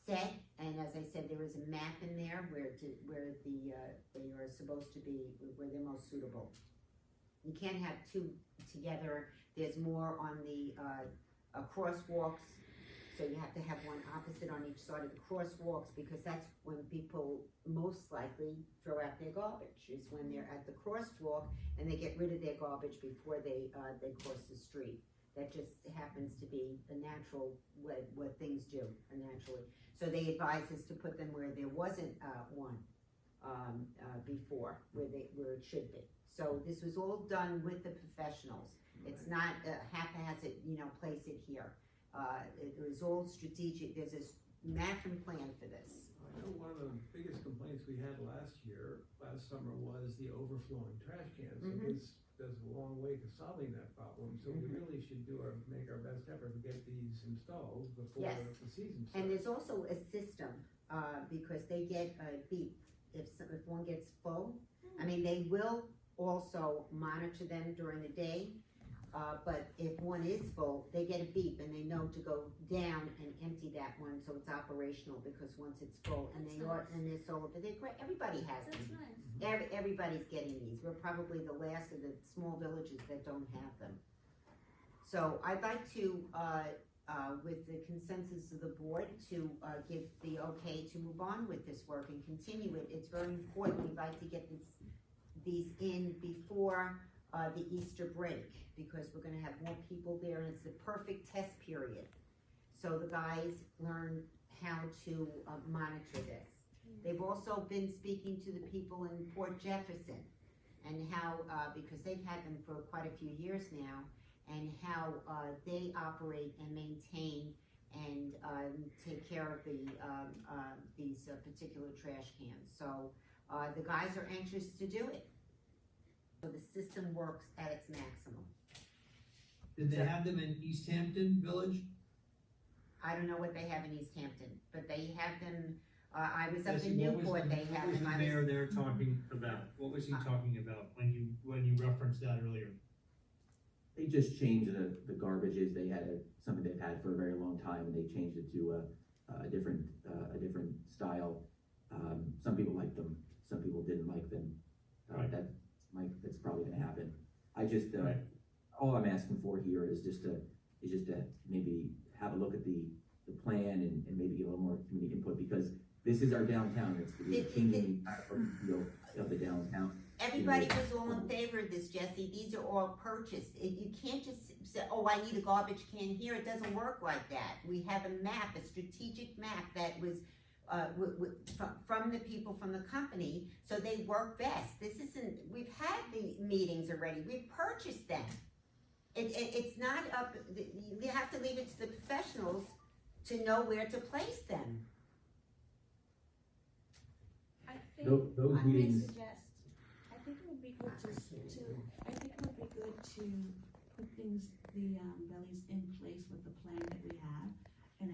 [SPEAKER 3] set, and as I said, there is a map in there where they are supposed to be, where they're most suitable. You can't have 2 together. There's more on the crosswalks, so you have to have one opposite on each side of the crosswalks, because that's when people most likely throw out their garbage, is when they're at the crosswalk and they get rid of their garbage before they cross the street. That just happens to be a natural way, what things do naturally. So they advise us to put them where there wasn't one before, where it should be. So this was all done with the professionals. It's not haphazard, place it here. It was all strategic. There's a map and plan for this.
[SPEAKER 4] I know one of the biggest complaints we had last summer, was the overflowing trash cans. So this goes a long way to solving that problem. So we really should make our best effort to get these installed before
[SPEAKER 3] Yes.
[SPEAKER 4] the season starts.
[SPEAKER 3] And there's also a system, because they get a beep if one gets full. I mean, they will also monitor them during the day, but if one is full, they get a beep and they know to go down and empty that one, so it's operational, because once it's full, and they're solar, but they're great. Everybody has them.
[SPEAKER 14] That's nice.
[SPEAKER 3] Everybody's getting these. We're probably the last of the small villages that don't have them. So I'd like to, with the consensus of the board, to give the okay to move on with this work and continue it. It's very important. We'd like to get these in before the Easter break, because we're gonna have more people there, and it's the perfect test period. So the guys learn how to monitor this. They've also been speaking to the people in Port Jefferson, and how, because they've had them for quite a few years now, and how they operate and maintain and take care of these particular trash cans. So the guys are anxious to do it. So the system works at its maximum.
[SPEAKER 15] Did they have them in East Hampton Village?
[SPEAKER 3] I don't know what they have in East Hampton, but they have them, I was up
[SPEAKER 15] Jesse,
[SPEAKER 3] in
[SPEAKER 15] what was
[SPEAKER 3] Newport,
[SPEAKER 15] the-
[SPEAKER 3] they have
[SPEAKER 15] What was
[SPEAKER 3] them.
[SPEAKER 15] the mayor there talking about? What was he talking about when you referenced that earlier?
[SPEAKER 1] They just changed the garbages. They had something they've had for a very long time, and they changed it to a different style. Some people liked them, some people didn't like them.
[SPEAKER 15] Right.
[SPEAKER 1] That's probably gonna happen. I just,
[SPEAKER 15] Right.
[SPEAKER 1] all I'm asking for here is just to maybe have a look at the plan and maybe get a little more community input, because this is our downtown. It's changing the feel of the downtown.
[SPEAKER 3] Everybody was all in favor of this, Jesse. These are all purchased. You can't just say, oh, I need a garbage can here. It doesn't work like that. We have a map, a strategic map that was from the people from the company, so they work best. This isn't, we've had the meetings already. We've purchased them. It's not up, you have to leave it to the professionals to know where to place them.
[SPEAKER 11] I think
[SPEAKER 1] Those
[SPEAKER 11] I may
[SPEAKER 1] meetings-
[SPEAKER 11] suggest, I think it would be good to put things, the bellies in place with the plan that we have. And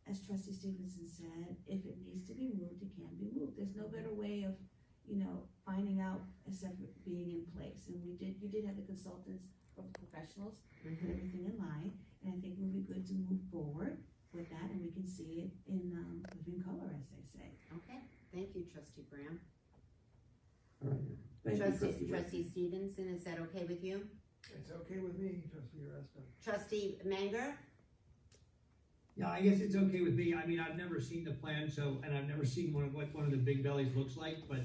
[SPEAKER 11] as Trustee Stevenson said, if it needs to be moved, it can be moved. There's no better way of, finding out, except being in place. And you did have the consultants or professionals put everything in line, and I think it would be good to move forward with that, and we can see it in living color, as they say.
[SPEAKER 3] Okay, thank you, trustee Graham.
[SPEAKER 1] All right, thank you, trustee.
[SPEAKER 3] Trustee Stevenson, is that okay with you?
[SPEAKER 4] It's okay with me, trustee Aresta.
[SPEAKER 3] Trustee Manger?
[SPEAKER 15] Yeah, I guess it's okay with me. I mean, I've never seen the plan, so, and I've never seen what one of the big bellies looks like, but,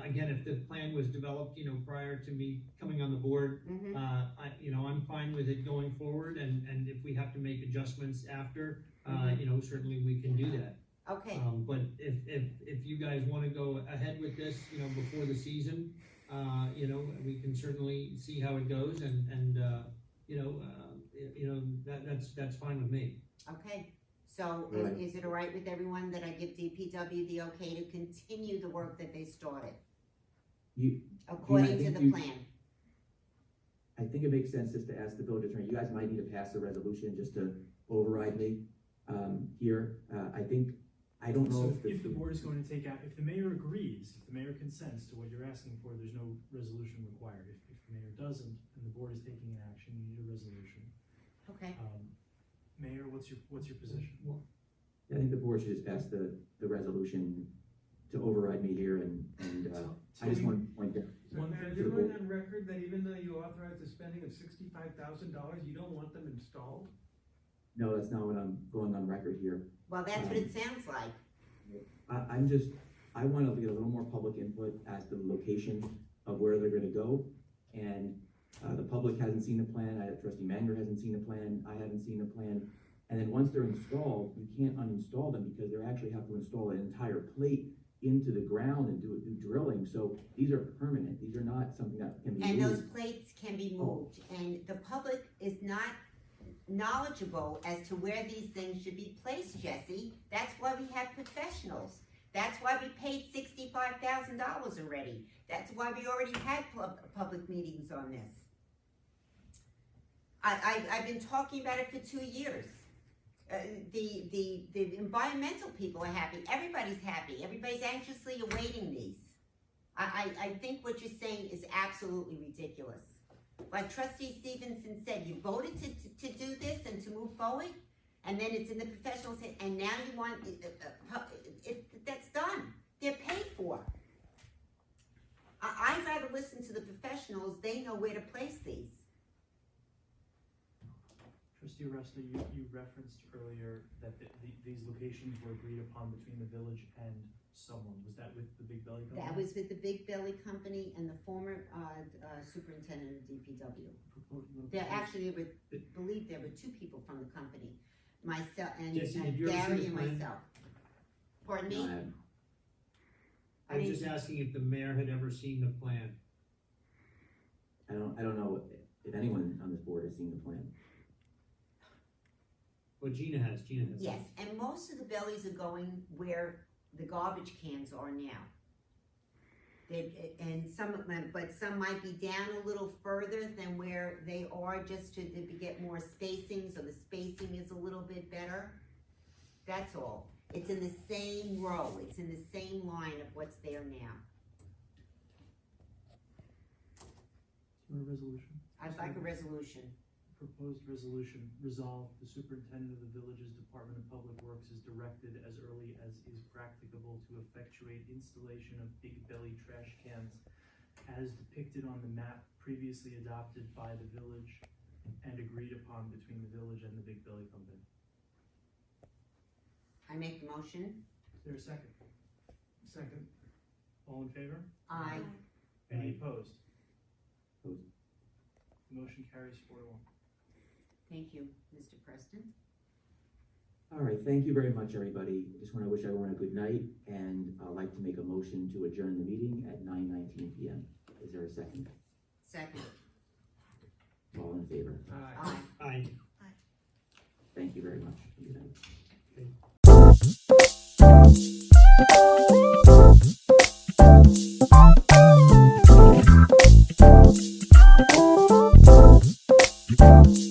[SPEAKER 15] again, if the plan was developed, prior to me coming on the board, I'm fine with it going forward, and if we have to make adjustments after, certainly we can do that.
[SPEAKER 3] Okay,
[SPEAKER 15] But if you guys wanna go ahead with this, before the season, we can certainly see how it goes, and that's fine with me.
[SPEAKER 3] okay. So
[SPEAKER 1] Right.
[SPEAKER 3] is it all right with everyone that I give DPW the okay to continue the work that they started,
[SPEAKER 1] You,
[SPEAKER 3] according to
[SPEAKER 1] think
[SPEAKER 3] the
[SPEAKER 1] you-
[SPEAKER 3] plan?
[SPEAKER 1] I think it makes sense just to ask the village attorney, you guys might need to pass a resolution just to override me, here. I don't know
[SPEAKER 7] So
[SPEAKER 1] if
[SPEAKER 7] if the board is going to take out, if the mayor agrees, if the mayor consents to what you're asking for, there's no resolution required. If the mayor doesn't, and the board is taking an action, you need a resolution.
[SPEAKER 3] Okay,
[SPEAKER 7] Mayor, what's your position?
[SPEAKER 1] I think the board should just pass the resolution to override me here, and I just want to point that.
[SPEAKER 4] So,
[SPEAKER 7] One
[SPEAKER 4] Mayor,
[SPEAKER 7] thing
[SPEAKER 4] you're
[SPEAKER 1] for the
[SPEAKER 4] going on record that even though you authorized the spending of $65,000, you don't want them installed?
[SPEAKER 1] No, that's not what I'm going on record here.
[SPEAKER 3] well, that's what it sounds like.
[SPEAKER 1] I want to get a little more public input as to the location of where they're gonna go. And, the public hasn't seen the plan, trustee Manger hasn't seen the plan, I haven't seen the plan. And then once they're installed, you can't uninstall them because they actually have to install an entire plate into the ground and do drilling. So these are permanent, these are not something that can be
[SPEAKER 3] And
[SPEAKER 1] moved.
[SPEAKER 3] those plates can be moved, and the public is not knowledgeable as to where these things should be placed, Jesse. That's why we have professionals. That's why we paid $65,000 already. That's why we already had public meetings on this. I've been talking about it for 2 years. The environmental people are happy, everybody's happy, everybody's anxiously awaiting these. I think what you're saying is absolutely ridiculous. Like trustee Stevenson said, you voted to do this and to move forward, and then it's in the professionals, and now you want, that's done. They're paid for. I'd rather listen to the professionals, they know where to place these.
[SPEAKER 7] Trustee Aresta, you referenced earlier that these locations were agreed upon between the village and someone. Was that with the Big Belly Company?
[SPEAKER 3] That was with the Big Belly Company and the former superintendent of DPW. Believe there were 2 people from the company, myself and
[SPEAKER 15] Jesse, did you ever see
[SPEAKER 3] Gary
[SPEAKER 15] the
[SPEAKER 3] and
[SPEAKER 15] plan?
[SPEAKER 3] myself. Pardon
[SPEAKER 1] No,
[SPEAKER 3] me?
[SPEAKER 1] I haven't.
[SPEAKER 15] I was just asking if the mayor had ever seen the plan.
[SPEAKER 1] I don't know if anyone on this board has seen the plan.
[SPEAKER 15] Well, Gina has.
[SPEAKER 3] Yes, and most of the bellies are going where the garbage cans are now. And some of them, but some might be down a little further than where they are, just to get more spacing, so the spacing is a little bit better. That's all. It's in the same row, it's in the same line of what's there now.
[SPEAKER 7] Do you want a resolution?
[SPEAKER 3] I'd like a resolution.
[SPEAKER 7] Proposed resolution, resolved, the superintendent of the village's Department of Public Works is directed as early as is practicable to effectuate installation of Big Belly trash cans as depicted on the map previously adopted by the village and agreed upon between the village and the Big Belly Company.
[SPEAKER 3] I make the motion.
[SPEAKER 7] Is there a second?
[SPEAKER 4] Second.
[SPEAKER 7] All in favor?
[SPEAKER 3] Aye.
[SPEAKER 7] Any opposed?
[SPEAKER 1] Opposed.
[SPEAKER 7] The motion carries 4-1.
[SPEAKER 3] Thank you, Mr. Preston.
[SPEAKER 1] All right, thank you very much, everybody. Just want to wish everyone a good night, and I'd like to make a motion to adjourn the meeting at 9:19 p.m. Is there a second?
[SPEAKER 3] Second.
[SPEAKER 1] All in favor?
[SPEAKER 3] Aye.
[SPEAKER 15] Aye.
[SPEAKER 1] Thank you very much. Good night.
[SPEAKER 16] Okay.